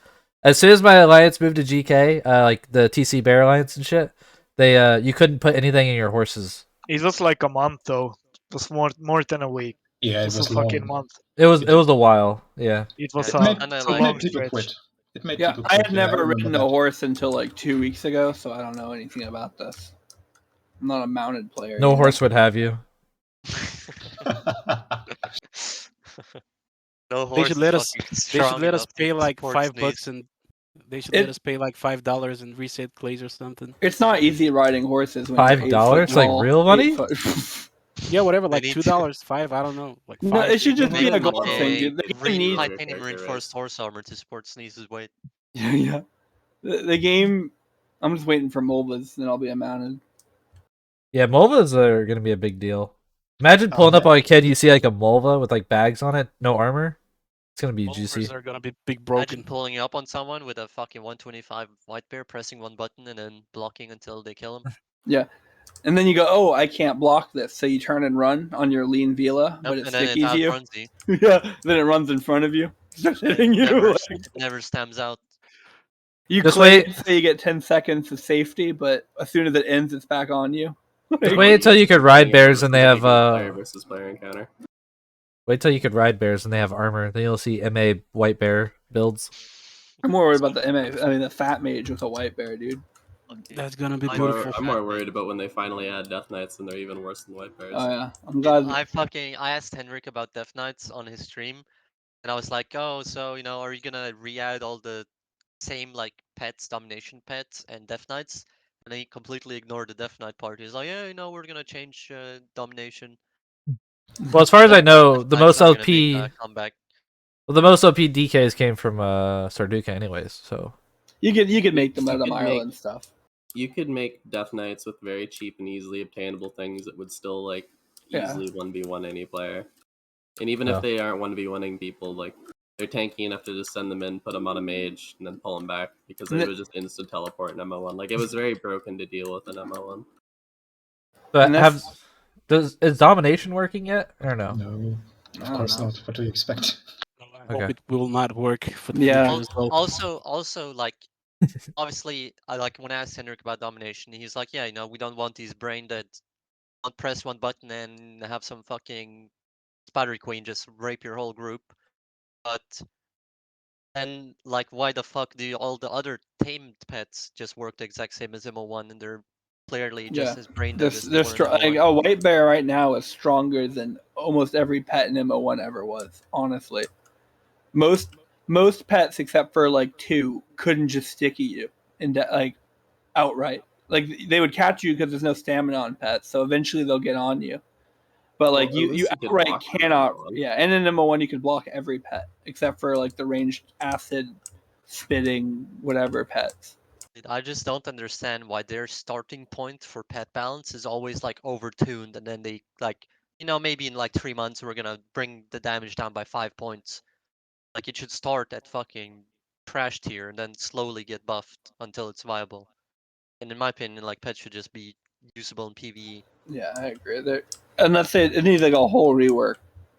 Speaker 1: As soon as my alliance moved to GK, like the TC Bear Alliance and shit, they you couldn't put anything in your horses.
Speaker 3: It was like a month though. It was more than a week.
Speaker 9: Yeah,
Speaker 3: It
Speaker 9: it
Speaker 3: was
Speaker 9: was
Speaker 3: a fucking
Speaker 9: long.
Speaker 3: month.
Speaker 1: It was a while, yeah.
Speaker 3: It was
Speaker 2: It
Speaker 3: a
Speaker 9: made,
Speaker 2: kinda
Speaker 3: too
Speaker 9: it
Speaker 2: like-
Speaker 3: long
Speaker 9: made people
Speaker 3: stretch.
Speaker 9: quit. It made
Speaker 7: Yeah,
Speaker 9: people
Speaker 7: I
Speaker 9: quit.
Speaker 7: had
Speaker 9: Yeah,
Speaker 7: never
Speaker 9: remember
Speaker 7: ridden a
Speaker 9: that.
Speaker 7: horse until like 2 weeks ago, so I don't know anything about this. I'm not a mounted player.
Speaker 1: No
Speaker 7: you know?
Speaker 1: horse would have you.
Speaker 2: No
Speaker 6: They
Speaker 2: horse
Speaker 6: should
Speaker 2: is
Speaker 6: let us.
Speaker 2: fucking
Speaker 6: They should
Speaker 2: strong
Speaker 6: let us
Speaker 2: enough to
Speaker 6: pay like
Speaker 2: support
Speaker 6: $5
Speaker 2: Sneeze.
Speaker 6: and they should
Speaker 7: It-
Speaker 6: let us pay like $5 and reset clays or something.
Speaker 7: It's not easy riding horses. When they're 8
Speaker 1: $5?
Speaker 7: foot
Speaker 1: Like
Speaker 7: tall,
Speaker 1: real
Speaker 7: 8
Speaker 1: money?
Speaker 7: foot-
Speaker 6: Yeah, whatever,
Speaker 2: They
Speaker 6: like
Speaker 2: need
Speaker 6: $2, $5, I don't know, like
Speaker 7: No,
Speaker 6: $5.
Speaker 7: it should just
Speaker 2: They
Speaker 7: be a
Speaker 2: need
Speaker 7: gold
Speaker 2: like
Speaker 7: thing,
Speaker 2: a
Speaker 7: dude. The game
Speaker 2: green
Speaker 7: needs.
Speaker 2: titanium
Speaker 8: Character,
Speaker 2: reinforced horse armor to support Sneeze's weight.
Speaker 7: Yeah, yeah. The game. I'm just waiting for MOBAs, then I'll be a mounted.
Speaker 1: Yeah, Mulvas are gonna be a big deal. Imagine pulling up
Speaker 9: yeah.
Speaker 1: on a kid, you see like a Mulva with like bags on it, no armor. It's gonna be juicy.
Speaker 6: Mulvers are gonna be big
Speaker 2: Imagine
Speaker 6: broken.
Speaker 2: pulling up on someone with a fucking 125 white bear, pressing one button and then blocking until they kill him.
Speaker 7: Yeah. And then you go, oh, I can't block this. So you turn and run on your lean Vila,
Speaker 2: Nope,
Speaker 7: but it
Speaker 2: and then it
Speaker 7: stickies you.
Speaker 2: outruns you.
Speaker 7: Yeah. Then it runs in front of you. Starts hitting you.
Speaker 2: Never,
Speaker 7: like-
Speaker 2: never stamps out.
Speaker 7: you
Speaker 1: Just
Speaker 7: claim
Speaker 1: wait.
Speaker 7: say you get 10 seconds of safety, but as soon as it ends, it's back on you.
Speaker 1: Just wait until you could ride bears and they have
Speaker 8: player versus player encounter.
Speaker 1: wait till you could ride bears and they have armor. Then you'll see MA white bear builds.
Speaker 7: I'm more worried about the fat mage with a white bear, dude.
Speaker 6: That's gonna be
Speaker 2: I'm
Speaker 6: beautiful.
Speaker 8: I'm more worried about when they finally add Death Knights and they're even worse than White Bears.
Speaker 7: Oh yeah, I'm glad.
Speaker 2: I asked Henrik about Death Knights on his stream, and I was like, oh, so are you gonna re-add all the same like pets, domination pets, and Death Knights? And he completely ignored the Death Knight part. He's like, yeah, we're gonna change domination.
Speaker 1: Well, as far as I know,
Speaker 2: Death
Speaker 1: the
Speaker 2: Knight's
Speaker 1: most
Speaker 2: not gonna
Speaker 1: OP
Speaker 2: make a comeback.
Speaker 1: well, the most OP DKs came from Sarduka anyways, so
Speaker 7: You could make them
Speaker 8: You
Speaker 7: out of
Speaker 8: could
Speaker 7: Ireland stuff.
Speaker 8: You could make Death Knights with very cheap and easily obtainable things that would still like
Speaker 7: Yeah.
Speaker 8: easily 1v1 any player. And even
Speaker 1: Yeah.
Speaker 8: if they aren't 1v1ing people, like they're tanky enough to just send them in, put them on a mage, and then pull them back because they would just instant teleport in MO1. Like it was very broken to deal with in MO1.
Speaker 1: but
Speaker 7: And that's-
Speaker 1: is domination working yet or no?
Speaker 9: No,
Speaker 7: I
Speaker 9: of
Speaker 7: don't
Speaker 9: course
Speaker 7: know.
Speaker 9: not. What do you expect?
Speaker 6: I hope
Speaker 1: Okay.
Speaker 6: it will not work for the
Speaker 7: Yeah.
Speaker 6: future as well.
Speaker 2: Also, like, obviously, I like when I asked Henrik about domination, he's like, yeah, we don't want these brain dead. Don't press one button and have some fucking Spider Queen just rape your whole group. But then, like, why the fuck do all the other tamed pets just work the exact same as MO1 and they're clearly just
Speaker 7: Yeah.
Speaker 2: as brain dead as they
Speaker 7: They're
Speaker 2: were in
Speaker 7: strong. Like,
Speaker 2: MO1?
Speaker 7: a white bear right now is stronger than almost every pet in MO1 ever was. Honestly, most pets except for like 2 couldn't just sticky you like outright. Like they would catch you because there's no stamina on pets, so eventually they'll get on you. But like
Speaker 8: Well, at
Speaker 7: you
Speaker 8: least you could
Speaker 7: outright
Speaker 8: block them
Speaker 7: cannot.
Speaker 8: in MO1.
Speaker 7: Yeah, and in MO1 you can block every pet except for like the ranged acid spitting whatever pets.
Speaker 2: I just don't understand why their starting point for pet balance is always like overtuned, and then they like, maybe in like 3 months we're gonna bring the damage down by 5 points. Like it should start at fucking trash tier and then slowly get buffed until it's viable. And in my opinion, like pets should just be usable in PvE.
Speaker 7: Yeah, I agree. Unless it needs like a whole rework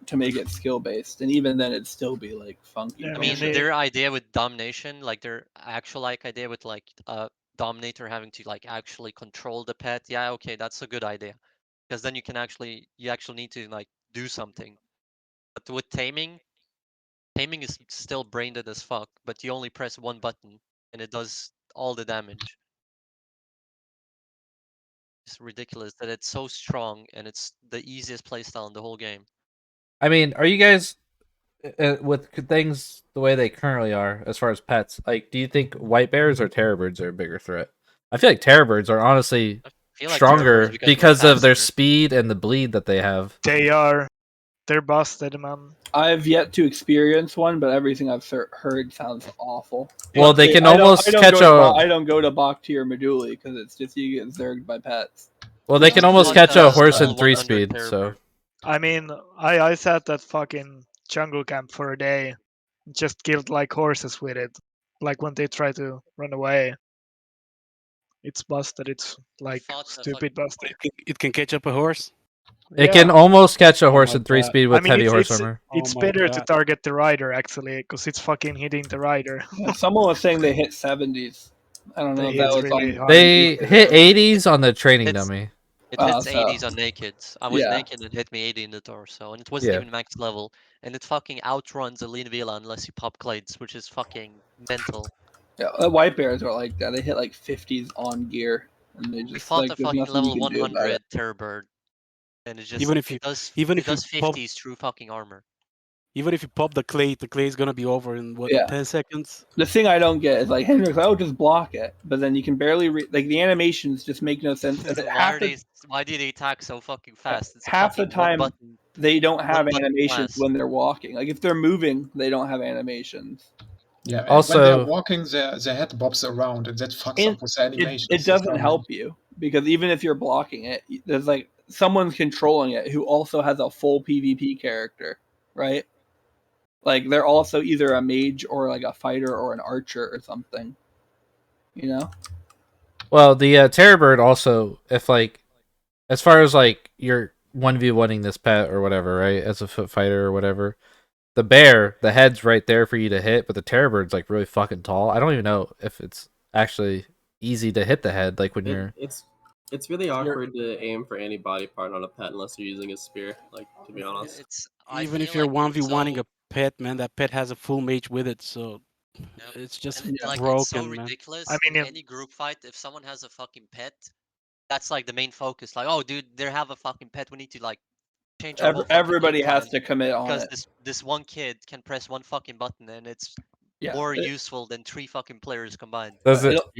Speaker 7: to make it skill based, and even then it'd still be like funky.
Speaker 3: Yeah,
Speaker 2: I mean,
Speaker 3: they-
Speaker 2: their idea with domination, like their actual like idea with like dominator having to like actually control the pet, yeah, okay, that's a good idea. Because then you actually need to like do something. But with taming is still brain dead as fuck, but you only press one button and it does all the damage. It's ridiculous that it's so strong and it's the easiest playstyle in the whole game.
Speaker 1: I mean, are you guys with things the way they currently are as far as pets? Like, do you think white bears or terror birds are a bigger threat? I feel like terror birds are honestly
Speaker 2: I feel like
Speaker 1: stronger
Speaker 2: Terror Birds
Speaker 1: because
Speaker 2: they're
Speaker 1: of their
Speaker 2: faster.
Speaker 1: speed and the bleed that they have.
Speaker 3: They're busted, man.
Speaker 7: I've yet to experience one, but everything I've heard sounds awful.
Speaker 1: Well, they can almost catch
Speaker 7: I don't go to Bhakti or Meduli because it's just you get zerged by pets.
Speaker 1: Well, they can
Speaker 2: It's
Speaker 1: almost
Speaker 2: like
Speaker 1: catch a
Speaker 2: a
Speaker 1: horse in
Speaker 2: level
Speaker 1: 3
Speaker 2: 100
Speaker 1: speed.
Speaker 2: Terror
Speaker 1: So
Speaker 2: Bird.
Speaker 3: I mean, I sat at fucking jungle camp for a day, just killed like horses with it. Like when they try to run away, it's busted. It's like
Speaker 2: fought a
Speaker 3: stupid busted.
Speaker 6: It can catch up a horse.
Speaker 1: it can almost catch a horse
Speaker 6: my
Speaker 1: in 3
Speaker 6: God.
Speaker 1: speed with heavy horse armor.
Speaker 3: It's
Speaker 6: Oh my
Speaker 3: better to
Speaker 6: God.
Speaker 3: target the rider actually, because it's fucking hitting the rider.
Speaker 7: Yeah, someone was saying they hit 70s. I don't know
Speaker 3: They
Speaker 7: if that
Speaker 3: hit
Speaker 7: was
Speaker 3: really
Speaker 7: on.
Speaker 3: hard.
Speaker 1: They hit 80s on the training
Speaker 2: It's-
Speaker 1: dummy.
Speaker 2: It hits
Speaker 7: so-
Speaker 2: 80s on naked. I was
Speaker 7: yeah.
Speaker 2: naked and it hit me 80 in the torso, and it wasn't
Speaker 1: Yeah.
Speaker 2: even max level. And it fucking outruns Aline Vila unless you pop clades, which is fucking mental.
Speaker 7: Yeah, white bears are like that. They hit like 50s on gear, and they just
Speaker 2: We fought
Speaker 7: like
Speaker 2: a
Speaker 7: there's
Speaker 2: fucking
Speaker 7: nothing you
Speaker 2: level
Speaker 7: can do about
Speaker 2: 100
Speaker 7: it.
Speaker 2: Terror Bird, and it just
Speaker 6: Even if you-
Speaker 2: it does
Speaker 6: even
Speaker 2: it
Speaker 6: if you
Speaker 2: does
Speaker 6: pop-
Speaker 2: 50s through fucking armor.
Speaker 6: Even if you pop the clay is gonna be over in what
Speaker 7: Yeah.
Speaker 6: 10 seconds.
Speaker 7: The thing I don't get is like Hendrix, I would just block it, but then you can barely like the animations just make no sense. And
Speaker 2: Why do they attack so fucking fast? It's a
Speaker 7: half the
Speaker 2: fucking one
Speaker 7: time
Speaker 2: button.
Speaker 7: they don't have
Speaker 2: button
Speaker 7: animations
Speaker 2: class.
Speaker 7: when they're walking. Like if they're moving, they don't have animations.
Speaker 9: Yeah, and
Speaker 1: Also-
Speaker 9: when they're walking, their head bobs around, and that fucks
Speaker 7: And
Speaker 9: up with the animation.
Speaker 7: It doesn't help you because even if you're blocking it, there's like someone's controlling it who also has a full PvP character, right? Like they're also either a mage or like a fighter or an archer or something. You know?
Speaker 1: Well, the terror bird also, if like, as far as like you're 1v1ing this pet or whatever, right? As a foot fighter or whatever, the bear, the head's right there for you to hit, but the terror bird's like really fucking tall. I don't even know if it's actually easy to hit the head, like when you're.
Speaker 8: It's really awkward to aim for any body part on a pet unless you're using a spear. Like, to be honest.
Speaker 6: Even if you're 1v1ing a pet, man, that pet has a full mage with it, so it's just
Speaker 2: Like
Speaker 6: broken,
Speaker 2: it's so
Speaker 6: man.
Speaker 2: ridiculous.
Speaker 3: I mean,
Speaker 2: in any group fight, if someone has a fucking pet, that's like the main focus. Like, oh, dude, they have a fucking pet. We need to like change our whole fucking
Speaker 7: Everybody
Speaker 2: game
Speaker 7: has
Speaker 2: plan
Speaker 7: to commit on
Speaker 2: because
Speaker 7: it.
Speaker 2: this one kid can press one fucking button and it's
Speaker 7: Yeah,
Speaker 2: more
Speaker 7: it-
Speaker 2: useful than 3 fucking players combined.
Speaker 1: Does it?
Speaker 7: it'll-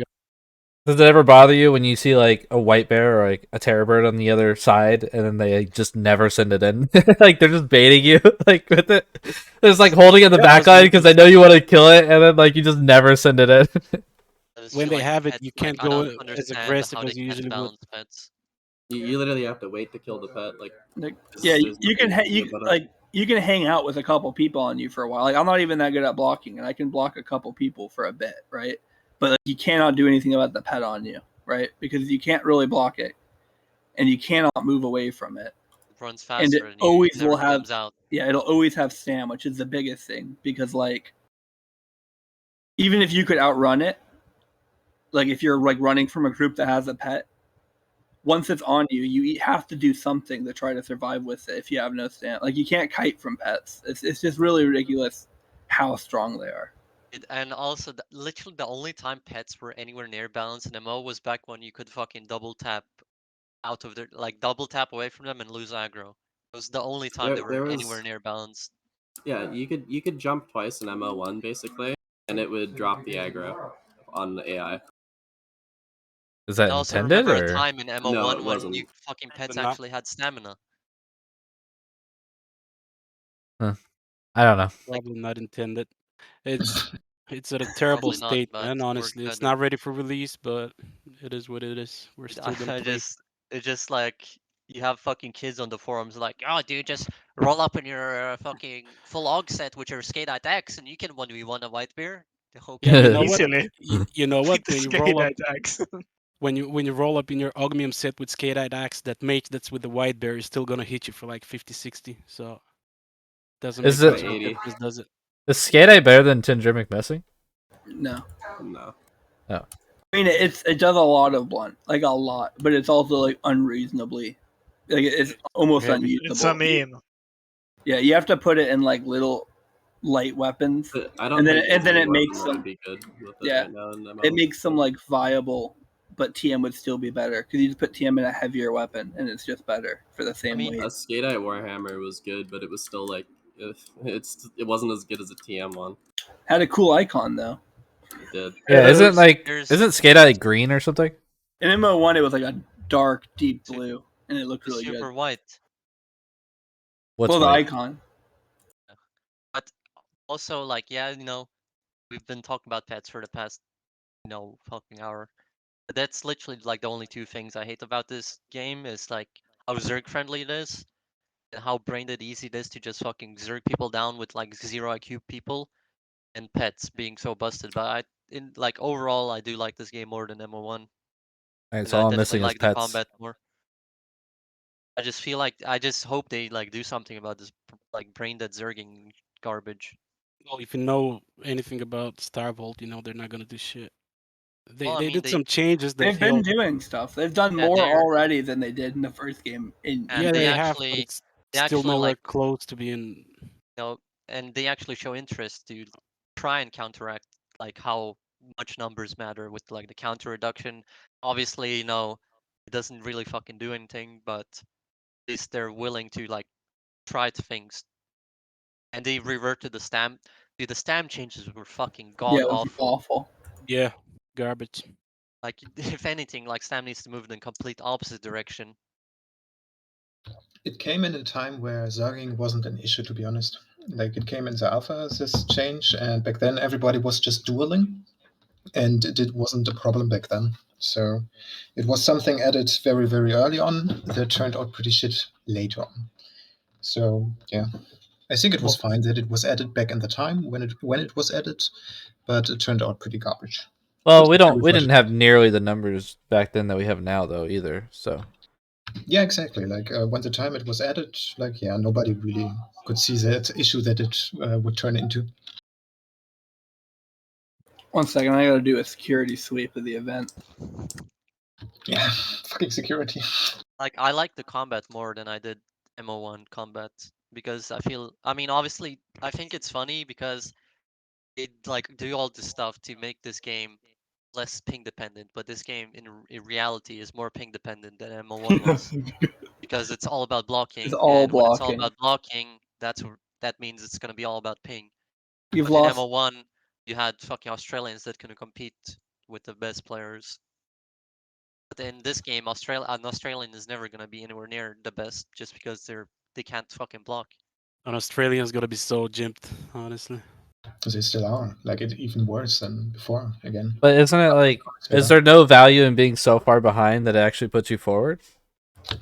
Speaker 1: Does it ever bother you when you see like a white bear or like a terror bird on the other side, and then they just never send it in? Like they're just baiting you, like with it. They're just like holding it in the back line because they know you want to kill it, and then like you just never send it in.
Speaker 2: I just
Speaker 6: When
Speaker 2: feel
Speaker 6: they
Speaker 2: like
Speaker 6: have it,
Speaker 2: pets,
Speaker 6: you
Speaker 2: like,
Speaker 6: can't
Speaker 2: I
Speaker 6: go
Speaker 2: don't
Speaker 6: as
Speaker 2: understand
Speaker 6: aggressive
Speaker 2: how
Speaker 6: as
Speaker 2: they
Speaker 6: you
Speaker 2: can
Speaker 6: usually would.
Speaker 2: balance pets.
Speaker 8: You literally have to wait to kill the pet. Like,
Speaker 7: yeah,
Speaker 8: there's
Speaker 7: you can
Speaker 8: nothing
Speaker 7: you
Speaker 8: about it.
Speaker 7: like you can hang out with a couple people on you for a while. Like I'm not even that good at blocking, and I can block a couple people for a bit, right? But like, you cannot do anything about the pet on you, right? Because you can't really block it, and you cannot move away from it.
Speaker 2: It runs
Speaker 7: And
Speaker 2: faster
Speaker 7: it
Speaker 2: and you
Speaker 7: always
Speaker 2: never
Speaker 7: will have
Speaker 2: comes out.
Speaker 7: yeah, it'll always have stam, which is the biggest thing because like even if you could outrun it, like if you're like running from a group that has a pet, once it's on you, you have to do something to try to survive with it if you have no stam. Like you can't kite from pets. It's just really ridiculous how strong they are.
Speaker 2: And also, literally the only time pets were anywhere near balance in MO was back when you could fucking double tap out of their double tap away from them and lose aggro. It was the only time they
Speaker 8: There
Speaker 2: were
Speaker 8: was-
Speaker 2: anywhere near balanced.
Speaker 8: Yeah, you could jump twice in MO1 basically, and it would drop the aggro on the AI.
Speaker 1: Is that
Speaker 2: I also
Speaker 1: intended
Speaker 2: remember a
Speaker 1: or?
Speaker 2: time in MO1
Speaker 8: No, it
Speaker 2: when
Speaker 8: wasn't.
Speaker 2: you fucking pets
Speaker 6: But not-
Speaker 2: actually had stamina.
Speaker 1: I don't know.
Speaker 6: Probably not intended. It's at a terrible
Speaker 2: Probably not,
Speaker 6: state,
Speaker 2: but
Speaker 6: man.
Speaker 2: we're
Speaker 6: Honestly, it's
Speaker 2: good.
Speaker 6: not ready for release, but it is what it is. We're still gonna
Speaker 2: I
Speaker 6: play.
Speaker 2: it's just like you have fucking kids on the forums like, oh, dude, just roll up in your fucking full AUG set with your Skate X and you can 1v1 a white bear.
Speaker 6: Yeah, you know what?
Speaker 3: Easily.
Speaker 6: You know what?
Speaker 3: With the
Speaker 6: When you roll up,
Speaker 3: attacks.
Speaker 6: when you roll up in your Ogmium set with Skate Axe, that mate that's with the white bear is still gonna hit you for like 50, 60. So doesn't
Speaker 1: Is
Speaker 6: make
Speaker 1: it-
Speaker 6: much of a
Speaker 8: 80.
Speaker 6: difference, does it?
Speaker 1: Is Skate better than Tindrimic Messing?
Speaker 7: No.
Speaker 8: No.
Speaker 7: I mean, it does a lot of blunt, like a lot, but it's also like unreasonably, like it's almost
Speaker 6: Yeah,
Speaker 7: unusable.
Speaker 3: It's a meme.
Speaker 7: Yeah, you have to put it in like little light weapons.
Speaker 8: But I don't
Speaker 7: And then-
Speaker 8: think
Speaker 7: and
Speaker 8: there's
Speaker 7: then
Speaker 8: any
Speaker 7: it
Speaker 8: weapon
Speaker 7: makes
Speaker 8: that would
Speaker 7: them-
Speaker 8: be good with it
Speaker 7: yeah.
Speaker 8: right now in MO.
Speaker 7: It makes them like viable, but TM would still be better because you just put TM in a heavier weapon, and it's just better for the same
Speaker 2: mean,
Speaker 7: weight.
Speaker 8: A Skate-Eye Warhammer was good, but it was still like it wasn't as good as a TM one.
Speaker 7: Had a cool icon though.
Speaker 8: It did.
Speaker 1: Yeah, isn't
Speaker 2: there's-
Speaker 1: isn't Skate green or something?
Speaker 7: In MO1, it was like a dark, deep blue, and it looked really
Speaker 2: super
Speaker 7: good.
Speaker 2: white.
Speaker 1: What's
Speaker 7: well, the
Speaker 1: white?
Speaker 7: icon.
Speaker 2: But also, like, yeah, we've been talking about pets for the past, fucking hour. But that's literally like the only two things I hate about this game is like how Zerg friendly it is, and how brain dead easy it is to just fucking Zerg people down with like 0 IQ people, and pets being so busted. But overall, I do like this game more than MO1.
Speaker 1: Alright,
Speaker 2: And
Speaker 1: so
Speaker 2: I
Speaker 1: all I'm
Speaker 2: definitely
Speaker 1: missing is
Speaker 2: like the
Speaker 1: pets.
Speaker 2: combat more. I just hope they like do something about this like brain dead Zerging garbage.
Speaker 6: Well, if you know anything about Starvolt, you know they're not gonna do shit. They
Speaker 2: Well, I
Speaker 6: they
Speaker 2: mean,
Speaker 6: did
Speaker 2: they-
Speaker 6: some changes that
Speaker 7: They've been
Speaker 6: helped.
Speaker 7: doing stuff. They've done
Speaker 2: Yeah,
Speaker 7: more
Speaker 2: they're-
Speaker 7: already than they did in the first game.
Speaker 2: And
Speaker 6: Yeah,
Speaker 2: they
Speaker 6: they
Speaker 2: actually-
Speaker 6: have, but it's
Speaker 2: they
Speaker 6: still
Speaker 2: actually,
Speaker 6: nowhere
Speaker 2: like-
Speaker 6: close to being.
Speaker 2: And they actually show interest to try and counteract like how much numbers matter with like the counter reduction. Obviously, it doesn't really fucking do anything, but at least they're willing to like try things. And they reverted the stamp. Dude, the stamp changes were fucking god
Speaker 7: yeah, it was
Speaker 2: awful.
Speaker 7: awful.
Speaker 6: Yeah, garbage.
Speaker 2: Like if anything, like stamp needs to move in the complete opposite direction.
Speaker 9: It came in a time where Zerging wasn't an issue, to be honest. Like, it came in the alpha, this change, and back then everybody was just dueling, and it wasn't a problem back then. So it was something added very, very early on that turned out pretty shit later on. So yeah, I think it was fine that it was added back in the time when it was added, but it turned out pretty garbage.
Speaker 1: Well,
Speaker 9: Just
Speaker 1: we
Speaker 9: very
Speaker 1: didn't have nearly the numbers back then that we have now, though, either. So
Speaker 9: Yeah, exactly. Like when the time it was added, like nobody really could see that issue that it would turn into.
Speaker 7: 1 second, I gotta do a security sweep of the event.
Speaker 9: Yeah, fucking security.
Speaker 2: Like I like the combat more than I did MO1 combat because obviously I think it's funny because it like do all this stuff to make this game less ping dependent, but this game in reality is more ping dependent than MO1 was because it's all about blocking.
Speaker 7: It's all
Speaker 2: and when it's all
Speaker 7: blocking.
Speaker 2: about blocking, that means it's gonna be all about ping.
Speaker 7: You've
Speaker 2: But
Speaker 7: lost.
Speaker 2: in MO1, you had fucking Australians that couldn't compete with the best players. But in this game, an Australian is never gonna be anywhere near the best just because they can't fucking block.
Speaker 6: An Australian's gonna be so gymped, honestly.
Speaker 9: They still are. Like, it's even worse than before, again.
Speaker 1: but isn't it like,
Speaker 9: Yeah.
Speaker 1: is there no value in being so far behind that it actually puts you forward?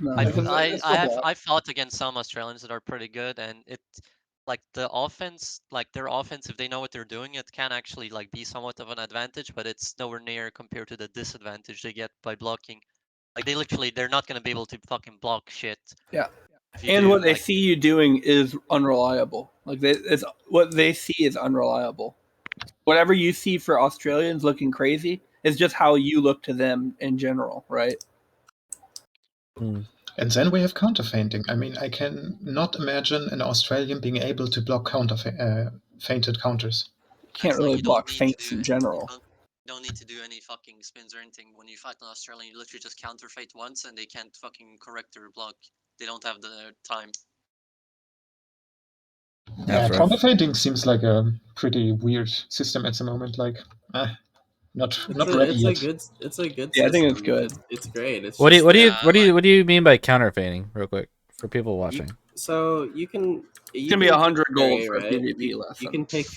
Speaker 7: No,
Speaker 2: I
Speaker 7: because it's still blocked.
Speaker 2: I've fought against some Australians that are pretty good, and it like the offense, like their offense, if they know what they're doing, it can actually like be somewhat of an advantage, but it's nowhere near compared to the disadvantage they get by blocking. Like they're not gonna be able to fucking block shit.
Speaker 7: Yeah.
Speaker 2: if you
Speaker 7: And
Speaker 2: do,
Speaker 7: what they
Speaker 2: like-
Speaker 7: see you doing is unreliable. Like what they see is unreliable. Whatever you see for Australians looking crazy is just how you look to them in general, right?
Speaker 9: And then we have counter feinting. I mean, I can not imagine an Australian being able to block feinted counters.
Speaker 7: Can't
Speaker 2: It's like
Speaker 7: really
Speaker 2: you don't
Speaker 7: block
Speaker 2: need to
Speaker 7: feints
Speaker 2: do
Speaker 7: in
Speaker 2: any-
Speaker 7: general.
Speaker 2: You don't need to do any fucking spins or anything. When you fight an Australian, you literally just counter feint once, and they can't fucking correct their block. They don't have the time.
Speaker 1: That's rough.
Speaker 9: Counter feinting seems like a pretty weird system at the moment. Like, not ready yet.
Speaker 8: It's a good
Speaker 7: Yeah, I think it's
Speaker 8: system.
Speaker 7: good.
Speaker 8: It's great. It's
Speaker 1: What do
Speaker 8: just,
Speaker 1: you mean by counter feigning, real quick, for people watching?
Speaker 8: So you can.
Speaker 7: It's gonna be 100 gold
Speaker 8: parry,
Speaker 7: for a
Speaker 8: right?
Speaker 7: PvP
Speaker 8: You
Speaker 7: lesson.
Speaker 8: can take.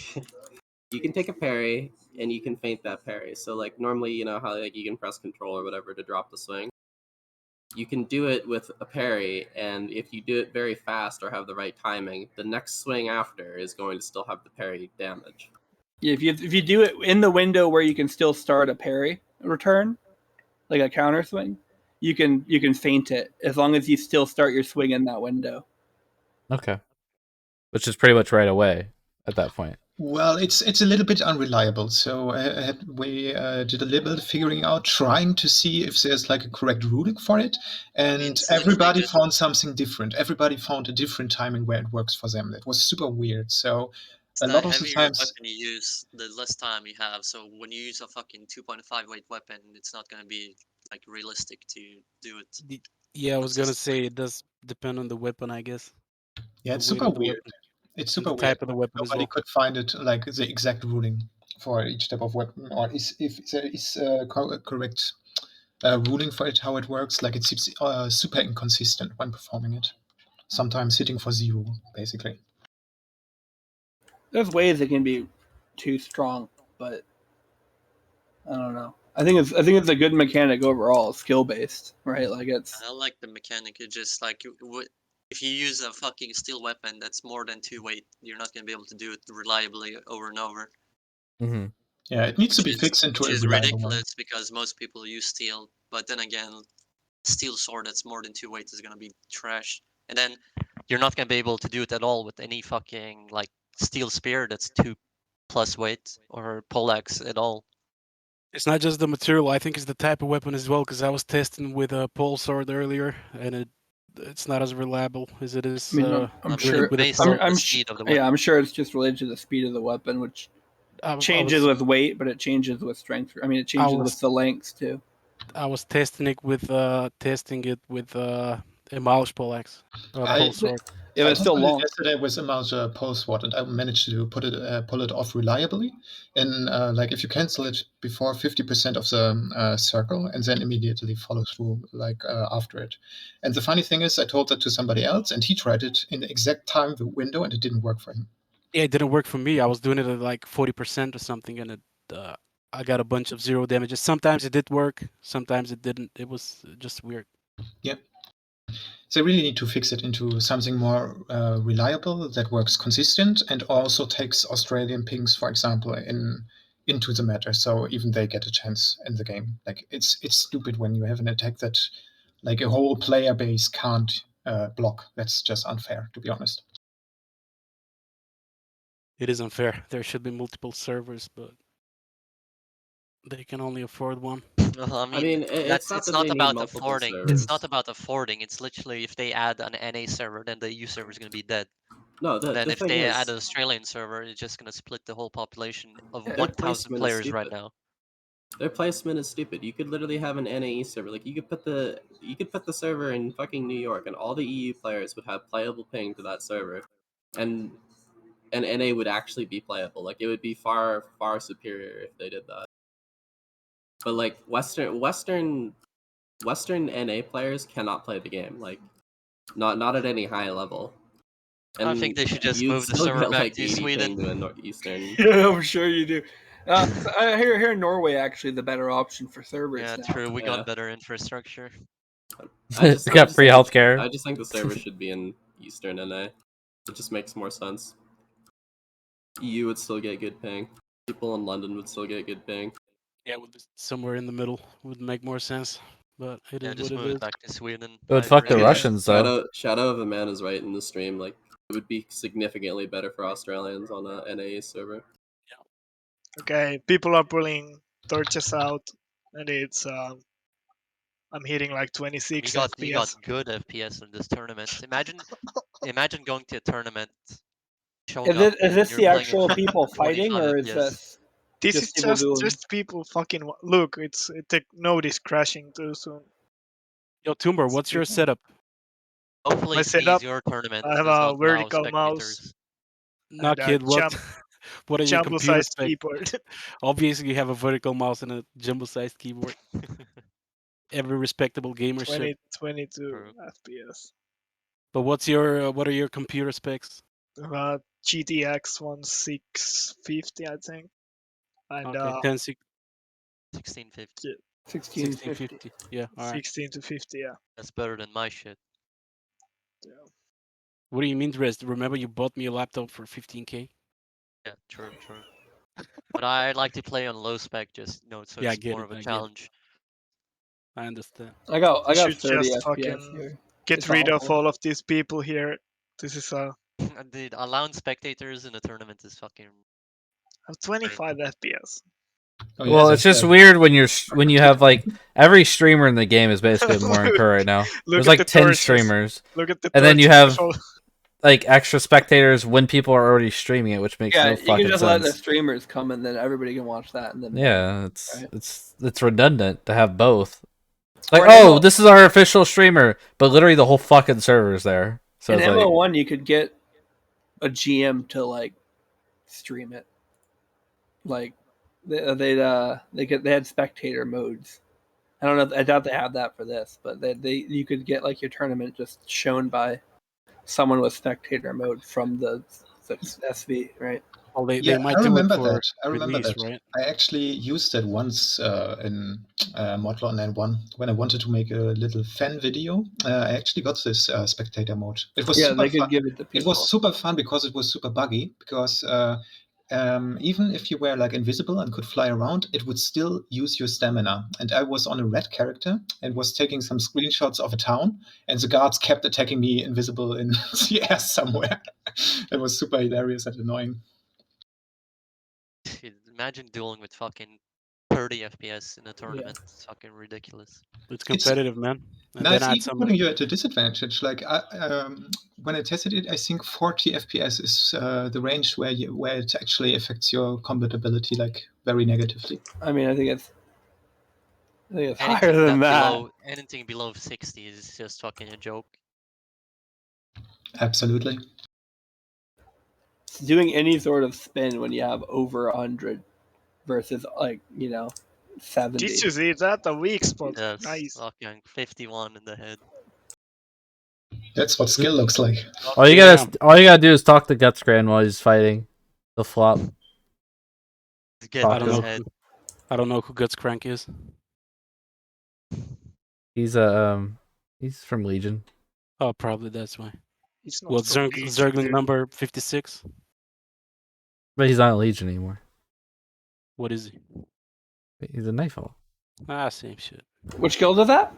Speaker 8: You can take a parry and you can feint that parry. So like normally, you know how like you can press control or whatever to drop the swing. You can do it with a parry, and if you do it very fast or have the right timing, the next swing after is going to still have the parry damage.
Speaker 7: Yeah, if you do it in the window where you can still start a parry return, like a counter swing, you can feint it as long as you still start your swing in that window.
Speaker 1: Okay. Which is pretty much right away at that point.
Speaker 9: Well, it's a little bit unreliable. So we did a little bit of figuring out, trying to see if there's like a correct ruling for it, and
Speaker 2: it's literally
Speaker 9: everybody
Speaker 2: just-
Speaker 9: found something different. Everybody found a different timing where it works for them. It was super weird. So
Speaker 2: It's
Speaker 9: a
Speaker 2: the
Speaker 9: lot of the
Speaker 2: heavier
Speaker 9: times,
Speaker 2: weapon you use, the less time you have. So when you use a fucking 2.5 weight weapon, it's not gonna be like realistic to do it.
Speaker 6: Yeah, I was gonna say
Speaker 2: consistently.
Speaker 6: it does depend on the weapon, I guess.
Speaker 9: yeah,
Speaker 6: The
Speaker 9: it's
Speaker 6: weight
Speaker 9: super
Speaker 6: of the
Speaker 9: weird.
Speaker 6: weapon
Speaker 9: It's
Speaker 6: and
Speaker 9: super
Speaker 6: the
Speaker 9: weird.
Speaker 6: type of the weapon as
Speaker 9: Nobody
Speaker 6: well.
Speaker 9: could find it like the exact ruling for each type of weapon, or if there is a correct ruling for it, how it works. Like it seems super inconsistent when performing it. Sometimes hitting for 0, basically.
Speaker 7: There's ways it can be too strong, but I don't know. I think it's a good mechanic overall, skill based, right? Like it's
Speaker 2: I like the mechanic. It's just like if you use a fucking steel weapon that's more than 2 weight, you're not gonna be able to do it reliably over and over.
Speaker 1: Mm-hmm.
Speaker 9: Yeah, it needs to be
Speaker 2: Which is-
Speaker 9: fixed into
Speaker 2: Which
Speaker 9: a
Speaker 2: is
Speaker 9: reliable one.
Speaker 2: ridiculous because most people use steel, but then again, steel sword that's more than 2 weight is gonna be trash. And then you're not gonna be able to do it at all with any fucking like steel spear that's 2+ weight or poleaxe at all.
Speaker 6: It's not just the material. I think it's the type of weapon as well. Because I was testing with a pole sword earlier, and it's not as reliable as it is.
Speaker 7: I mean, I'm
Speaker 6: with
Speaker 7: sure.
Speaker 6: with a
Speaker 2: based
Speaker 6: throw.
Speaker 2: on the
Speaker 7: I'm
Speaker 2: speed of the
Speaker 7: yeah,
Speaker 2: weapon.
Speaker 7: I'm sure it's just related to the speed of the weapon, which
Speaker 6: I
Speaker 7: changes
Speaker 6: was,
Speaker 7: with weight, but it changes with strength. I mean, it changes
Speaker 6: was-
Speaker 7: with the lengths too.
Speaker 6: I was testing it with a Malish poleaxe, pole sword.
Speaker 7: Yeah,
Speaker 9: I
Speaker 7: it's still
Speaker 9: tested it
Speaker 7: long.
Speaker 9: yesterday with a mouse pole sword, and I managed to pull it off reliably. And like if you cancel it before 50% of the circle, and then immediately follow through like after it. And the funny thing is, I told that to somebody else, and he tried it in the exact time window, and it didn't work for him.
Speaker 6: Yeah, it didn't work for me. I was doing it at like 40% or something, and I got a bunch of 0 damages. Sometimes it did work, sometimes it didn't. It was just weird.
Speaker 9: Yeah. They really need to fix it into something more reliable that works consistent and also takes Australian pings, for example, into the matter, so even they get a chance in the game. Like it's stupid when you have an attack that like a whole player base can't block. That's just unfair, to be honest.
Speaker 6: It is unfair. There should be multiple servers, but they can only afford one.
Speaker 2: Well, I
Speaker 8: I
Speaker 2: mean,
Speaker 8: mean, it's not
Speaker 2: it's
Speaker 8: that
Speaker 2: not
Speaker 8: they need
Speaker 2: about
Speaker 8: multiple
Speaker 2: affording.
Speaker 8: servers.
Speaker 2: It's not about affording. It's literally if they add an NA server, then the EU server is gonna be dead.
Speaker 8: No, the
Speaker 2: Then if
Speaker 8: thing
Speaker 2: they
Speaker 8: is,
Speaker 2: add an Australian server, it's just gonna split the whole population of
Speaker 7: Yeah,
Speaker 2: 1,000
Speaker 8: placement is
Speaker 2: players right
Speaker 8: stupid.
Speaker 2: now.
Speaker 8: their placement is stupid. You could literally have an NAE server. Like you could put the server in fucking New York, and all the EU players would have playable ping to that server, and NA would actually be playable. Like it would be far superior if they did that. But like Western NA players cannot play the game. Like not at any high level.
Speaker 2: I think they should just
Speaker 8: you'd
Speaker 2: move the
Speaker 8: still
Speaker 2: server
Speaker 8: get,
Speaker 2: back
Speaker 8: like,
Speaker 2: to
Speaker 8: 80
Speaker 2: Sweden.
Speaker 8: ping to a northeastern.
Speaker 7: Yeah, I'm sure you do. I hear Norway actually the better option for servers
Speaker 2: Yeah,
Speaker 7: now.
Speaker 2: true. We
Speaker 8: Yeah.
Speaker 2: got better infrastructure.
Speaker 1: They got free healthcare.
Speaker 8: I just think the server should be in Eastern NA. It just makes more sense. EU would still get good ping. People in London would still get good ping.
Speaker 6: Yeah, somewhere in the middle would make more sense. But it
Speaker 2: Yeah,
Speaker 6: is
Speaker 2: just
Speaker 6: what
Speaker 2: move
Speaker 6: it
Speaker 2: it
Speaker 6: is.
Speaker 2: back to Sweden.
Speaker 1: It would
Speaker 2: I
Speaker 1: fuck the
Speaker 2: agree.
Speaker 1: Russians, though.
Speaker 8: Shadow of a Man is right in the stream. Like it would be significantly better for Australians on a NA server.
Speaker 3: Okay, people are pulling torches out, and it's I'm hitting like 26
Speaker 2: You
Speaker 3: FPS.
Speaker 2: got good FPS in this tournament. Imagine going to a tournament, showing up,
Speaker 7: Is this
Speaker 2: and
Speaker 7: the
Speaker 2: you're playing
Speaker 7: actual
Speaker 2: at
Speaker 7: people fighting,
Speaker 2: 25
Speaker 7: or is
Speaker 2: FPS.
Speaker 7: this
Speaker 3: This
Speaker 7: just
Speaker 3: is
Speaker 7: people doing?
Speaker 3: just people fucking look. The node is crashing too soon.
Speaker 6: Yo, Tumber, what's your setup?
Speaker 2: Hopefully,
Speaker 3: My
Speaker 2: it's
Speaker 3: setup,
Speaker 2: your tournament
Speaker 3: I have
Speaker 2: does
Speaker 3: a
Speaker 2: not allow
Speaker 3: vertical mouse
Speaker 2: spectators.
Speaker 6: Nah,
Speaker 3: and a
Speaker 6: kid, what? What are your
Speaker 3: jumbo
Speaker 6: computer
Speaker 3: sized
Speaker 6: specs?
Speaker 3: keyboard.
Speaker 6: Obviously, you have a vertical mouse and a jumbo-sized keyboard. Every respectable gamer should.
Speaker 3: 22
Speaker 2: True.
Speaker 3: FPS.
Speaker 6: But what are your computer specs?
Speaker 3: GTX 1650, I think, and
Speaker 6: Okay, 1060,
Speaker 2: 1650.
Speaker 7: 1650.
Speaker 6: 1650. Yeah, all right.
Speaker 3: 16 to 50. Yeah.
Speaker 2: That's better than my shit.
Speaker 6: What do you mean, Dress? Remember you bought me a laptop for 15K?
Speaker 2: Yeah, true. But I like to play on low spec, just so
Speaker 6: Yeah, I
Speaker 2: it's
Speaker 6: get
Speaker 2: more
Speaker 6: it,
Speaker 2: of a
Speaker 6: I get it.
Speaker 2: challenge.
Speaker 6: I understand.
Speaker 7: I got
Speaker 3: You
Speaker 7: 30
Speaker 3: should just
Speaker 7: FPS
Speaker 3: fucking
Speaker 7: here.
Speaker 3: get
Speaker 7: It's
Speaker 3: rid of
Speaker 7: awful.
Speaker 3: all of these people here. This is
Speaker 2: Dude, allowing spectators in a tournament is fucking.
Speaker 3: 25 FPS.
Speaker 9: Oh, yeah,
Speaker 1: Well, it's
Speaker 9: that's
Speaker 1: just weird when you have like every streamer in the game is basically a Morinker right now.
Speaker 3: Look
Speaker 1: There's
Speaker 3: at
Speaker 1: like
Speaker 3: the
Speaker 1: 10
Speaker 3: torches.
Speaker 1: streamers,
Speaker 3: Look at the
Speaker 1: and then you
Speaker 3: torches.
Speaker 1: have like extra spectators when people are already streaming it, which makes
Speaker 7: Yeah,
Speaker 1: no
Speaker 7: you can
Speaker 1: fucking
Speaker 7: just let the
Speaker 1: sense.
Speaker 7: streamers come and then everybody can watch that. And then
Speaker 1: Yeah,
Speaker 7: right?
Speaker 1: it's redundant to have both. Like,
Speaker 7: Or in
Speaker 1: oh,
Speaker 7: ML
Speaker 1: this is our official streamer, but literally the whole fucking server's there. So
Speaker 7: in
Speaker 1: it's like,
Speaker 7: ML1, you could get a GM to like stream it. Like they had spectator modes. I don't know. I doubt they have that for this, but you could get like your tournament just shown by someone with spectator mode from the SV, right?
Speaker 6: Well, they
Speaker 9: Yeah,
Speaker 6: might
Speaker 9: I
Speaker 6: do it
Speaker 9: remember
Speaker 6: for
Speaker 9: that. I remember
Speaker 6: release,
Speaker 9: that.
Speaker 6: right?
Speaker 9: I actually used it once in Modlon N1 when I wanted to make a little fan video. I actually got this spectator mode. It was
Speaker 7: Yeah,
Speaker 9: super
Speaker 7: they could
Speaker 9: fun.
Speaker 7: give it to
Speaker 9: It
Speaker 7: people.
Speaker 9: was super fun because it was super buggy. Because even if you were like invisible and could fly around, it would still use your stamina. And I was on a red character and was taking some screenshots of a town, and the guards kept attacking me invisible in the air somewhere. It was super hilarious and annoying.
Speaker 2: Imagine dueling with fucking 30 FPS in a tournament. It's fucking ridiculous.
Speaker 6: It's competitive, man. And
Speaker 9: No,
Speaker 6: then
Speaker 9: it's
Speaker 6: add
Speaker 9: even
Speaker 6: some.
Speaker 9: putting you at a disadvantage. Like when I tested it, I think 40 FPS is the range where it actually affects your combat ability like very negatively.
Speaker 7: I mean, I think it's
Speaker 2: Anything
Speaker 7: higher than that.
Speaker 2: Anything below 60 is just fucking a joke.
Speaker 9: Absolutely.
Speaker 7: Doing any sort of spin when you have over 100 versus 70.
Speaker 3: Did you see that? A weak spot.
Speaker 2: Yes,
Speaker 3: Nice.
Speaker 2: fucking 51 in the head.
Speaker 9: That's what skill looks like.
Speaker 1: all you gotta do is talk to Gutscran while he's fighting the flop.
Speaker 2: Get
Speaker 1: Fuck
Speaker 6: I don't
Speaker 2: his
Speaker 6: know.
Speaker 2: head.
Speaker 6: I don't know who Gutscrank is.
Speaker 1: He's he's from Legion.
Speaker 6: Oh, probably that's why.
Speaker 3: It's not
Speaker 6: Well,
Speaker 3: from Legion,
Speaker 6: Zergling
Speaker 3: dude.
Speaker 6: number 56.
Speaker 1: But he's not in Legion anymore.
Speaker 6: What is he?
Speaker 1: He's a Nightfall.
Speaker 6: Same shit.
Speaker 7: Which guild is that?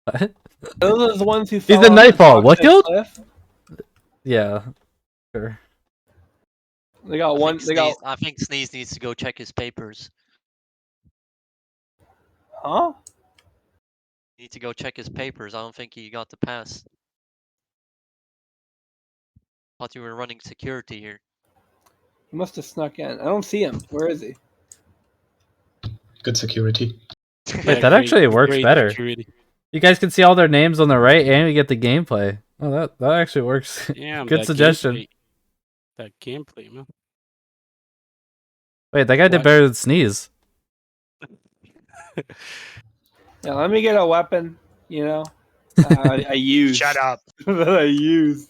Speaker 1: What?
Speaker 7: Those are the ones who
Speaker 1: He's
Speaker 7: fell
Speaker 1: the
Speaker 7: off the
Speaker 1: Nightfall. What
Speaker 7: toxic
Speaker 1: guild?
Speaker 7: cliff?
Speaker 1: Yeah. Sure.
Speaker 7: They got one. They got.
Speaker 2: I think Sneeze needs to go check his papers.
Speaker 7: Huh?
Speaker 2: Need to go check his papers. I don't think he got the pass. Thought you were running security here.
Speaker 7: He must have snuck in. I don't see him. Where is he?
Speaker 9: Good security.
Speaker 1: Wait, that actually works
Speaker 6: great
Speaker 1: better.
Speaker 6: security.
Speaker 1: You guys can see all their names on the right, and we get the gameplay. Oh, that actually works.
Speaker 6: Damn,
Speaker 1: Good
Speaker 6: that
Speaker 1: suggestion.
Speaker 6: gameplay- That gameplay, man.
Speaker 1: Wait, that guy did
Speaker 6: What?
Speaker 1: better than Sneeze.
Speaker 7: Yeah, let me get a weapon. I use.
Speaker 3: Shut up.
Speaker 7: that I use.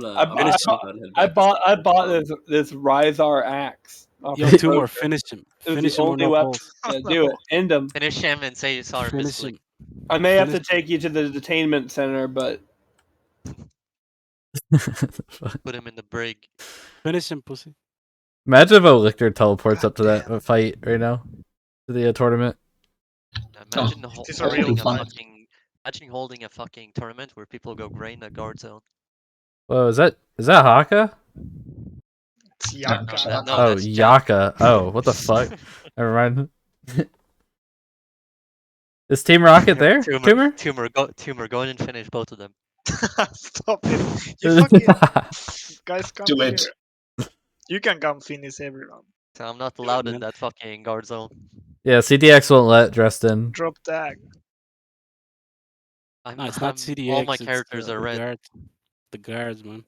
Speaker 7: I bought this Ryzar axe. off
Speaker 6: Yo,
Speaker 7: of
Speaker 6: two more.
Speaker 7: Roadster.
Speaker 6: Finish him.
Speaker 7: It was
Speaker 6: Finish
Speaker 7: the
Speaker 6: him or
Speaker 7: only
Speaker 6: no
Speaker 7: weapon.
Speaker 6: pulse.
Speaker 7: Yeah, do it. End him.
Speaker 2: Finish him and say sorry,
Speaker 6: Finish
Speaker 2: Mislick.
Speaker 6: him.
Speaker 7: I may have to
Speaker 6: Finish
Speaker 7: take you to the detainment center, but
Speaker 2: Put him in the brig.
Speaker 6: Finish him, pussy.
Speaker 1: Imagine if Olictor teleports up to that fight right now. To the tournament.
Speaker 2: Imagine
Speaker 3: This is a real fun.
Speaker 2: Imagine holding a fucking tournament where people go gray in the guard zone.
Speaker 1: Whoa, is that Haka?
Speaker 3: It's
Speaker 9: No,
Speaker 3: Yaka.
Speaker 2: No,
Speaker 1: Oh,
Speaker 2: that's Jack.
Speaker 1: Yaka. Oh, what the fuck? Never mind. Is Team Rocket there? Tumor?
Speaker 2: Tumor, go in and finish both of them.
Speaker 3: Stop it. You fucking guys come
Speaker 9: Do
Speaker 3: here.
Speaker 9: it.
Speaker 3: You can come finish everyone.
Speaker 2: So I'm not allowed in
Speaker 6: man.
Speaker 2: that fucking guard zone.
Speaker 1: Yeah, CDX won't let dressed in.
Speaker 3: Drop tag.
Speaker 6: No, it's not CDX.
Speaker 2: All my
Speaker 6: it's
Speaker 2: characters
Speaker 6: the
Speaker 2: are red.
Speaker 6: Guards. The guards, man.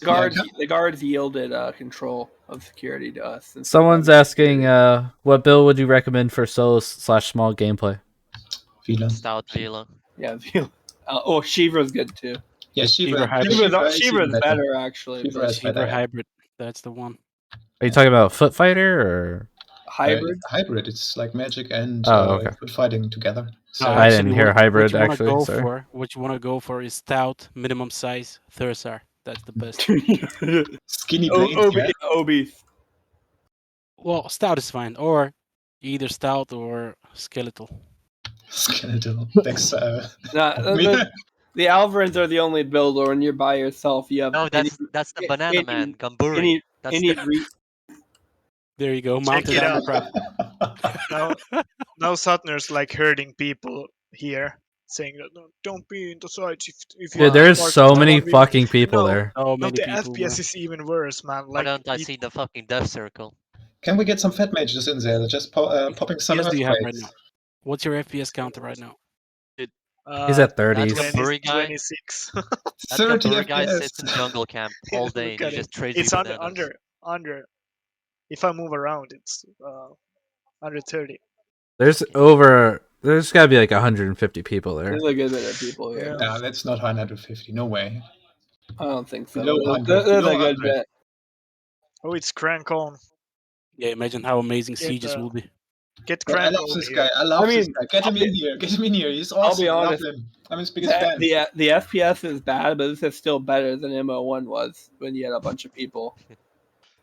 Speaker 7: the guards yielded control of security to us.
Speaker 1: Someone's asking, what build would you recommend for solo / small gameplay?
Speaker 9: Vila.
Speaker 2: Stout Vila.
Speaker 7: Yeah. Oh, Shiva's good too.
Speaker 9: Yeah,
Speaker 6: Shiva
Speaker 9: Shiva.
Speaker 6: hybrid.
Speaker 7: Shiva's
Speaker 9: even
Speaker 7: better actually.
Speaker 9: Shiva
Speaker 7: But
Speaker 9: is better.
Speaker 6: Shiva
Speaker 9: Yeah.
Speaker 6: hybrid. That's the one.
Speaker 1: Are you talking about Foot Fighter or?
Speaker 7: hybrid.
Speaker 9: It's hybrid. It's like magic and
Speaker 1: Oh, okay.
Speaker 9: foot fighting together. So
Speaker 1: I didn't hear
Speaker 6: what
Speaker 1: hybrid,
Speaker 6: you wanna
Speaker 1: actually,
Speaker 6: Go
Speaker 1: sorry.
Speaker 6: for, what you want to go for is stout, minimum size, Thursar. That's the best.
Speaker 9: skinny blades. Yeah.
Speaker 7: Obese.
Speaker 6: Well, stout is fine, or either stout or skeletal.
Speaker 9: Skeletal. Dex,
Speaker 7: Nah,
Speaker 9: me.
Speaker 7: the Alvarans are the only build where when you're by yourself, you have.
Speaker 2: No, that's the banana man, Gamburi.
Speaker 7: Any,
Speaker 2: That's
Speaker 7: any
Speaker 2: the...
Speaker 6: There you go,
Speaker 3: Check
Speaker 6: mounted
Speaker 3: it
Speaker 6: armor
Speaker 3: out.
Speaker 6: prep.
Speaker 3: Now Sutner's like hurting people here, saying that "No, don't be in the sides if you.
Speaker 1: Dude, there's
Speaker 3: are
Speaker 1: so
Speaker 3: part of
Speaker 1: many
Speaker 3: 1v1."
Speaker 1: fucking people
Speaker 3: No,
Speaker 1: there.
Speaker 6: So
Speaker 3: No,
Speaker 6: many
Speaker 3: the
Speaker 6: people.
Speaker 3: FPS is even worse, man.
Speaker 2: Why
Speaker 3: Like,
Speaker 2: don't I see the fucking death circle?
Speaker 9: Can we get some fat mages in there? Just popping some
Speaker 6: FPS do you have right
Speaker 9: earthquakes.
Speaker 6: now? What's your FPS counter right now?
Speaker 1: He's at 30s.
Speaker 2: That's Gamburi guy.
Speaker 3: 26.
Speaker 2: That
Speaker 9: 30
Speaker 2: Gamburi guy
Speaker 9: FPS.
Speaker 2: sits in jungle camp all day
Speaker 3: Look
Speaker 2: and
Speaker 3: at
Speaker 2: he
Speaker 3: it.
Speaker 2: just trades
Speaker 3: It's
Speaker 2: you
Speaker 3: under
Speaker 2: bananas.
Speaker 3: If I move around, it's under 30.
Speaker 1: There's gotta be like 150 people there.
Speaker 7: There's a good bit of people here.
Speaker 3: Yeah.
Speaker 9: Nah, that's not 150. No way.
Speaker 7: I don't think so.
Speaker 9: Below 100,
Speaker 7: There's
Speaker 9: below
Speaker 7: a good
Speaker 9: 100.
Speaker 7: bit.
Speaker 3: Oh, it's Crank on.
Speaker 6: Yeah, imagine how amazing
Speaker 3: Get,
Speaker 6: sieges will be.
Speaker 3: Get
Speaker 9: Yeah, I
Speaker 3: Crank
Speaker 9: love
Speaker 3: over
Speaker 9: this
Speaker 3: here.
Speaker 9: guy. I love this
Speaker 7: mean,
Speaker 9: guy. Get him
Speaker 7: I'll
Speaker 9: in here. Get him in here. He's
Speaker 7: I'll
Speaker 9: awesome.
Speaker 7: be
Speaker 9: I love
Speaker 7: honest.
Speaker 9: him. I'm his biggest fan.
Speaker 7: The FPS is bad, but this is still better than MO1 was when you had a bunch of people.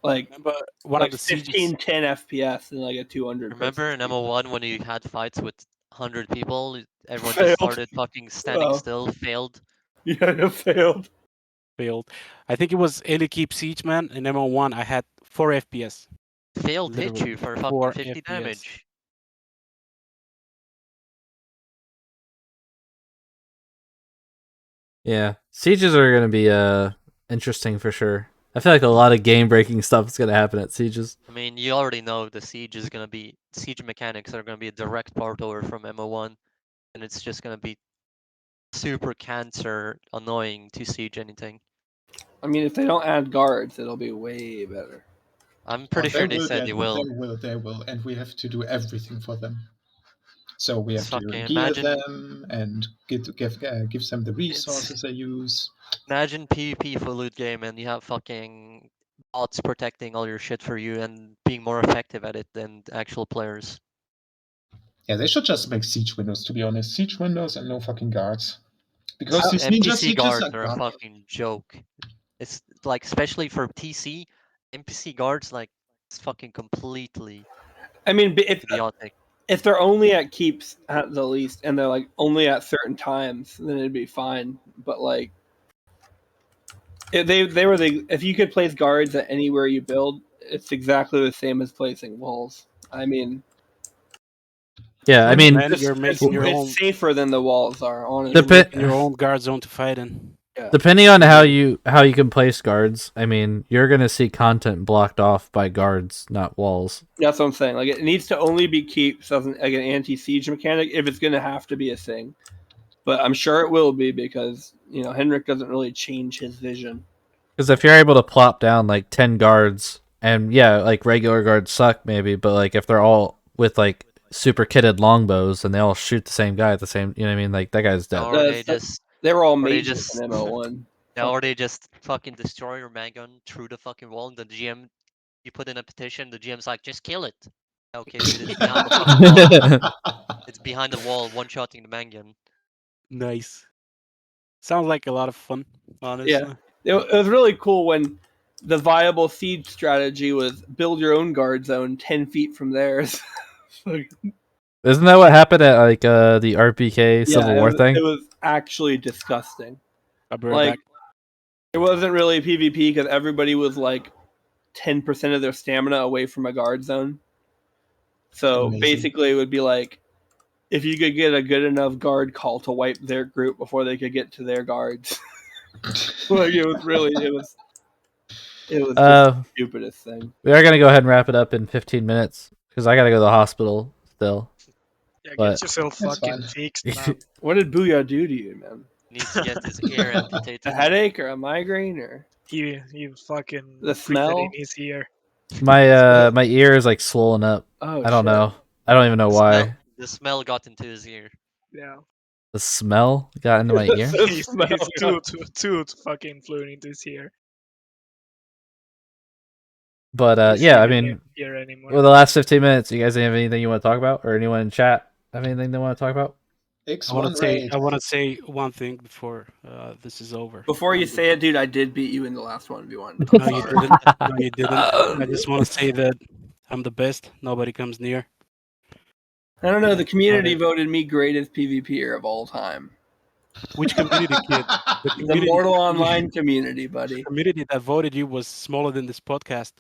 Speaker 7: Like
Speaker 6: Remember one
Speaker 7: like
Speaker 6: of the sieges?
Speaker 7: 15, 10 FPS and like a 200.
Speaker 2: Remember in MO1 when you had fights with 100 people, everyone
Speaker 7: Failed.
Speaker 2: just started fucking standing
Speaker 7: Well.
Speaker 2: still, failed.
Speaker 7: Yeah, it failed.
Speaker 6: Failed. I think it was Keep Siege, man. In MO1, I had 4 FPS.
Speaker 2: Failed hit
Speaker 6: Literally
Speaker 2: you for
Speaker 6: 4
Speaker 2: fucking 50
Speaker 6: FPS.
Speaker 2: damage.
Speaker 1: Yeah, sieges are gonna be interesting for sure. I feel like a lot of game breaking stuff is gonna happen at sieges.
Speaker 2: I mean, you already know the siege mechanics are gonna be a direct part over from MO1, and it's just gonna be super cancer annoying to siege anything.
Speaker 7: I mean, if they don't add guards, it'll be way better.
Speaker 2: I'm pretty sure they said they will.
Speaker 9: They will, and we have to do everything for them. So we have to
Speaker 2: Fucking
Speaker 9: gear
Speaker 2: imagine-
Speaker 9: them and give them the resources they use.
Speaker 2: Imagine PvP for loot game and you have fucking bots protecting all your shit for you and being more effective at it than actual players.
Speaker 9: Yeah, they should just make siege windows, to be honest. Siege windows and no fucking guards. Because these ninja
Speaker 2: NPC
Speaker 9: sieges
Speaker 2: guards
Speaker 9: are
Speaker 2: are a
Speaker 9: garbage.
Speaker 2: fucking joke. It's like, especially for TC, NPC guards, like, it's fucking completely
Speaker 7: I mean,
Speaker 2: idiotic.
Speaker 7: if they're only at keeps at the least, and they're like only at certain times, then it'd be fine. But like, if if you could place guards at anywhere you build, it's exactly the same as placing walls. I mean,
Speaker 1: Yeah, I mean,
Speaker 6: Man, you're making your
Speaker 7: it's
Speaker 6: own
Speaker 7: safer than the walls are. Honestly,
Speaker 1: Depe-
Speaker 6: your own guard zone to fight in.
Speaker 1: depending on how you can place guards, I mean, you're gonna see content blocked off by guards, not walls.
Speaker 7: that's what I'm saying. Like, it needs to only be keeps as like an anti-siege mechanic if it's going to have to be a thing. But I'm sure it will be because Henrik doesn't really change his vision.
Speaker 1: Because if you're able to plop down like 10 guards, and yeah, like regular guards suck maybe, but like if they're all with like super kitted longbows and they all shoot the same guy at the same, you know what I mean? Like that guy's dead.
Speaker 2: Or they just,
Speaker 7: They were all
Speaker 2: they
Speaker 7: mages
Speaker 2: just-
Speaker 7: in MO1.
Speaker 2: yeah, or they just fucking destroy your man gun through the fucking wall. And the GM, you put in a petition, the GM's like, just kill it. Okay, dude, it's behind the fucking wall. It's behind the wall, one-shotting the man gun.
Speaker 6: Nice. Sounds like a lot of fun, honestly.
Speaker 7: Yeah. It was really cool when the viable siege strategy was build your own guard zone 10 feet from theirs.
Speaker 1: Isn't that what happened at like the RPK Civil War thing?
Speaker 7: It was actually disgusting.
Speaker 6: I'll be right back.
Speaker 7: It wasn't really PvP because everybody was like 10% of their stamina away from a guard zone. So
Speaker 9: Amazing.
Speaker 7: basically, it would be like if you could get a good enough guard call to wipe their group before they could get to their guards. Like it was just the stupidest thing.
Speaker 1: We are gonna go ahead and wrap it up in 15 minutes because I gotta go to the hospital still.
Speaker 3: Yeah,
Speaker 1: But-
Speaker 3: get yourself
Speaker 9: That's
Speaker 3: fucking
Speaker 9: fine.
Speaker 3: fixed, man.
Speaker 7: What did Booyah do to you, man?
Speaker 2: Needs to get his ear amputated.
Speaker 7: A headache or a migraine or
Speaker 3: He fucking
Speaker 7: The
Speaker 3: pricked it
Speaker 7: smell?
Speaker 3: in his ear.
Speaker 1: My ear is like swollen up.
Speaker 7: oh
Speaker 1: I don't
Speaker 7: shit.
Speaker 1: know. I don't even know why.
Speaker 2: The smell got into his ear.
Speaker 3: Yeah.
Speaker 1: The smell got into my ear.
Speaker 7: The
Speaker 3: His
Speaker 7: smell, yeah.
Speaker 3: tooth fucking flew into his ear.
Speaker 1: But
Speaker 3: His
Speaker 1: yeah, I
Speaker 3: ear
Speaker 1: mean,
Speaker 3: didn't hear anymore.
Speaker 1: well, the last 15 minutes, you guys have anything you want to talk about, or anyone in chat have anything they want to talk about?
Speaker 9: X1
Speaker 6: I want to say
Speaker 9: raid.
Speaker 6: I want to say one thing before this is over.
Speaker 7: Before you say it, dude, I did beat you in the last 1v1.
Speaker 6: No, you didn't. No, you didn't. I just want to say that I'm the best. Nobody comes near.
Speaker 7: I don't know. The community
Speaker 6: Alright.
Speaker 7: voted me greatest PvPer of all time.
Speaker 6: Which community, kid? The
Speaker 7: The
Speaker 6: community,
Speaker 7: Mortal Online community, buddy.
Speaker 6: community that voted you was smaller than this podcast.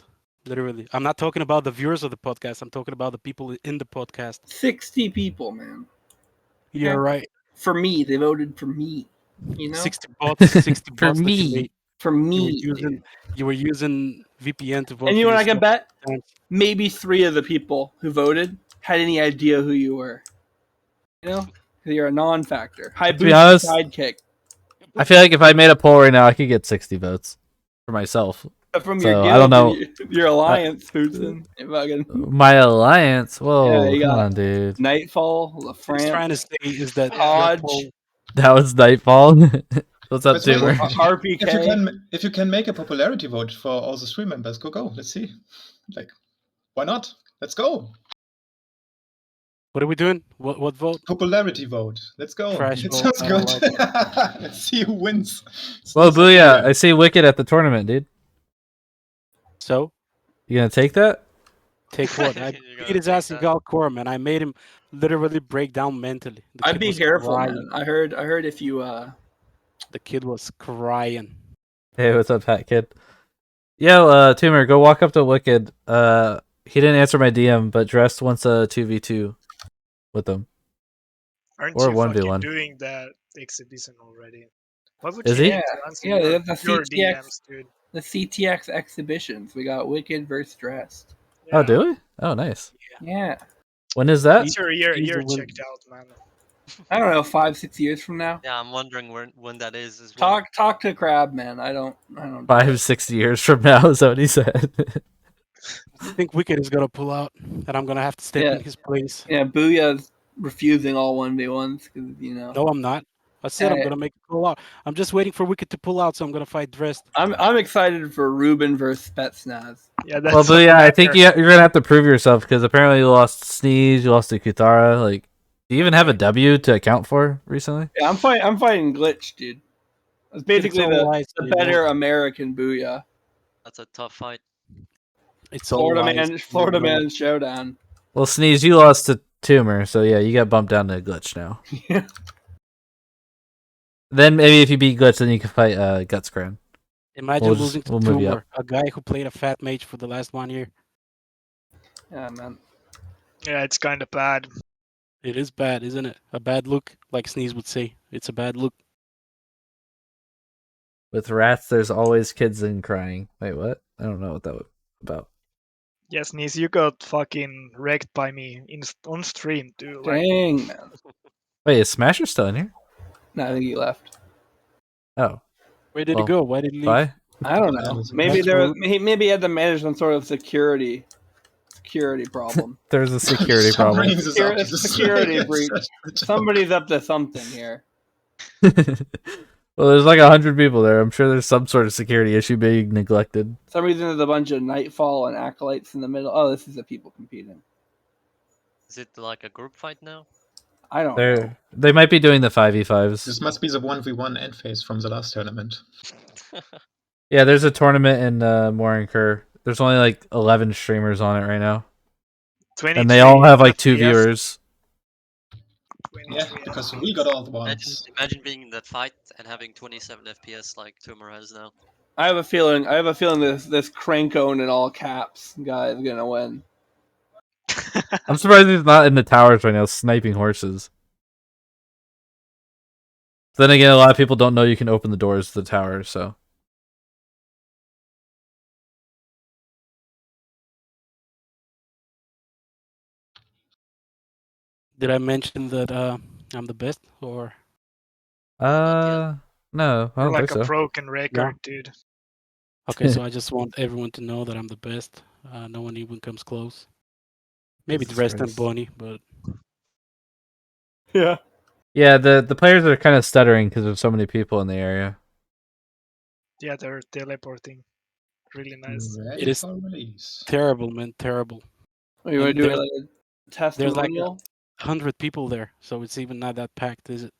Speaker 6: Literally, I'm not talking about the viewers of the podcast. I'm talking about the people in the podcast.
Speaker 7: 60 people, man.
Speaker 6: You're right.
Speaker 7: For me, they voted for me. You know,
Speaker 6: 60 bots. 60
Speaker 1: For
Speaker 6: bots that you
Speaker 1: me.
Speaker 6: made.
Speaker 7: for me.
Speaker 6: You were using VPN to vote.
Speaker 7: And you
Speaker 6: for
Speaker 7: know what I can
Speaker 6: yourself.
Speaker 7: bet? Maybe 3 of the people who voted had any idea who you were. You know, because you're a non-factor. Hi,
Speaker 1: To be honest,
Speaker 7: sidekick.
Speaker 1: I feel like if I made a poll right now, I could get 60 votes for myself.
Speaker 7: From
Speaker 1: So,
Speaker 7: your guild,
Speaker 1: I don't know.
Speaker 7: your alliance, Hootson. Fucking
Speaker 1: My alliance? Whoa,
Speaker 7: Yeah, you
Speaker 1: come
Speaker 7: got-
Speaker 1: on, dude.
Speaker 7: Nightfall,
Speaker 6: What he's trying to
Speaker 7: LaFrance,
Speaker 6: say is that
Speaker 7: Hodge.
Speaker 1: That was Nightfall. What's up,
Speaker 9: Let's make-
Speaker 1: Tumor?
Speaker 7: RPK.
Speaker 9: If you can make a popularity vote for all the stream members, go. Let's see. Like, why not? Let's go.
Speaker 6: What are we doing? What vote?
Speaker 9: Popularity vote. Let's go.
Speaker 6: Trash
Speaker 9: It
Speaker 6: vote,
Speaker 9: sounds
Speaker 6: I
Speaker 9: good.
Speaker 6: don't
Speaker 9: Let's see who wins.
Speaker 1: Well,
Speaker 9: Sounds
Speaker 1: Booyah,
Speaker 9: like-
Speaker 1: I see Wicked at the tournament, dude.
Speaker 6: So
Speaker 1: You gonna take that?
Speaker 6: take what? I
Speaker 2: You gotta
Speaker 6: beat his
Speaker 2: take
Speaker 6: ass in
Speaker 2: that.
Speaker 6: Galcor, man. I made him literally break down mentally. The
Speaker 7: I'd
Speaker 6: kid
Speaker 7: be
Speaker 6: was
Speaker 7: careful,
Speaker 6: crying.
Speaker 7: man. I heard if you
Speaker 6: The kid was crying.
Speaker 1: Hey, what's up, Hat Kid? Yo, Tumor, go walk up to Wicked. He didn't answer my DM, but Dressed wants a 2v2 with him.
Speaker 3: Aren't
Speaker 1: or
Speaker 3: you
Speaker 1: 1v1.
Speaker 3: fucking doing that exhibition already? What would
Speaker 1: Is
Speaker 3: you
Speaker 1: he?
Speaker 3: need to answer
Speaker 7: Yeah,
Speaker 3: your,
Speaker 7: that's a
Speaker 3: your
Speaker 7: CTX.
Speaker 3: DMs, dude?
Speaker 7: the CTX exhibitions. We got Wicked versus Dressed.
Speaker 1: Oh,
Speaker 3: Yeah.
Speaker 1: do we? Oh, nice.
Speaker 7: Yeah.
Speaker 1: When is that?
Speaker 3: It's your year,
Speaker 6: He's
Speaker 3: you're
Speaker 6: the win-
Speaker 3: checked out, man.
Speaker 7: I don't know, 5-6 years from now.
Speaker 2: Yeah, I'm wondering when that is as well.
Speaker 7: Talk to Crab, man. I don't
Speaker 1: 5-6 years from now is what he said.
Speaker 6: I think Wicked is gonna pull out, and I'm gonna have to step
Speaker 7: Yeah.
Speaker 6: in his place.
Speaker 7: Yeah, Booyah's refusing all 1v1s because
Speaker 6: No, I'm not. I said I'm
Speaker 7: Hey.
Speaker 6: gonna make it pull out. I'm just waiting for Wicked to pull out, so I'm gonna fight Dressed.
Speaker 7: I'm excited for Ruben versus Spetsnaz.
Speaker 3: Yeah, that's
Speaker 1: Well,
Speaker 3: what
Speaker 1: Booyah, I think
Speaker 3: matters.
Speaker 1: you're gonna have to prove yourself because apparently you lost Sneeze, you lost to Kuthara. Like, do you even have a W to account for recently?
Speaker 7: Yeah, I'm fighting Glitch, dude. It's basically
Speaker 6: all lies,
Speaker 7: the
Speaker 6: you
Speaker 7: better
Speaker 6: know.
Speaker 7: American Booyah.
Speaker 2: That's a tough fight.
Speaker 6: It's all
Speaker 7: Florida
Speaker 6: lies,
Speaker 7: man,
Speaker 6: you
Speaker 7: Florida
Speaker 6: know.
Speaker 7: man showdown.
Speaker 1: Well, Sneeze, you lost to Tumor, so yeah, you got bumped down to Glitch now.
Speaker 7: Yeah.
Speaker 1: Then maybe if you beat Glitch, then you can fight Gutscran.
Speaker 6: Imagine
Speaker 1: We'll just-
Speaker 6: losing to
Speaker 1: we'll move you
Speaker 6: Tumor, a guy who played a fat mage for the last 1 year.
Speaker 7: Yeah, man.
Speaker 3: Yeah, it's kind of bad.
Speaker 6: It is bad, isn't it? A bad look, like Sneeze would say. It's a bad look.
Speaker 1: With rats, there's always kids and crying. Wait, what? I don't know what that was about.
Speaker 3: Yes, Nis, you got fucking wrecked by me on stream too. Like,
Speaker 7: Dang, man.
Speaker 1: Wait, is Smasher still in here?
Speaker 7: No, I think he left.
Speaker 1: Oh,
Speaker 6: Where did
Speaker 1: Well,
Speaker 6: he go? Why did he leave?
Speaker 1: bye.
Speaker 7: I don't know. Maybe maybe he had to manage some sort of security problem.
Speaker 1: There's a security
Speaker 9: Someone
Speaker 1: problem.
Speaker 9: brings this up,
Speaker 7: Security-
Speaker 9: this is
Speaker 7: security
Speaker 9: like-
Speaker 7: breach. Somebody's up to something here.
Speaker 1: Well, there's like 100 people there. I'm sure there's some sort of security issue being neglected.
Speaker 7: For some reason there's a bunch of Nightfall and Acolytes in the middle. Oh, this is the people competing.
Speaker 2: Is it like a group fight now?
Speaker 7: I don't know.
Speaker 1: They might be doing the 5v5s.
Speaker 9: This must be the 1v1 end phase from the last tournament.
Speaker 1: Yeah, there's a tournament in Morinker. There's only like 11 streamers on it right now,
Speaker 3: 23
Speaker 1: and they all have like 2
Speaker 3: FPS,
Speaker 1: viewers.
Speaker 3: 23
Speaker 9: Yeah, because we got all the ones.
Speaker 2: Imagine being in that fight and having 27 FPS like Tumor has now.
Speaker 7: I have a feeling this Crankone in all caps guy is gonna win.
Speaker 1: I'm surprised he's not in the towers right now sniping horses. Then again, a lot of people don't know you can open the doors to the tower, so.
Speaker 6: Did I mention that I'm the best? Or
Speaker 1: No, I
Speaker 3: You're
Speaker 1: don't
Speaker 3: like
Speaker 1: think
Speaker 3: a
Speaker 1: so.
Speaker 3: broken record, dude.
Speaker 6: okay, so I just want everyone to know that I'm the best. No one even comes close. Maybe
Speaker 1: Jesus
Speaker 6: Dressed and
Speaker 1: Christ.
Speaker 6: Bonnie, but
Speaker 7: Yeah.
Speaker 1: Yeah, the players are kind of stuttering because there's so many people in the area.
Speaker 3: Yeah, they're teleporting. Really nice.
Speaker 9: Ready
Speaker 6: It is
Speaker 9: for release.
Speaker 6: terrible, man. Terrible.
Speaker 7: You want
Speaker 6: And
Speaker 7: to do it
Speaker 6: there's-
Speaker 7: like a
Speaker 6: there's like
Speaker 7: testimonial?
Speaker 6: 100 people there, so it's even not that packed, is it?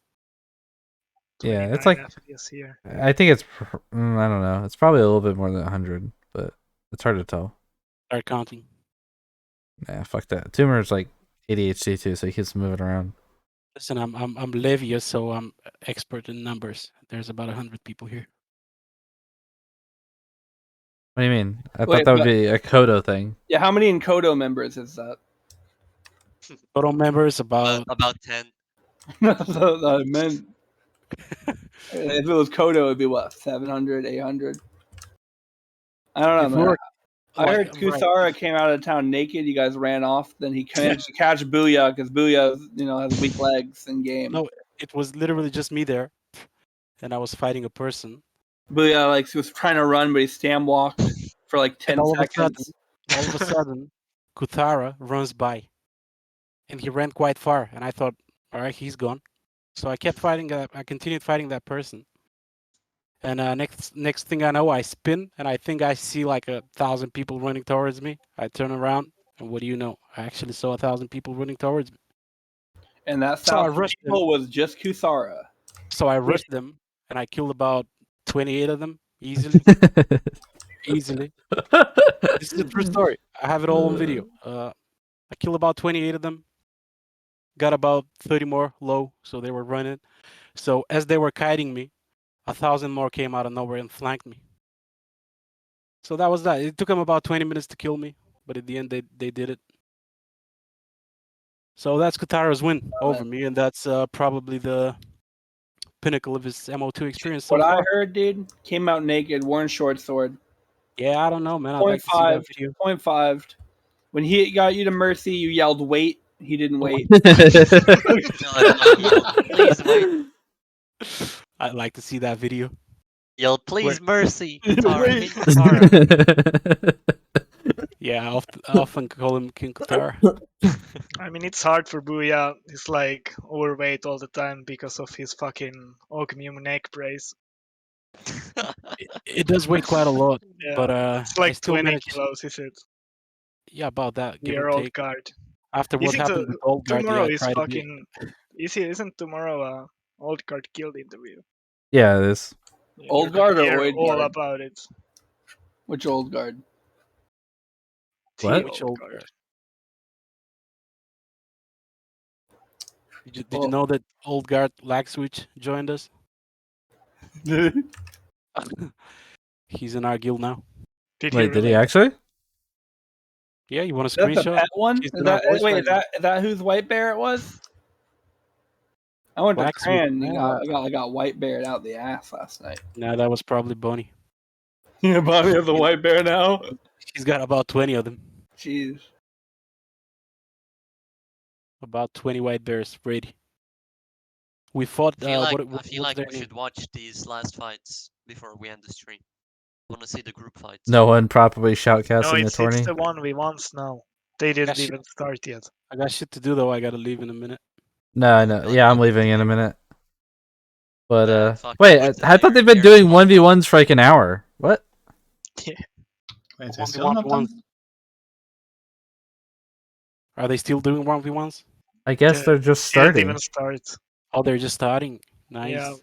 Speaker 1: Yeah, it's
Speaker 3: 29
Speaker 1: like
Speaker 3: FPS here.
Speaker 1: I think it's I don't know. It's probably a little bit more than 100, but it's hard to tell.
Speaker 6: Start counting.
Speaker 1: Nah, fuck that. Tumor's like ADHD too, so he keeps moving around.
Speaker 6: Listen, I'm Levia, so I'm expert in numbers. There's about 100 people here.
Speaker 1: What do you mean? I
Speaker 7: Wait,
Speaker 1: thought that would
Speaker 7: but-
Speaker 1: be a Kodo thing.
Speaker 7: Yeah, how many Encodo members is that?
Speaker 6: Total members about
Speaker 2: About 10.
Speaker 7: That's what I meant. If it was Kodo, it'd be what, 700, 800? I don't know,
Speaker 6: If we
Speaker 7: man.
Speaker 6: were-
Speaker 7: I heard
Speaker 6: right.
Speaker 7: Kusara came out of town naked. You guys ran off. Then he managed to catch Booyah because Booyah, has weak legs in game.
Speaker 6: No, it was literally just me there, and I was fighting a person.
Speaker 7: Booyah he was trying to run, but he stand walked for like 10
Speaker 6: And all
Speaker 7: seconds.
Speaker 6: all of a sudden, Kuthara runs by, and he ran quite far. And I thought, all right, he's gone. So I kept fighting. I continued fighting that person. And next thing I know, I spin, and I think I see like 1,000 people running towards me. I turn around, and what do you know? I actually saw 1,000 people running towards me.
Speaker 7: And that
Speaker 6: So I
Speaker 7: 1,000
Speaker 6: rushed him.
Speaker 7: people was just Kusara.
Speaker 6: So I rushed them, and I killed about 28 of them easily. Easily. This is a true story. I have it all on video. I killed about 28 of them. Got about 30 more low, so they were running. So as they were kiting me, 1,000 more came out of nowhere and flanked me. So that was that. It took them about 20 minutes to kill me, but at the end they did it. So that's Kutara's win over me, and that's probably the pinnacle of his MO2 experience so
Speaker 7: What
Speaker 6: far.
Speaker 7: I heard, dude, came out naked, worn short sword.
Speaker 6: Yeah, I don't know, man. I'd like to see
Speaker 7: 0.5,
Speaker 6: that video.
Speaker 7: 0.5. When he got you to mercy, you yelled wait. He didn't wait.
Speaker 2: Please wait.
Speaker 6: I'd like to see that video.
Speaker 2: Yell, please, mercy. Tara,
Speaker 7: Wait.
Speaker 2: King Tara.
Speaker 6: Yeah, I often call him King Kutara.
Speaker 3: I mean, it's hard for Booyah. He's like overweight all the time because of his fucking Ogmium neck brace.
Speaker 6: It does weigh quite a lot,
Speaker 3: Yeah,
Speaker 6: but
Speaker 3: it's
Speaker 6: I
Speaker 3: like
Speaker 6: still
Speaker 3: 20
Speaker 6: manage.
Speaker 3: kilos, is it?
Speaker 6: Yeah, about that. Give
Speaker 3: Your
Speaker 6: or
Speaker 3: old
Speaker 6: take.
Speaker 3: guard.
Speaker 6: After what
Speaker 3: Isn't
Speaker 6: happened with Old Guard,
Speaker 3: tomorrow
Speaker 6: yeah, I
Speaker 3: is
Speaker 6: tried to be.
Speaker 3: fucking. Isn't tomorrow a old guard killed interview?
Speaker 1: Yeah, it is.
Speaker 3: Yeah,
Speaker 7: Old
Speaker 3: you're gonna
Speaker 7: guard or
Speaker 3: hear
Speaker 7: Old
Speaker 3: all
Speaker 7: guard?
Speaker 3: about it.
Speaker 7: Which old guard?
Speaker 3: The
Speaker 1: What?
Speaker 6: Which
Speaker 3: old
Speaker 6: Old
Speaker 3: guard.
Speaker 6: Guard? Did you
Speaker 7: Well-
Speaker 6: know that Old Guard Lag Switch joined us? He's in our guild now.
Speaker 3: Did
Speaker 1: Wait, did he
Speaker 3: really?
Speaker 1: actually?
Speaker 6: Yeah, you want a
Speaker 7: Is that the
Speaker 6: screenshot?
Speaker 7: pet one?
Speaker 6: She's
Speaker 7: Is
Speaker 6: in our
Speaker 7: that,
Speaker 6: voice
Speaker 7: wait,
Speaker 6: right
Speaker 7: is that whose white bear it was? I went to
Speaker 6: Wax with-
Speaker 7: Cran.
Speaker 6: yeah.
Speaker 7: I got white beared out the ass last night.
Speaker 6: No, that was probably Bonnie.
Speaker 7: Yeah, Bonnie has a white bear now.
Speaker 6: She's got about 20 of them.
Speaker 7: Jeez.
Speaker 2: About
Speaker 6: 20 white bears ready. We fought.
Speaker 2: I feel like,
Speaker 6: what
Speaker 2: I feel
Speaker 6: what's
Speaker 2: like
Speaker 6: their
Speaker 2: we
Speaker 6: name?
Speaker 2: should watch these last fights before we end the stream. I want to see the group fights.
Speaker 1: No one properly shoutcasting
Speaker 3: No,
Speaker 1: the
Speaker 3: it's
Speaker 1: tourney.
Speaker 3: the one we wants now. They didn't
Speaker 6: shit.
Speaker 3: even start yet.
Speaker 6: I got shit to do though. I gotta leave in a minute.
Speaker 1: No, I know. Yeah, I'm leaving in a minute. But
Speaker 2: fuck,
Speaker 1: wait,
Speaker 2: what's
Speaker 1: I thought
Speaker 2: there?
Speaker 1: they've been
Speaker 2: There's
Speaker 1: doing
Speaker 2: one-
Speaker 1: 1v1s for like an hour. What?
Speaker 9: Wait, they're
Speaker 6: 1v1
Speaker 9: still not
Speaker 6: ones.
Speaker 9: done?
Speaker 6: Are they still doing 1v1s?
Speaker 1: I guess
Speaker 3: Yeah,
Speaker 1: they're just
Speaker 3: Didn't
Speaker 1: starting.
Speaker 3: even start.
Speaker 6: Oh, they're just starting. Nice.
Speaker 3: Yeah.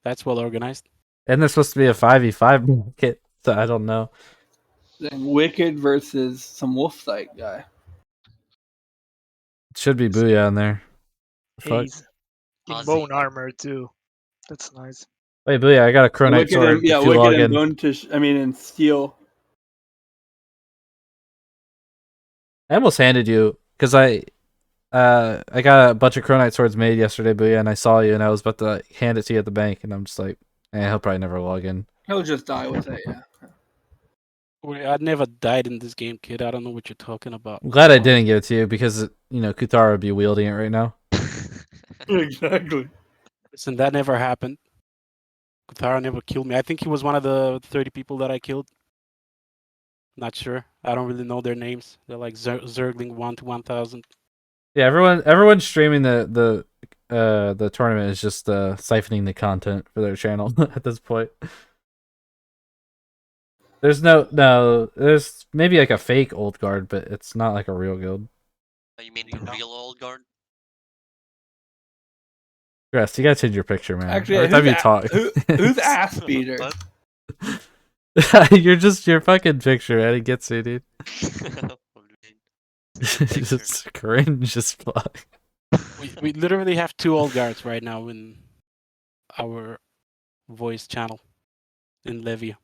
Speaker 6: That's well organized.
Speaker 1: And there's supposed to be a 5v5 kit, so I don't know.
Speaker 7: Then Wicked versus some wolf sight guy.
Speaker 1: It should be Booyah in there. Fuck.
Speaker 3: He's in
Speaker 2: Ozzy.
Speaker 3: bone armor too. That's nice.
Speaker 1: Wait, Booyah, I got a Chronite
Speaker 7: Wicked
Speaker 1: sword.
Speaker 7: and, yeah,
Speaker 1: if you log
Speaker 7: Wicked and
Speaker 1: in.
Speaker 7: Bone and Steel.
Speaker 1: I almost handed you because I got a bunch of Chronite swords made yesterday, Booyah, and I saw you, and I was about to hand it to you at the bank, and I'm just like, he'll probably never log in.
Speaker 7: He'll just die with it, yeah.
Speaker 6: I'd never died in this game, kid. I don't know what you're talking about.
Speaker 1: I'm glad I didn't give it to you because Kuthara would be wielding it right now.
Speaker 7: Exactly.
Speaker 6: Listen, that never happened. Kuthara never killed me. I think he was one of the 30 people that I killed. Not sure. I don't really know their names. They're like Zergling 1 to 1000.
Speaker 1: Yeah, everyone's streaming the the tournament is just siphoning the content for their channel at this point. There's there's maybe like a fake old guard, but it's not like a real guild.
Speaker 2: Oh, you mean the real old guard?
Speaker 1: Grass, you gotta change your picture, man.
Speaker 7: Actually,
Speaker 1: Every time you talk.
Speaker 7: who's ass beater?
Speaker 2: What?
Speaker 1: You're your fucking picture, man. It gets you, dude.
Speaker 2: What do you mean? It's a good picture.
Speaker 1: It's cringe as fuck.
Speaker 6: We literally have 2 old guards right now in our voice channel in Levia.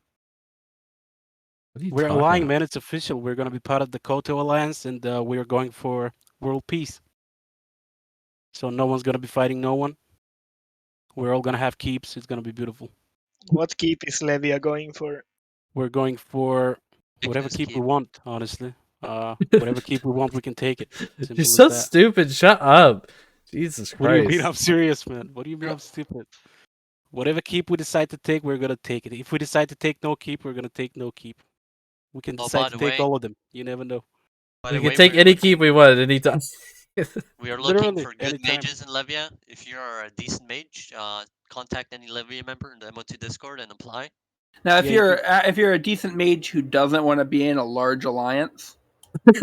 Speaker 1: What are you
Speaker 6: We're
Speaker 1: talking
Speaker 6: aligning,
Speaker 1: about?
Speaker 6: man. It's official. We're gonna be part of the Koto Alliance, and we're going for world peace. So no one's gonna be fighting no one. We're all gonna have keeps. It's gonna be beautiful.
Speaker 3: What keep is Levia going for?
Speaker 6: We're going for whatever
Speaker 2: Ignis
Speaker 6: keep we
Speaker 2: keep.
Speaker 6: want. Honestly, whatever keep we want, we can take it. Simple
Speaker 1: You're
Speaker 6: as
Speaker 1: so
Speaker 6: that.
Speaker 1: stupid. Shut up. Jesus
Speaker 6: What do you mean
Speaker 1: Christ.
Speaker 6: I'm serious, man? What do you mean I'm stupid? Whatever keep we decide to take, we're gonna take it. If we decide to take no keep, we're gonna take no keep. We can
Speaker 2: Oh, by
Speaker 6: decide to
Speaker 2: the
Speaker 6: take
Speaker 2: way-
Speaker 6: all of them. You never know.
Speaker 2: By
Speaker 1: We
Speaker 2: the
Speaker 1: can
Speaker 2: way,
Speaker 1: take
Speaker 2: we're
Speaker 1: any
Speaker 2: look-
Speaker 1: keep we want at any time.
Speaker 2: We are looking
Speaker 6: Literally,
Speaker 2: for good
Speaker 6: anytime.
Speaker 2: mages in Levia. If you're a decent mage, contact any Levia member in the MO2 Discord and apply.
Speaker 7: Now, if
Speaker 6: Yeah,
Speaker 7: you're a decent mage who doesn't want to be in a large alliance,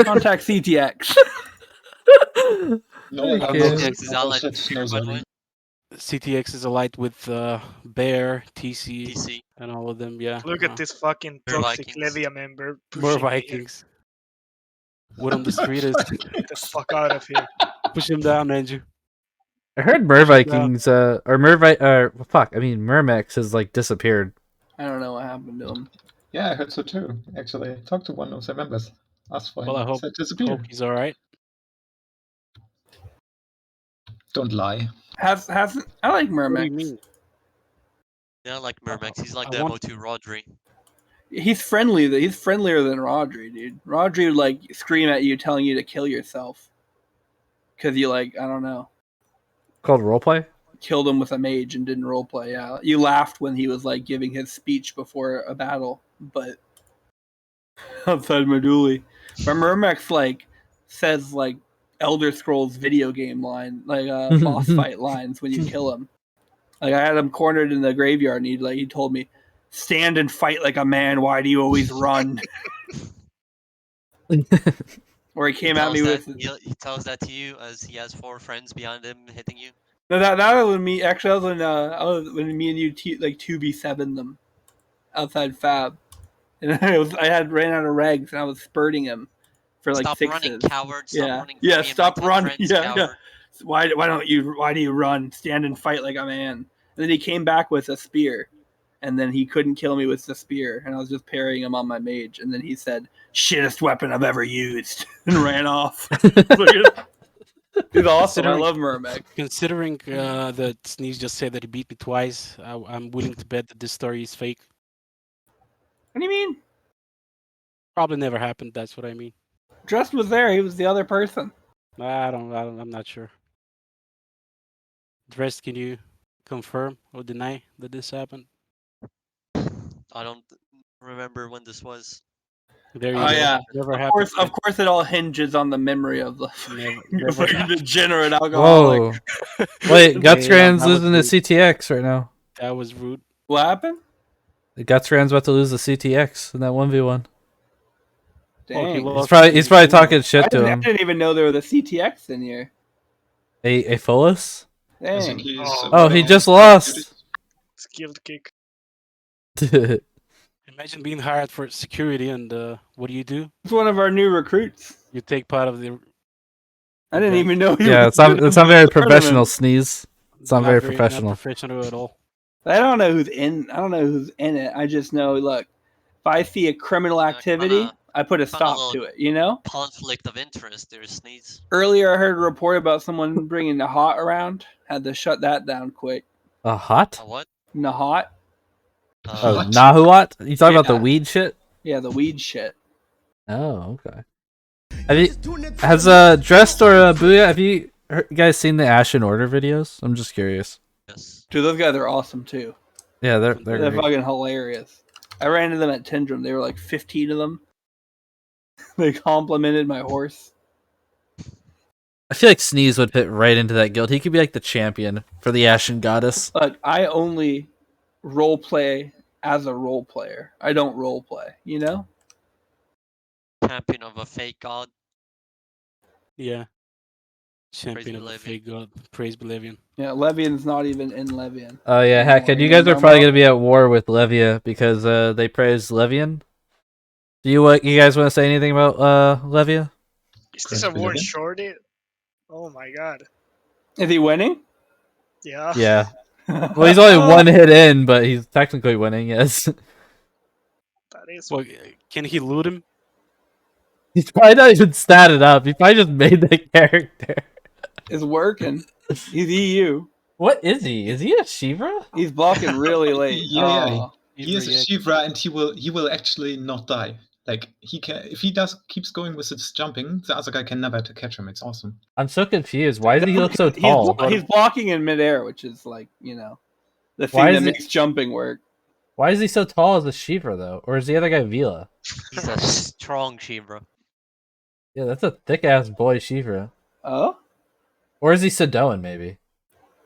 Speaker 7: contact CTX.
Speaker 9: No one
Speaker 1: Okay.
Speaker 9: knows.
Speaker 2: CTX is allied with Fear, by the way.
Speaker 6: CTX is allied with Bear, TC,
Speaker 2: TC.
Speaker 6: and all of them. Yeah.
Speaker 3: Look at this fucking
Speaker 2: More
Speaker 3: toxic
Speaker 2: Vikings.
Speaker 3: Levia member.
Speaker 6: More
Speaker 3: pushing me here.
Speaker 6: Vikings. What on the street is
Speaker 3: Get the fuck out of here.
Speaker 6: push him down, Andrew.
Speaker 1: I heard Mervikings, Mermex has like disappeared.
Speaker 7: I don't know what happened to him.
Speaker 9: Yeah, I heard so too. Actually, I talked to one of the members. Asked for him.
Speaker 6: Well, I
Speaker 9: He
Speaker 6: hope
Speaker 9: said disappear.
Speaker 6: he's all right.
Speaker 9: Don't lie.
Speaker 7: I like
Speaker 6: What do you
Speaker 7: Mermex.
Speaker 6: mean?
Speaker 2: Yeah, like Mermex. He's like
Speaker 6: I
Speaker 2: the
Speaker 6: want-
Speaker 2: MO2 Rodri.
Speaker 7: He's friendly. He's friendlier than Rodri, dude. Rodri would like scream at you, telling you to kill yourself because you I don't know,
Speaker 1: Called roleplay?
Speaker 7: killed him with a mage and didn't roleplay. Yeah, you laughed when he was like giving his speech before a battle, but outside Meduli, but Mermex says Elder Scrolls video game line, boss fight lines when you kill him. Like I had him cornered in the graveyard, and he told me, "Stand and fight like a man. Why do you always run?" Or he came at me with.
Speaker 2: He tells that to you as he has 4 friends behind him hitting you.
Speaker 7: No, that was when me. Actually, I was when me and you 2v7 them outside Fab, and I ran out of regs and I was spurting him for
Speaker 2: Stop
Speaker 7: sixes.
Speaker 2: running, coward. Stop
Speaker 7: Yeah,
Speaker 2: running.
Speaker 7: yeah,
Speaker 2: from me and my
Speaker 7: stop
Speaker 2: 10
Speaker 7: running.
Speaker 2: friends,
Speaker 7: Yeah, yeah.
Speaker 2: coward.
Speaker 7: Why do you run? Stand and fight like a man. And then he came back with a spear, and then he couldn't kill me with the spear, and I was just parrying him on my mage, and then he said, "Shittest weapon I've ever used," and ran off. He's awesome. I love Mermex.
Speaker 6: Considering that Sneeze just said that he beat me twice, I'm willing to bet that this story is fake.
Speaker 7: What do you mean?
Speaker 6: Probably never happened. That's what I mean.
Speaker 7: Drest was there. He was the other person.
Speaker 6: I'm not sure. Drest, can you confirm or deny that this happened?
Speaker 2: I don't remember when this was.
Speaker 6: There you
Speaker 7: Oh
Speaker 6: go.
Speaker 7: yeah.
Speaker 6: Never
Speaker 7: Of
Speaker 6: happened.
Speaker 7: course, it all hinges on the memory of the
Speaker 6: Never
Speaker 7: fucking
Speaker 6: happened.
Speaker 7: degenerate alcoholic.
Speaker 1: Whoa. Wait,
Speaker 6: Yeah,
Speaker 1: Gutsgran's
Speaker 6: that was
Speaker 1: losing to
Speaker 6: rude.
Speaker 1: CTX right now.
Speaker 6: That was rude.
Speaker 7: What happened?
Speaker 1: Gutsgran's about to lose the CTX in that 1v1.
Speaker 7: Dang.
Speaker 6: lost
Speaker 1: He's probably talking shit to
Speaker 7: I
Speaker 1: him.
Speaker 7: didn't even know there was a CTX in here.
Speaker 1: A Folus?
Speaker 9: I think
Speaker 7: Dang.
Speaker 9: he's,
Speaker 1: Oh, he
Speaker 9: playing
Speaker 1: just
Speaker 9: Call of
Speaker 1: lost.
Speaker 9: Duty.
Speaker 3: Skilled kick.
Speaker 6: Imagine being hired for security and what do?
Speaker 7: It's one of our new recruits.
Speaker 6: You take part of the.
Speaker 7: I didn't
Speaker 6: Okay.
Speaker 7: even know. He
Speaker 1: Yeah,
Speaker 7: was
Speaker 1: it's not
Speaker 7: in the
Speaker 1: very
Speaker 7: tournament.
Speaker 1: professional, Sneeze. It's not very
Speaker 6: Not
Speaker 1: professional.
Speaker 6: professional at all.
Speaker 7: I don't know who's in. I don't know who's in it. I just know. Look, if I see a criminal activity,
Speaker 2: kinda-
Speaker 7: I put a
Speaker 2: kinda
Speaker 7: stop
Speaker 2: little-
Speaker 7: to it. You know.
Speaker 2: Conflict of interest. There's Sneeze.
Speaker 7: Earlier, I heard a report about someone bringing the hot around. Had to shut that down quick.
Speaker 1: A hot?
Speaker 2: A what?
Speaker 7: Nahat.
Speaker 1: Oh,
Speaker 9: What?
Speaker 1: Nahuat? You talking about the
Speaker 7: Yeah.
Speaker 1: weed shit?
Speaker 7: Yeah, the weed shit.
Speaker 1: Oh, okay. Has Dressed or Booyah, have you guys seen the Ashen Order videos? I'm just curious.
Speaker 2: Yes.
Speaker 7: Dude, those guys are awesome too.
Speaker 1: Yeah, they're
Speaker 7: They're
Speaker 1: great.
Speaker 7: fucking hilarious. I ran into them at Tindrum. There were like 15 of them. They complimented my horse.
Speaker 1: I feel like Sneeze would fit right into that guild. He could be like the champion for the Ashen Goddess.
Speaker 7: Look, I only role play as a role player. I don't role play, you know?
Speaker 2: Champion of a fake god.
Speaker 6: Yeah. Champion of the
Speaker 2: Bolivian.
Speaker 6: fake god. Praise Bolivian.
Speaker 7: Yeah, Levian's not even in Levian.
Speaker 1: Oh yeah, heck, and you guys are probably gonna be at war with Levia because they praise Levian. Do you guys want to say anything about Levia?
Speaker 3: Is this a
Speaker 9: Praise
Speaker 3: war
Speaker 9: Bolivian?
Speaker 3: shorty? Oh my god.
Speaker 7: Is he winning?
Speaker 3: Yeah.
Speaker 1: Yeah. Well, he's only one hit in, but he's technically winning. Yes.
Speaker 3: That is.
Speaker 6: Well, can he loot him?
Speaker 1: He's probably not even statted up. He probably just made the character.
Speaker 7: It's working. He's EU.
Speaker 1: What is he? Is he a Shivra?
Speaker 7: He's blocking really late.
Speaker 9: Yeah, yeah,
Speaker 7: Oh.
Speaker 9: He is a Shivra, and he will actually not die. Like he can, if he keeps going with his jumping, the other guy can never catch him. It's awesome.
Speaker 1: I'm so confused. Why does he look so tall?
Speaker 7: He's blocking in midair, which is like, you know, the
Speaker 1: Why
Speaker 7: thing that
Speaker 1: is it-
Speaker 7: makes jumping work.
Speaker 1: Why is he so tall as a Shivra though? Or is the other guy Vila?
Speaker 2: He's a strong Shivra.
Speaker 1: Yeah, that's a thick ass boy Shivra.
Speaker 7: Oh?
Speaker 1: Or is he Sadoan maybe?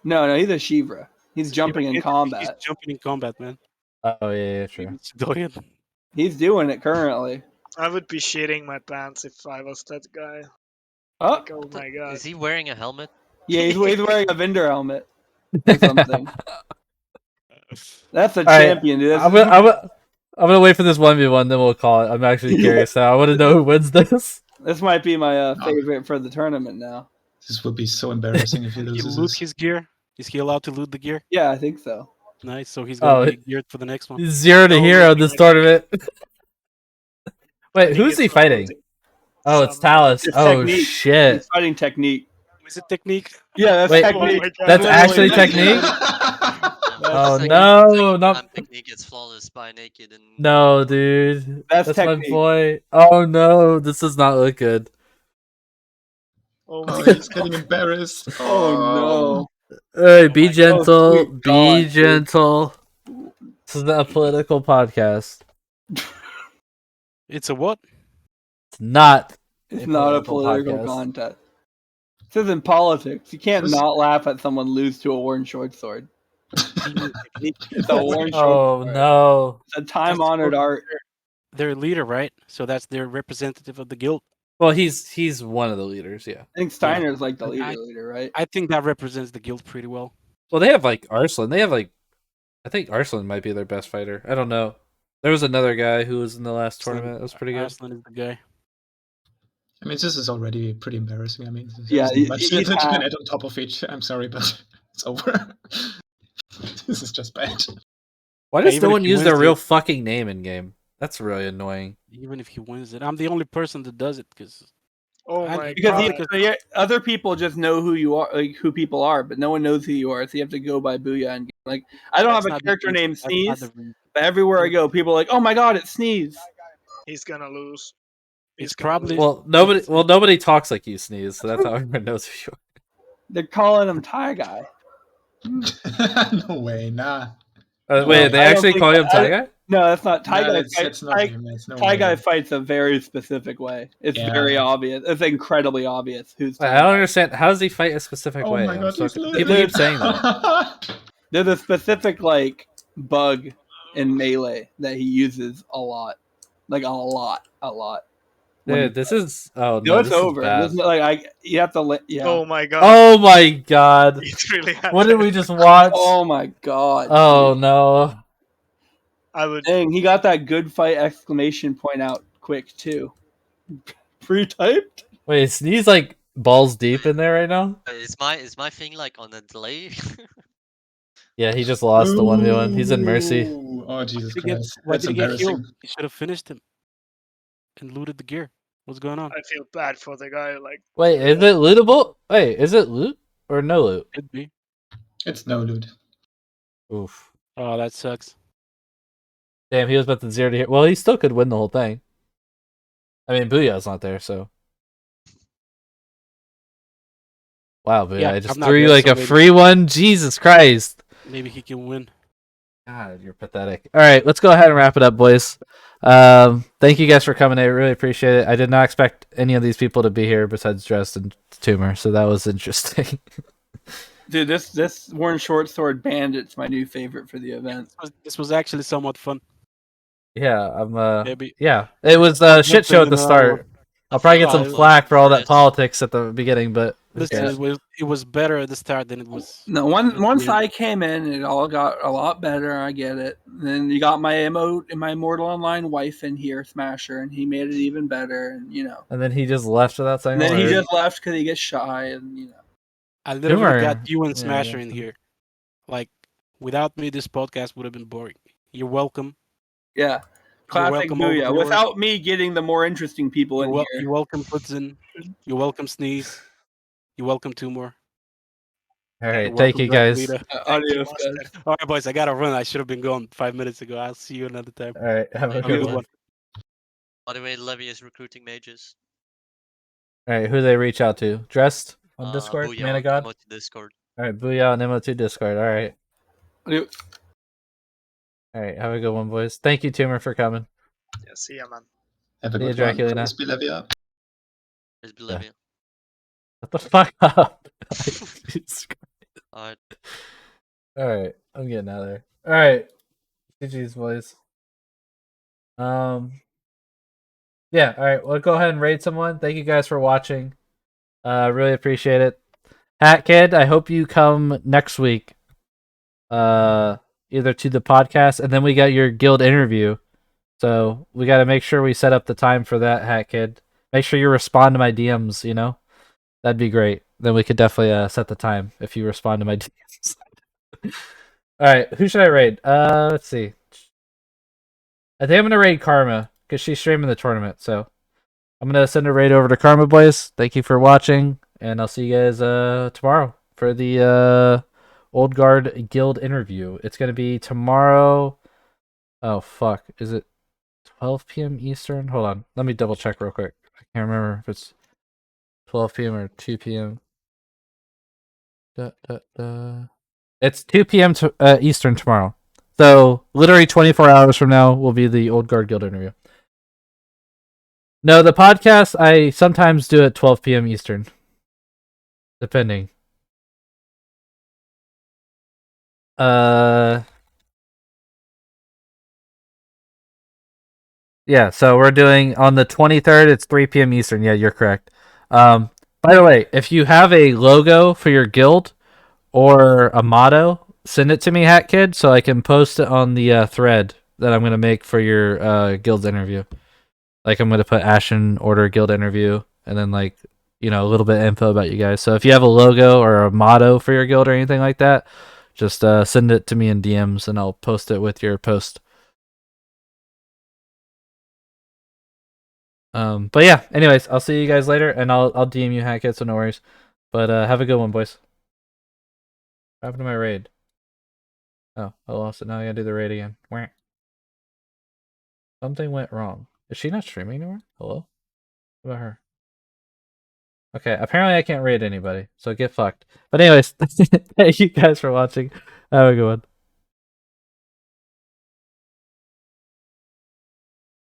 Speaker 7: No, he's a Shivra. He's jumping in
Speaker 6: He's
Speaker 7: combat.
Speaker 6: jumping in combat, man.
Speaker 1: Oh yeah, true.
Speaker 6: Dorian.
Speaker 7: He's doing it currently.
Speaker 3: I would be shitting my pants if I was that guy.
Speaker 7: Oh,
Speaker 3: Like, oh my god.
Speaker 2: Is he wearing a helmet?
Speaker 7: yeah, he's wearing a vendor helmet or something. That's a
Speaker 1: Alright,
Speaker 7: champion, dude.
Speaker 1: I'm gonna wait for this 1v1, then we'll call it. I'm actually curious now. I want to know who wins this.
Speaker 7: This might be my favorite for the tournament now.
Speaker 9: This would be so embarrassing if he
Speaker 6: Can he
Speaker 9: loses.
Speaker 6: loot
Speaker 9: this.
Speaker 6: his gear? Is he allowed to loot the gear?
Speaker 7: Yeah, I think so.
Speaker 6: Nice. So he's
Speaker 1: Oh,
Speaker 6: gonna be geared for the next one.
Speaker 1: 0 to hero in this tournament. Wait, who's he fighting? Oh, it's Talus.
Speaker 7: It's
Speaker 1: Oh
Speaker 7: technique.
Speaker 1: shit.
Speaker 7: He's fighting technique.
Speaker 6: Is it technique?
Speaker 7: Yeah, that's
Speaker 1: Wait,
Speaker 7: technique.
Speaker 3: Oh my God.
Speaker 1: That's
Speaker 7: Literally
Speaker 1: actually technique? Oh no, not
Speaker 2: Technique gets flawless by naked and
Speaker 1: no, dude.
Speaker 7: That's
Speaker 1: my
Speaker 7: technique.
Speaker 1: boy. Oh no, this does not look good.
Speaker 3: Oh
Speaker 9: Oh,
Speaker 3: my
Speaker 9: he's getting embarrassed.
Speaker 7: Oh
Speaker 1: Hey, be
Speaker 7: my God.
Speaker 1: gentle.
Speaker 7: Oh, sweet
Speaker 1: Be
Speaker 7: God, dude.
Speaker 1: gentle. This is not a political podcast.
Speaker 6: It's a what?
Speaker 1: It's not.
Speaker 7: no. It's not a political
Speaker 1: podcast.
Speaker 7: contest. This isn't politics. You can't
Speaker 9: This-
Speaker 7: not laugh at someone lose to a worn short sword. It's a worn short
Speaker 1: Oh
Speaker 7: sword.
Speaker 1: no.
Speaker 7: It's a time-honored art.
Speaker 6: They're a leader, right? So that's their representative of the guild.
Speaker 1: Well, he's one of the leaders, yeah.
Speaker 7: I think Steiner's like the
Speaker 6: I-
Speaker 7: leader, right?
Speaker 6: I think that represents the guild pretty well.
Speaker 1: Well, they have like Arslan. They have like, I think Arslan might be their best fighter. I don't know. There was another guy who was in the last tournament. That was pretty good.
Speaker 6: Arslan is the guy.
Speaker 9: I mean, this is already pretty embarrassing. I mean, there's
Speaker 7: Yeah,
Speaker 9: not
Speaker 7: he-
Speaker 9: much
Speaker 7: he's
Speaker 9: that you can
Speaker 7: had-
Speaker 9: add on top of it. I'm sorry, but it's over. This is just bad.
Speaker 1: Why
Speaker 6: Yeah,
Speaker 1: does
Speaker 6: even
Speaker 1: no
Speaker 6: if
Speaker 1: one
Speaker 6: he
Speaker 1: use their
Speaker 6: wins
Speaker 1: real
Speaker 6: it-
Speaker 1: fucking name in game? That's really annoying.
Speaker 6: Even if he wins it, I'm the only person that does it because
Speaker 3: Oh
Speaker 6: I-
Speaker 3: my
Speaker 7: Because
Speaker 3: god.
Speaker 7: other people just know who you are, like who people are, but no one knows who you are. So you have to go by Booyah. And like, I don't
Speaker 6: that's
Speaker 7: have a
Speaker 6: not the
Speaker 7: character
Speaker 6: reason-
Speaker 7: named
Speaker 6: that's not
Speaker 7: Sneeze,
Speaker 6: the reason.
Speaker 7: but everywhere I go, people are like, "Oh my god, it's Sneeze."
Speaker 3: He's gonna lose.
Speaker 6: It's
Speaker 3: gonna
Speaker 6: probably-
Speaker 3: lose.
Speaker 1: Well, nobody talks like you, Sneeze, so that's how everyone knows who you are.
Speaker 7: They're calling him Tie Guy.
Speaker 9: No way, nah.
Speaker 1: Wait, they
Speaker 7: I don't
Speaker 1: actually
Speaker 7: think-
Speaker 1: call him
Speaker 7: I-
Speaker 1: Tiger?
Speaker 7: No, that's not Tie
Speaker 9: Nah,
Speaker 7: Guy.
Speaker 9: that's not him. That's no
Speaker 7: Tie
Speaker 9: way.
Speaker 7: Guy fights a very specific way. It's
Speaker 9: Yeah.
Speaker 7: very obvious. It's incredibly obvious who's.
Speaker 1: I don't understand. How does he fight a specific
Speaker 9: Oh
Speaker 1: way?
Speaker 9: my
Speaker 1: I'm
Speaker 9: god,
Speaker 1: so
Speaker 9: he's
Speaker 1: confused.
Speaker 9: losing.
Speaker 1: People keep saying that.
Speaker 7: There's a specific like bug in melee that he uses a lot, like a lot. When-
Speaker 1: Dude, this is
Speaker 7: no,
Speaker 1: no,
Speaker 7: it's
Speaker 1: this is
Speaker 7: over.
Speaker 1: bad.
Speaker 7: This is, like you have to let. Yeah.
Speaker 3: Oh my god.
Speaker 1: Oh my god!
Speaker 3: It really
Speaker 1: What did
Speaker 3: happened.
Speaker 1: we just watch?
Speaker 7: Oh my god.
Speaker 1: Oh
Speaker 7: dude.
Speaker 1: no!
Speaker 3: I would.
Speaker 7: Dang, he got that good fight exclamation point out quick too. Pre-typed?
Speaker 1: Wait, Sneeze like balls deep in there right now?
Speaker 2: Is my thing like on a delay?
Speaker 1: Yeah, he just lost the 1v1. He's in Mercy.
Speaker 9: Ooh, oh Jesus
Speaker 6: Why did he get-
Speaker 9: Christ,
Speaker 6: why
Speaker 9: that's
Speaker 6: did he get
Speaker 9: embarrassing.
Speaker 6: killed? He should have finished him and looted the gear. What's going on?
Speaker 3: I feel bad for the guy. Like,
Speaker 1: Wait, is it lootable? Wait, is it loot or no loot?
Speaker 6: Could be.
Speaker 9: It's no loot.
Speaker 1: Oof.
Speaker 6: Oh, that sucks.
Speaker 1: Damn, he was about to 0 to hero. Well, he still could win the whole thing. I mean, Booyah's not there, so. Wow, Booyah,
Speaker 6: Yeah,
Speaker 1: I just
Speaker 6: I'm not
Speaker 1: threw you
Speaker 6: there,
Speaker 1: like
Speaker 6: so
Speaker 1: a
Speaker 6: maybe-
Speaker 1: free one? Jesus Christ.
Speaker 6: Maybe he can win.
Speaker 1: God, you're pathetic. All right, let's go ahead and wrap it up, boys. Thank you guys for coming. I really appreciate it. I did not expect any of these people to be here besides Dressed and Tumor, so that was interesting.
Speaker 7: Dude, this Worn Short Sword Bandit's my new favorite for the event.
Speaker 6: This was actually somewhat fun.
Speaker 1: Yeah, I'm
Speaker 6: Maybe
Speaker 1: yeah. It was a shit show at the start. I'll probably get
Speaker 2: I
Speaker 1: some
Speaker 2: feel
Speaker 1: flack for all that
Speaker 2: yes.
Speaker 1: politics at the beginning, but
Speaker 6: listen,
Speaker 1: okay.
Speaker 6: it was better at the start than it was.
Speaker 7: No, once
Speaker 6: Yeah.
Speaker 7: I came in, it all got a lot better. I get it. And then you got my emote and my Immortal Online wife in here, Smasher, and he made it even better. And
Speaker 1: And then he just left without saying
Speaker 7: and then
Speaker 1: a
Speaker 7: he
Speaker 1: word.
Speaker 7: just left because he gets shy, and
Speaker 6: I literally
Speaker 1: Tumor.
Speaker 6: got you and
Speaker 1: Yeah,
Speaker 6: Smasher
Speaker 1: yeah.
Speaker 6: in here. Like, without me, this podcast would have been boring. You're welcome.
Speaker 7: yeah. Classic
Speaker 6: welcome, all
Speaker 7: Booyah.
Speaker 6: viewers.
Speaker 7: Without me getting the more interesting people in here.
Speaker 6: You're welcome, Putzin. You're welcome, Sneeze. You're welcome, Tumor.
Speaker 1: All
Speaker 6: You're
Speaker 1: right,
Speaker 6: welcome,
Speaker 1: thank you
Speaker 6: Black
Speaker 1: guys.
Speaker 6: Leader.
Speaker 7: Adios,
Speaker 3: Master.
Speaker 7: guys.
Speaker 6: All right, boys, I gotta run. I should have been gone 5 minutes ago. I'll see you another time.
Speaker 1: All right, have a
Speaker 6: Have a
Speaker 1: good
Speaker 6: good
Speaker 1: one.
Speaker 6: one.
Speaker 2: By the way, Levy is recruiting mages.
Speaker 1: All right, who they reach out to? Dressed on Discord,
Speaker 2: Booyah
Speaker 1: Man
Speaker 2: on
Speaker 1: of God.
Speaker 2: Emote Discord.
Speaker 1: All right, Booyah on MO2 Discord. All right,
Speaker 7: Adios.
Speaker 1: all right, have a good one, boys. Thank you, Tumor, for coming.
Speaker 3: Yeah, see ya, man.
Speaker 9: Have a
Speaker 1: See ya,
Speaker 9: good one.
Speaker 1: Draculina.
Speaker 9: Praise be Levia.
Speaker 2: It's Levy.
Speaker 1: What the fuck up? Jesus Christ.
Speaker 2: Alright.
Speaker 1: All right, I'm getting out of there. All right, GG's, boys. Yeah, all right. Well, go ahead and raid someone. Thank you guys for watching. Really appreciate it. Hat Kid, I hope you come next week. Either to the podcast, and then we got your guild interview. So we got to make sure we set up the time for that, Hat Kid. Make sure you respond to my DMs. You know, that'd be great. Then we could definitely set the time if you respond to my DMs. All right, who should I raid? Let's see. I think I'm gonna raid Karma because she's streaming the tournament. So I'm gonna send a raid over to Karma, boys. Thank you for watching, and I'll see you guys tomorrow for the Old Guard Guild interview. It's gonna be tomorrow. Oh fuck, is it 12 p.m. Eastern? Hold on, let me double check real quick. I can't remember if it's 12 p.m. or 2 p.m. It's 2 p.m. Eastern tomorrow. So literally 24 hours from now will be the Old Guard Guild interview. No, the podcast I sometimes do at 12 p.m. Eastern, depending. Yeah, so we're doing on the 23rd, it's 3 p.m. Eastern. Yeah, you're correct. By the way, if you have a logo for your guild or a motto, send it to me, Hat Kid, so I can post it on the thread that I'm going to make for your guild interview. Like, I'm going to put Ashen Order guild interview, and then, like, you know, a little bit of info about you guys. So if you have a logo or a motto for your guild or anything like that, just send it to me in DMs, and I'll post it with your post. But yeah, anyways, I'll see you guys later, and I'll DM you, Hat Kid, so no worries. But have a good one, boys. What happened to my raid? Oh, I lost it. Now I gotta do the raid again. Wah. Something went wrong. Is she not streaming anymore? Hello? What about her? Okay, apparently I can't raid anybody, so get fucked. But anyways, thank you guys for watching. Have a good one.